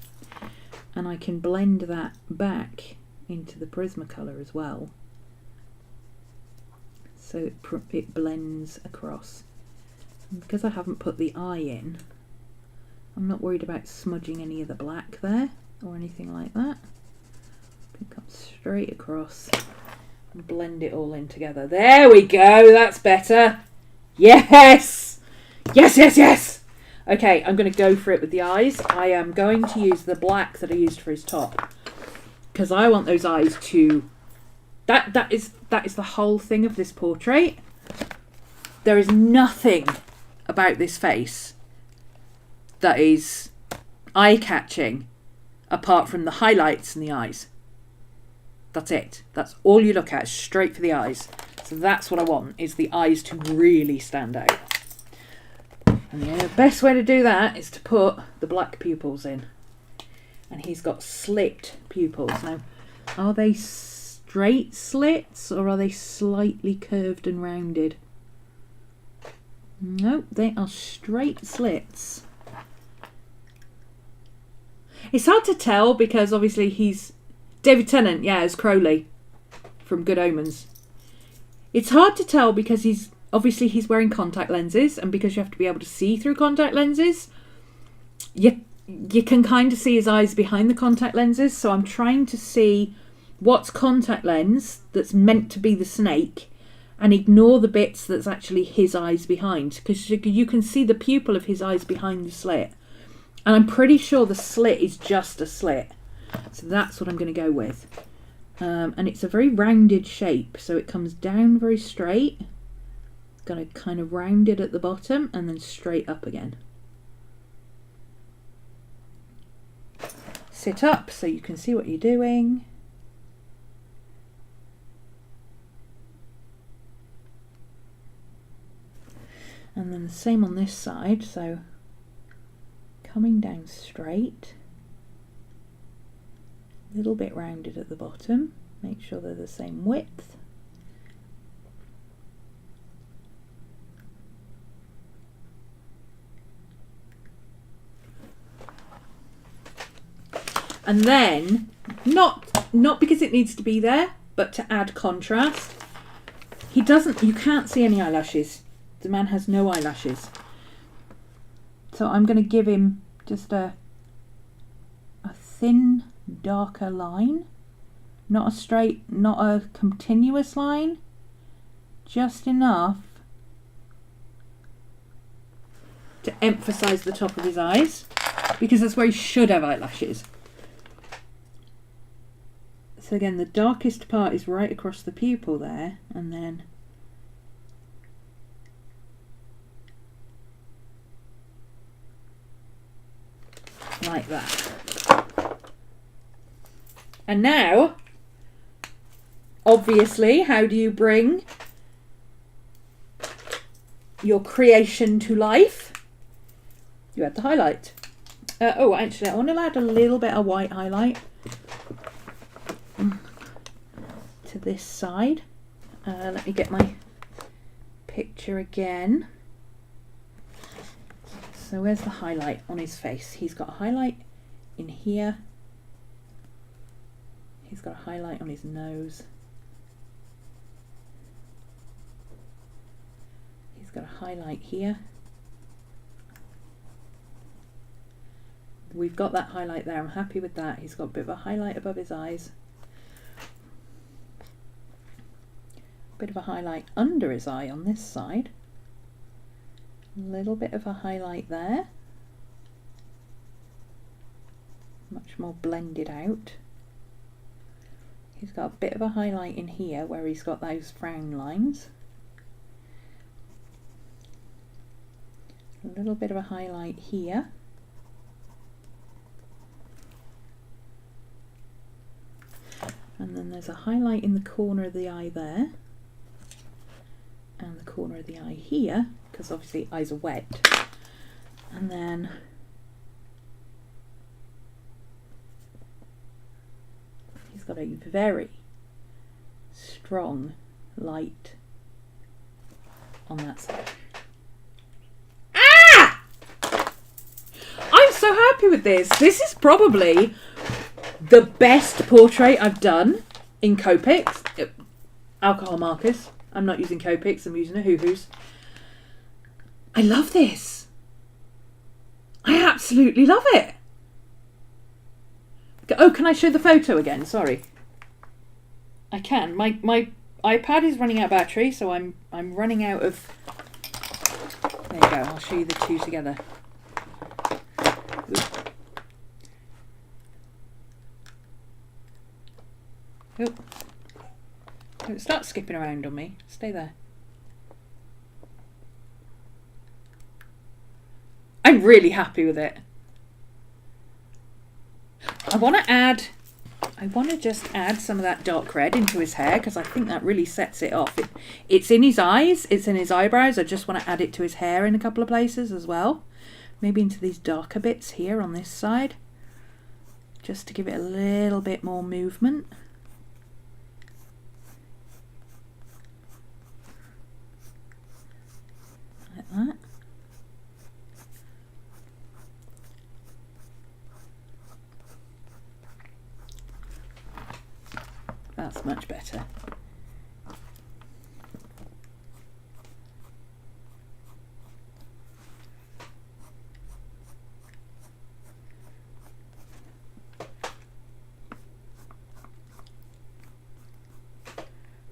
And I can blend that back into the Prismacolor as well. So it blends across. And because I haven't put the eye in, I'm not worried about smudging any of the black there or anything like that. I can come straight across and blend it all in together. There we go, that's better. Yes! Yes, yes, yes! Okay, I'm going to go for it with the eyes. I am going to use the black that I used for his top, because I want those eyes to... That is the whole thing of this portrait. There is nothing about this face that is eye-catching apart from the highlights and the eyes. That's it. That's all you look at, straight for the eyes. So that's what I want, is the eyes to really stand out. And the best way to do that is to put the black pupils in. And he's got slit pupils. Now, are they straight slits or are they slightly curved and rounded? No, they are straight slits. It's hard to tell because obviously he's David Tennant, yeah, as Crowley from Good Omens. It's hard to tell because he's wearing contact lenses, and because you have to be able to see through contact lenses, you can kind of see his eyes behind the contact lenses. So I'm trying to see what's contact lens that's meant to be the snake and ignore the bits that's actually his eyes behind, because you can see the pupil of his eyes behind the slit. And I'm pretty sure the slit is just a slit. So that's what I'm going to go with. And it's a very rounded shape. So it comes down very straight. It's going to kind of round it at the bottom and then straight up again. Sit up so you can see what you're doing. And then the same on this side, so coming down straight, a little bit rounded at the bottom, make sure they're the same width. And then, not because it needs to be there, but to add contrast. You can't see any eyelashes. The man has no eyelashes. So I'm going to give him just a thin, darker line. Not a straight, not a continuous line. Just enough to emphasize the top of his eyes, because that's where he should have eyelashes. So again, the darkest part is right across the pupil there, and then like that. And now, obviously, how do you bring your creation to life? You add the highlight. Oh, actually, I want to add a little bit of white highlight to this side. Let me get my picture again. So where's the highlight on his face? He's got a highlight in here. He's got a highlight on his nose. He's got a highlight here. We've got that highlight there. I'm happy with that. He's got a bit of a highlight above his eyes. Bit of a highlight under his eye on this side. A little bit of a highlight there. Much more blended out. He's got a bit of a highlight in here where he's got those frown lines. A little bit of a highlight here. And then there's a highlight in the corner of the eye there. And the corner of the eye here, because obviously eyes are wet. And then he's got a very strong light on that side. Ah! I'm so happy with this. This is probably the best portrait I've done in Copics. Alcohol markers. I'm not using Copics, I'm using Ohuhu's. I love this. I absolutely love it. Oh, can I show the photo again? Sorry. I can. My iPad is running out of battery, so I'm running out of... There you go, I'll show you the two together. Oop. Don't start skipping around on me. Stay there. I'm really happy with it. I want to just add some of that dark red into his hair, because I think that really sets it off. It's in his eyes, it's in his eyebrows. I just want to add it to his hair in a couple of places as well. Maybe into these darker bits here on this side, just to give it a little bit more movement. Like that. That's much better.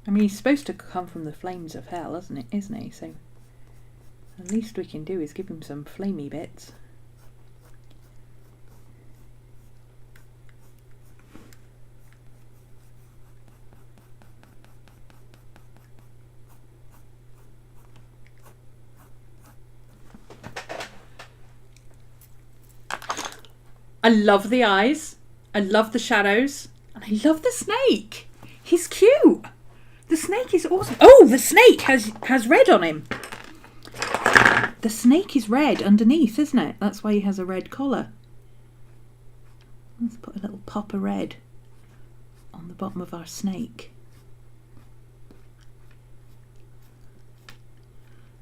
I mean, he's supposed to come from the flames of hell, isn't he? So the least we can do is give him some flamey bits. I love the eyes, I love the shadows, and I love the snake. He's cute. The snake is awesome. Oh, the snake has red on him. the snake is red underneath, isn't it? That's why he has a red collar. Let's put a little pop of red on the bottom of our snake.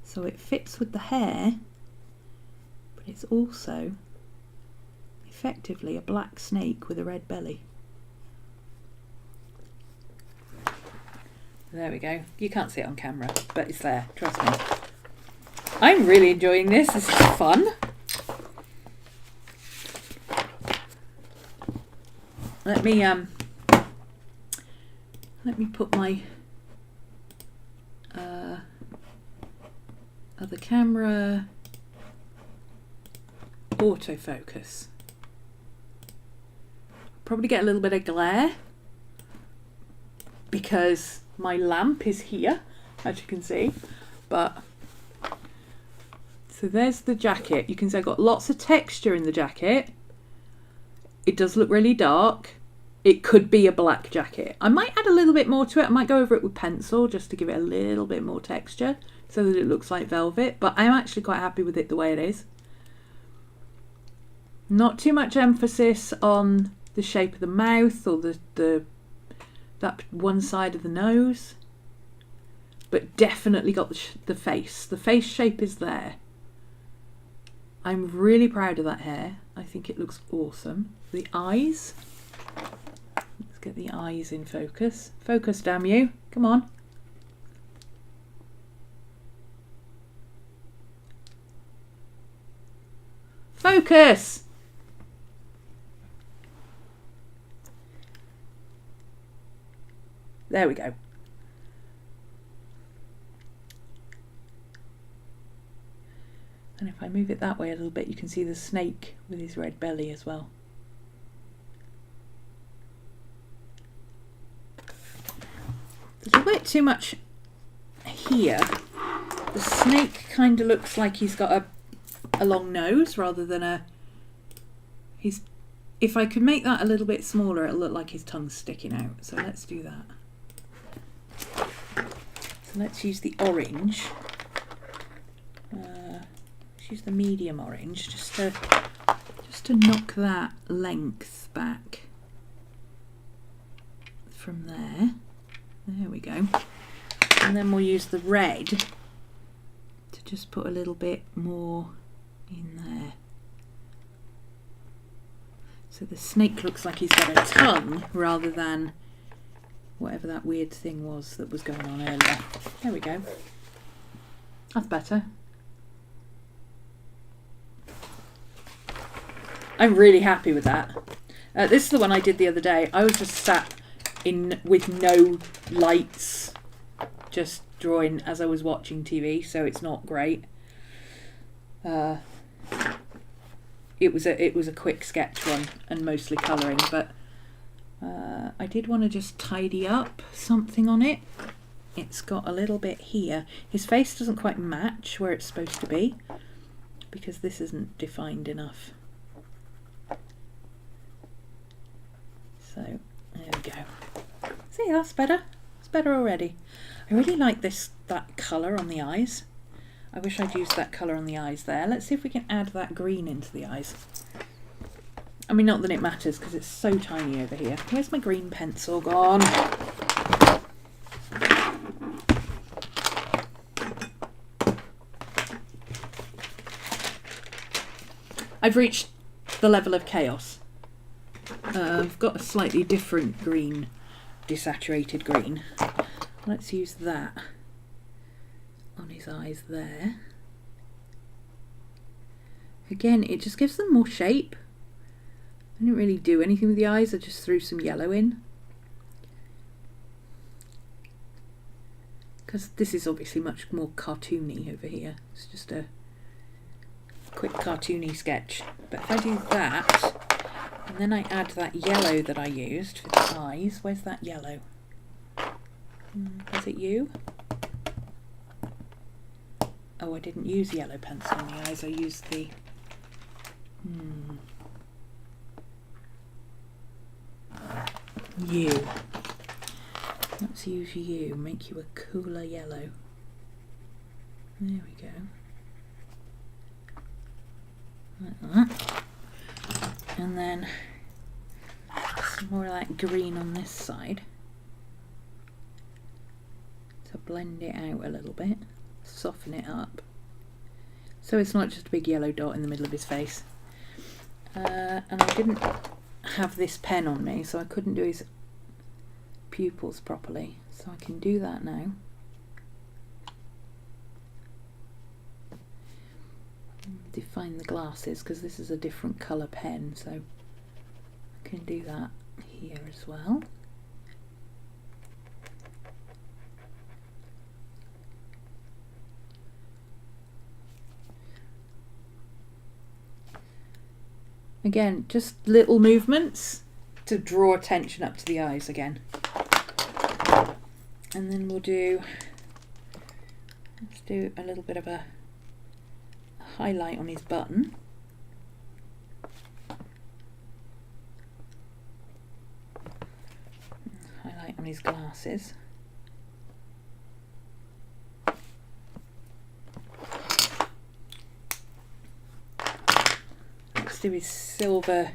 So it fits with the hair, but it's also effectively a black snake with a red belly. There we go. You can't see it on camera, but it's there, trust me. I'm really enjoying this. This is fun. Let me put my other camera autofocus. Probably get a little bit of glare because my lamp is here, as you can see. But so there's the jacket. You can see I've got lots of texture in the jacket. It does look really dark. It could be a black jacket. I might add a little bit more to it. I might go over it with pencil just to give it a little bit more texture so that it looks like velvet. But I'm actually quite happy with it the way it is. Not too much emphasis on the shape of the mouth or that one side of the nose. But definitely got the face. The face shape is there. I'm really proud of that hair. I think it looks awesome. The eyes. Let's get the eyes in focus. Focus, damn you. Come on. Focus! There we go. And if I move it that way a little bit, you can see the snake with his red belly as well. There's a bit too much here. The snake kind of looks like he's got a long nose rather than a... If I could make that a little bit smaller, it'll look like his tongue's sticking out. So let's do that. So let's use the orange. Let's use the medium orange just to knock that length back from there. There we go. And then we'll use the red to just put a little bit more in there. So the snake looks like he's got a tongue rather than whatever that weird thing was that was going on earlier. There we go. That's better. I'm really happy with that. This is the one I did the other day. I was just sat in with no lights, just drawing as I was watching TV, so it's not great. It was a quick sketch one and mostly colouring, but I did want to just tidy up something on it. It's got a little bit here. His face doesn't quite match where it's supposed to be because this isn't defined enough. So there we go. See, that's better. It's better already. I really like that colour on the eyes. I wish I'd used that colour on the eyes there. Let's see if we can add that green into the eyes. I mean, not that it matters because it's so tiny over here. Where's my green pencil gone? I've reached the level of chaos. I've got a slightly different green, desaturated green. Let's use that on his eyes there. Again, it just gives them more shape. I didn't really do anything with the eyes, I just threw some yellow in. Because this is obviously much more cartoony over here. It's just a quick cartoony sketch. But if I do that, and then I add that yellow that I used for the eyes. Where's that yellow? Is it you? Oh, I didn't use yellow pencil on the eyes. I used the... You. Let's use you. Make you a cooler yellow. There we go. like that. And then some more of that green on this side to blend it out a little bit, soften it up, so it's not just a big yellow dot in the middle of his face. And I didn't have this pen on me, so I couldn't do his pupils properly, so I can do that now. Define the glasses, because this is a different colour pen, so I can do that here as well. Again, just little movements to draw attention up to the eyes again. And then let's do a little bit of a highlight on his button. Highlight on his glasses. Let's do his silver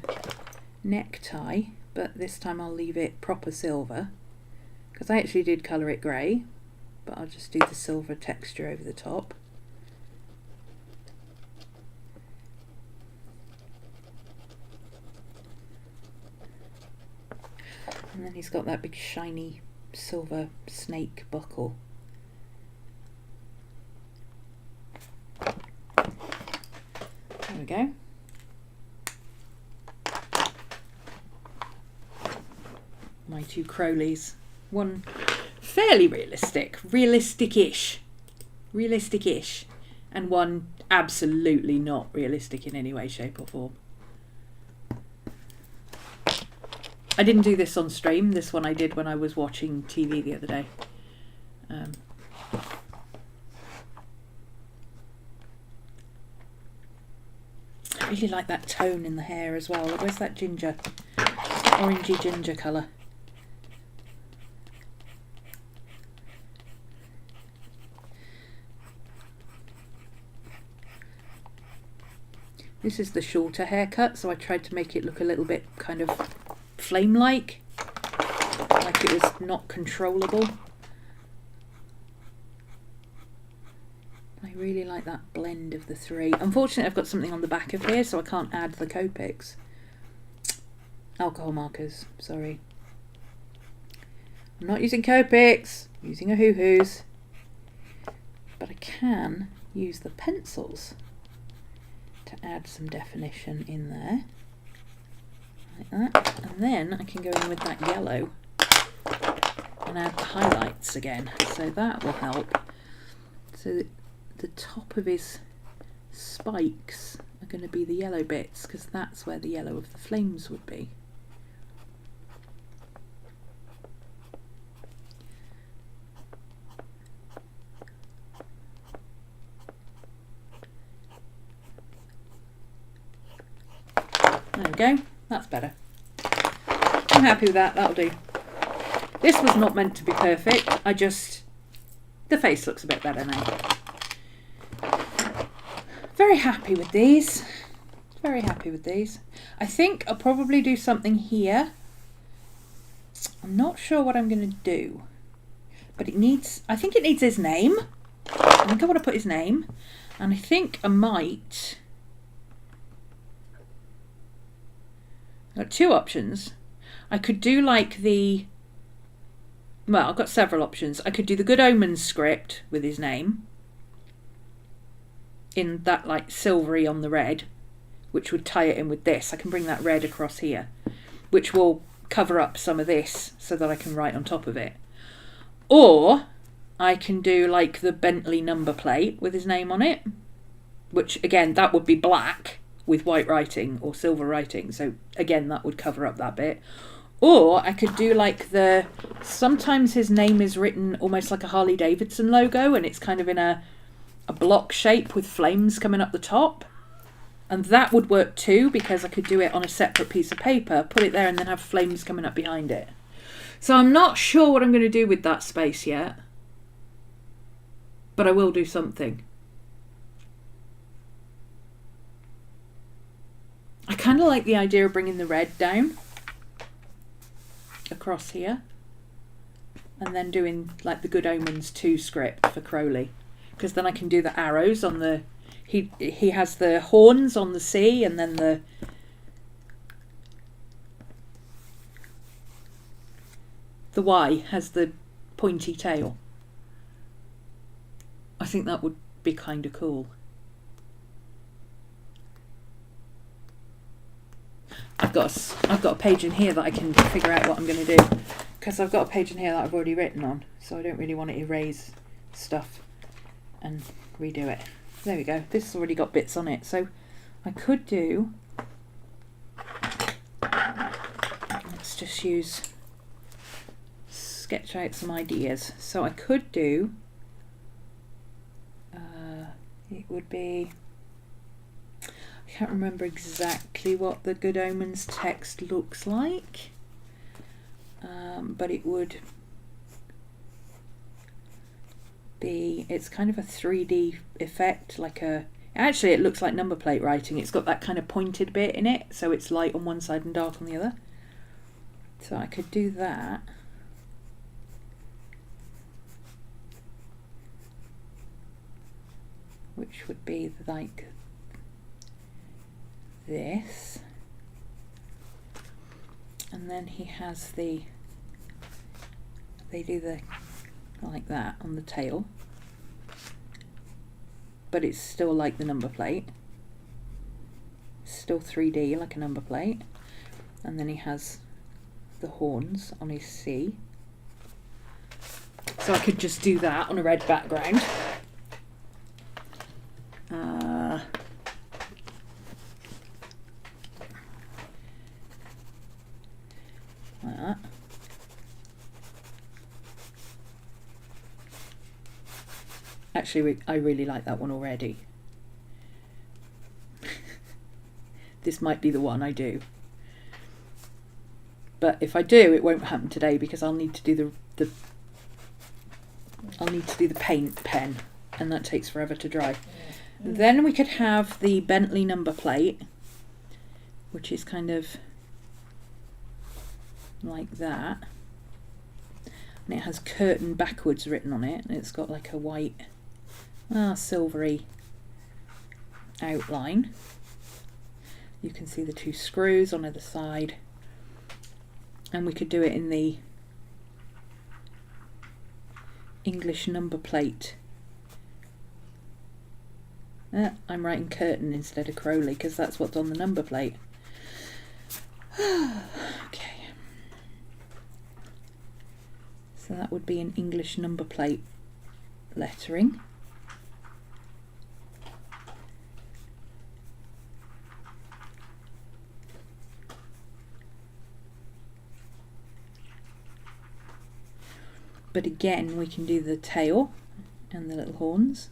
necktie, but this time I'll leave it proper silver, because I actually did colour it grey, but I'll just do the silver texture over the top. And then he's got that big shiny silver snake buckle. There we go. My two Crowleys. One fairly realistic-ish, and one absolutely not realistic in any way, shape or form. I didn't do this on stream. This one I did when I was watching TV the other day. I really like that tone in the hair as well. Where's that ginger? Orangey ginger colour. This is the shorter haircut, so I tried to make it look a little bit kind of flame-like it was not controllable. I really like that blend of the three. Unfortunately, I've got something on the back of here, so I can't add the Copics. Alcohol markers, sorry. I'm not using Copics, I'm using Ohuhus. But I can use the pencils to add some definition in there. Like that. And then I can go in with that yellow and add the highlights again. So that will help. So the top of his spikes are going to be the yellow bits, because that's where the yellow of the flames would be. There we go, that's better. I'm happy with that, that'll do. This was not meant to be perfect, the face looks a bit better now. Very happy with these. Very happy with these. I think I'll probably do something here. I'm not sure what I'm going to do. But I think it needs his name. I think I want to put his name. And I think I might... I've got two options. I could do like well, I've got several options. I could do the Good Omens script with his name in that like silvery on the red, which would tie it in with this. I can bring that red across here, which will cover up some of this so that I can write on top of it. Or I can do like the Bentley number plate with his name on it, which again, that would be black with white writing or silver writing. So again, that would cover up that bit. Or I could do like sometimes his name is written almost like a Harley Davidson logo, and it's kind of in a block shape with flames coming up the top. And that would work too, because I could do it on a separate piece of paper, put it there, and then have flames coming up behind it. So I'm not sure what I'm going to do with that space yet, but I will do something. kind of like the idea of bringing the red down across here and then doing like the Good Omens 2 script for Crowley, because then I can do the arrows on the, he has the horns on the C, and then the Y has the pointy tail. I think that would be kind of cool. I've got a page in here that I can figure out what I'm going to do, because I've got a page in here that I've already written on, so I don't really want to erase stuff and redo it. There we go. This has already got bits on it, so I could do, let's just sketch out some ideas. So I could do, it would be, I can't remember exactly what the Good Omens text looks like, but it would be, it's kind of a 3D effect, like actually it looks like number plate writing. It's got that kind of pointed bit in it, so it's light on one side and dark on the other. So I could do that. Which would be like this, and then he has they do the like that on the tail, but it's still like the number plate, still 3D like a number plate, and then he has the horns on his C. So I could just do that on a red background. Like that. Actually, I really like that one already. This might be the one I do. But if I do, it won't happen today, because I'll need to do the paint pen, and that takes forever to dry. Then we could have the Bentley number plate, which is kind of like that, and it has curtain backwards written on it, and it's got like a white, silvery outline. You can see the 2 screws on either side, and we could do it in the English number plate. I'm writing curtain instead of Crowley, because that's what's on the number plate. Okay. So that would be an English number plate lettering. But again, we can do the tail and the little horns.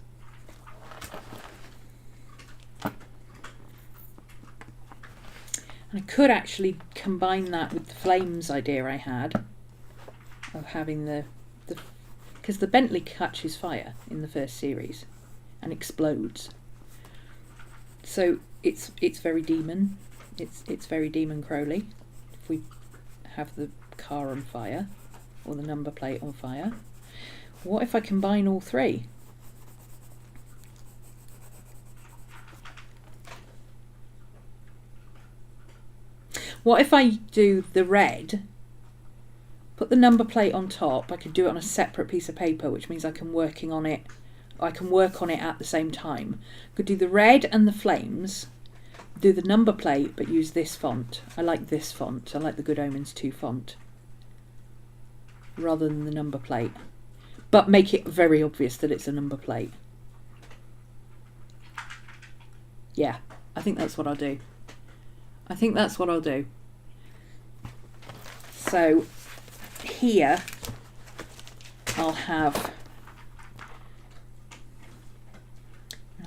I could actually combine that with the flames idea I had of having because the Bentley catches fire in the first series and explodes. So it's very demon. It's very Demon Crowley. If we have the car on fire or the number plate on fire, what if I combine all 3? What if I do the red, put the number plate on top? I could do it on a separate piece of paper, which means I can work on it at the same time. Could do the red and the flames, do the number plate, but use this font. I like this font. I like the Good Omens 2 font rather than the number plate, but make it very obvious that it's a number plate. Yeah, I think that's what I'll do. So here I'll have,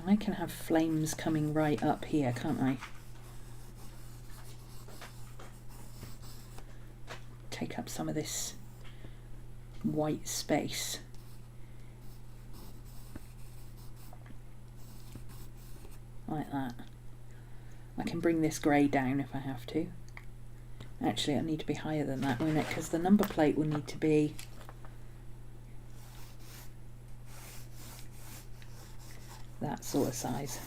I can have flames coming right up here, can't I? Take up some of this white space. Like that. I can bring this grey down if I have to. Actually, I need to be higher than that, won't it? Because the number plate will need to be that sort of size.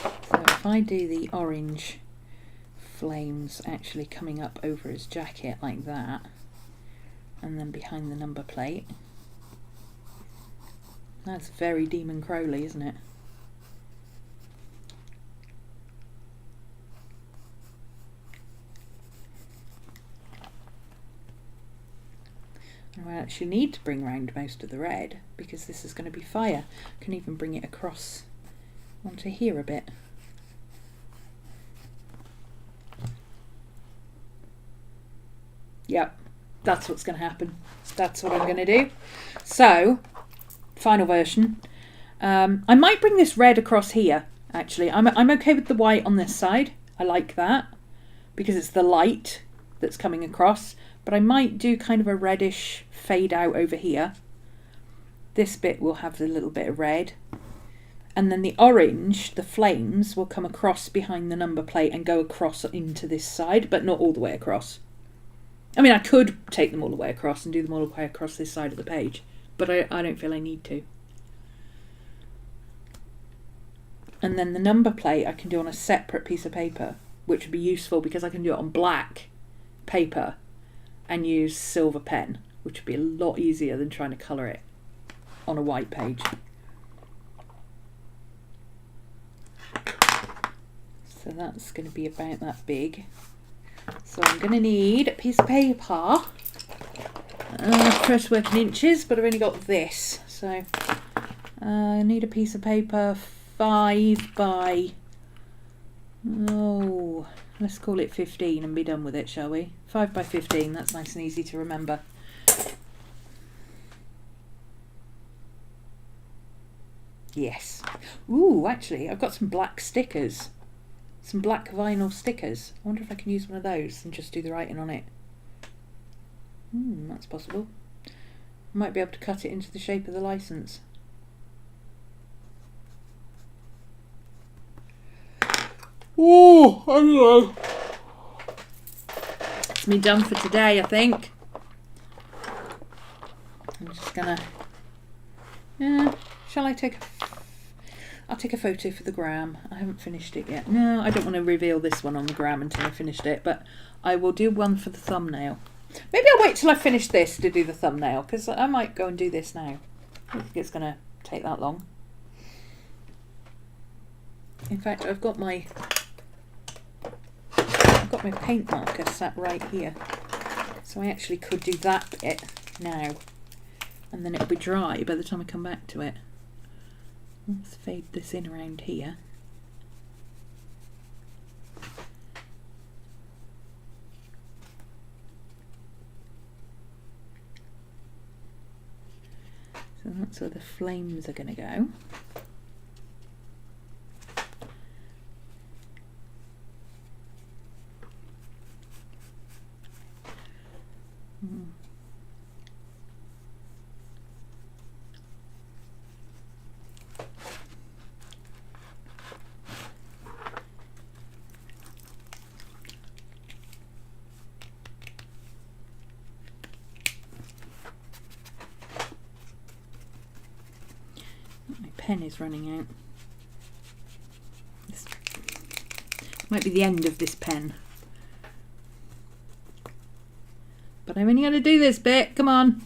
So if I do the orange flames actually coming up over his jacket like that, and then behind the number plate, that's very Demon Crowley, isn't it? I actually need to bring round most of the red because this is going to be fire. I can even bring it across onto here a bit. Yep, that's what's going to happen. That's what I'm going to do. So, final version. I might bring this red across here, actually. I'm okay with the white on this side. I like that because it's the light that's coming across. But I might do kind of a reddish fade out over here. This bit will have a little bit of red. And then the orange, the flames, will come across behind the number plate and go across into this side, but not all the way across. I mean, I could take them all the way across and do them all the way across this side of the page, but I don't feel I need to. And then the number plate I can do on a separate piece of paper, which would be useful because I can do it on black paper and use silver pen, which would be a lot easier than trying to colour it on a white page. So that's going to be about that big. So I'm going to need a piece of paper. First work in inches, but I've only got this. So I need a piece of paper 5 by... oh... let's call it 15 and be done with it, shall we? 5 by 15, that's nice and easy to remember. Yes. Ooh, actually, I've got some black stickers. Some black vinyl stickers. I wonder if I can use one of those and just do the writing on it. That's possible. I might be able to cut it into the shape of the license. Oh, I don't know. It's me done for today, I think. I'm just gonna... shall I take I'll take a photo for the gram. I haven't finished it yet. No, I don't want to reveal this one on the gram until I finished it, but I will do one for the thumbnail. Maybe I'll wait till I finish this to do the thumbnail, because I might go and do this now. I don't think it's going to take that long. In fact, I've got my paint marker sat right here, so I actually could do that bit now, and then it'll be dry by the time I come back to it. Let's fade this in around here. So that's where the flames are going to go. Pen is running out. This might be the end of this pen. But I'm only going to do this bit. Come on.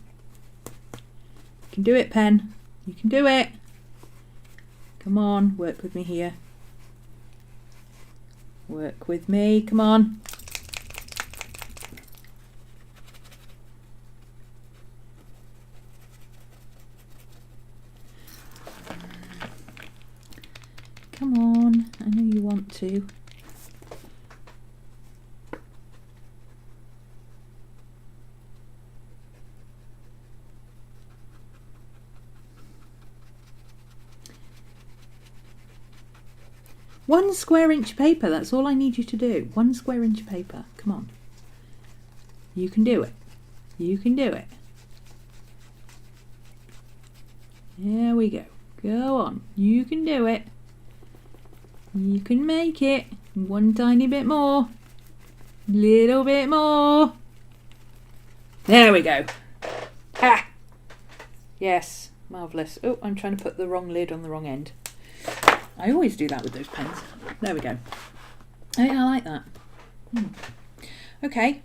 You can do it, pen. You can do it. Come on, work with me here. Work with me. Come on. Come on, I know you want to. One square inch paper, that's all I need you to do. 1 square inch paper, come on. You can do it. You can do it. There we go. Go on, you can do it. You can make it. One tiny bit more. Little bit more. There we go. Ha! Yes, marvellous. Oh, I'm trying to put the wrong lid on the wrong end. I always do that with those pens. There we go. Oh, yeah, I like that. Okay.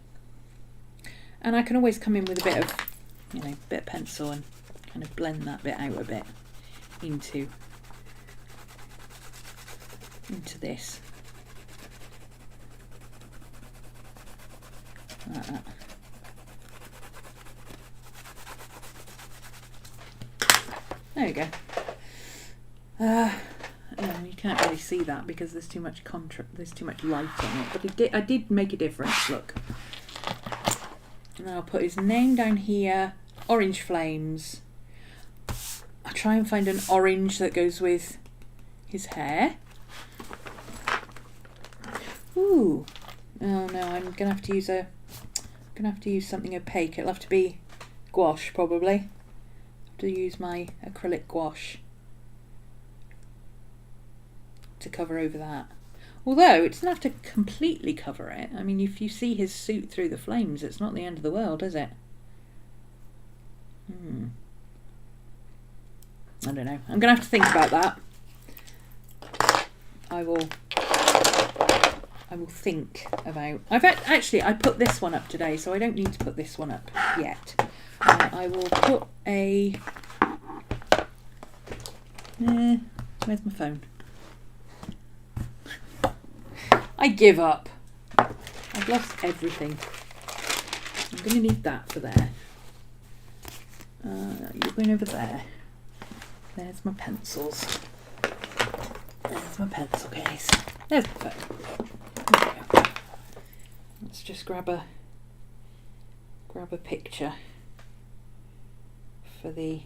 And I can always come in with a bit of, you know, bit of pencil and kind of blend that bit out a bit into this. Like that. There you go. You can't really see that because there's too much there's too much light on it, but I did make a difference. Look, and then I'll put his name down here. Orange flames. I'll try and find an orange that goes with his hair. Ooh. Oh no, I'm gonna have to use something opaque. It'll have to be gouache probably. Have to use my acrylic gouache to cover over that. Although it doesn't have to completely cover it. I mean, if you see his suit through the flames, it's not the end of the world, is it? I don't know. I'm going to have to think about that. I will think about... I put this one up today, so I don't need to put this one up yet. I will put a... where's my phone? I give up. I've lost everything. I'm going to need that for there. You're going over there. There's my pencils. There's my pencil case. There's my phone. There we go. Let's just grab a picture for the...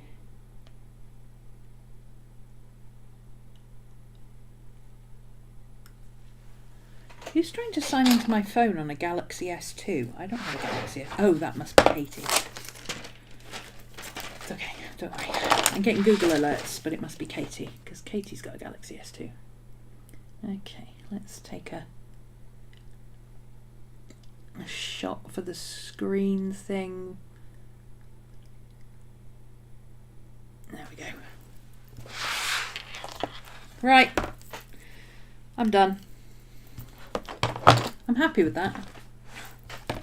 Who's trying to sign into my phone on a Galaxy S2? I don't have a Galaxy S2. Oh, that must be Katie. It's okay, don't worry. I'm getting Google alerts, but it must be Katie, because Katie's got a Galaxy S2. Okay, let's take a shot for the screen thing. There we go. Right, I'm done. I'm happy with that.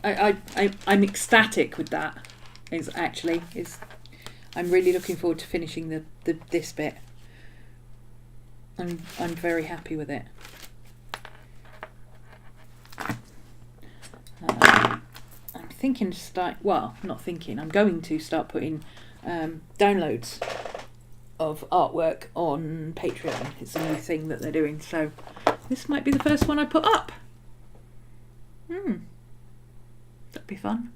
I'm ecstatic with that. I'm really looking forward to finishing this bit. I'm very happy with it. I'm thinking to start. Well, not thinking. I'm going to start putting downloads of artwork on Patreon. It's a new thing that they're doing. So this might be the first one I put up. That'd be fun.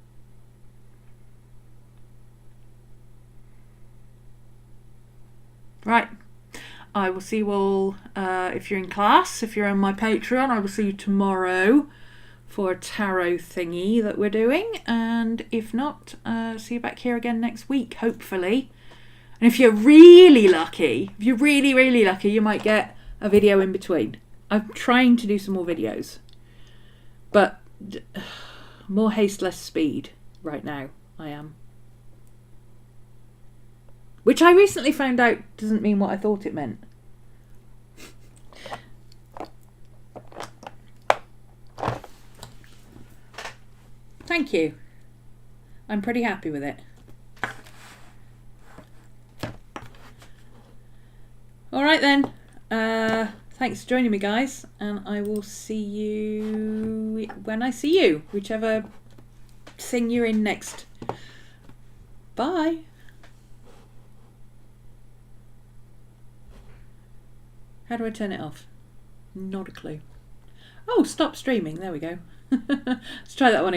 Right. I will see you all if you're in class. If you're on my Patreon, I will see you tomorrow for a tarot thingy that we're doing. And if not, see you back here again next week, hopefully. And if you're really lucky, you might get a video in between. I'm trying to do some more videos. But more haste, less speed right now, I am. Which I recently found out doesn't mean what I thought it meant. Thank you. I'm pretty happy with it. Alright then. Thanks for joining me, guys, and I will see you when I see you, whichever thing you're in next. Bye. How do I turn it off? Not a clue. Oh, stop streaming. There we go. Let's try that one again.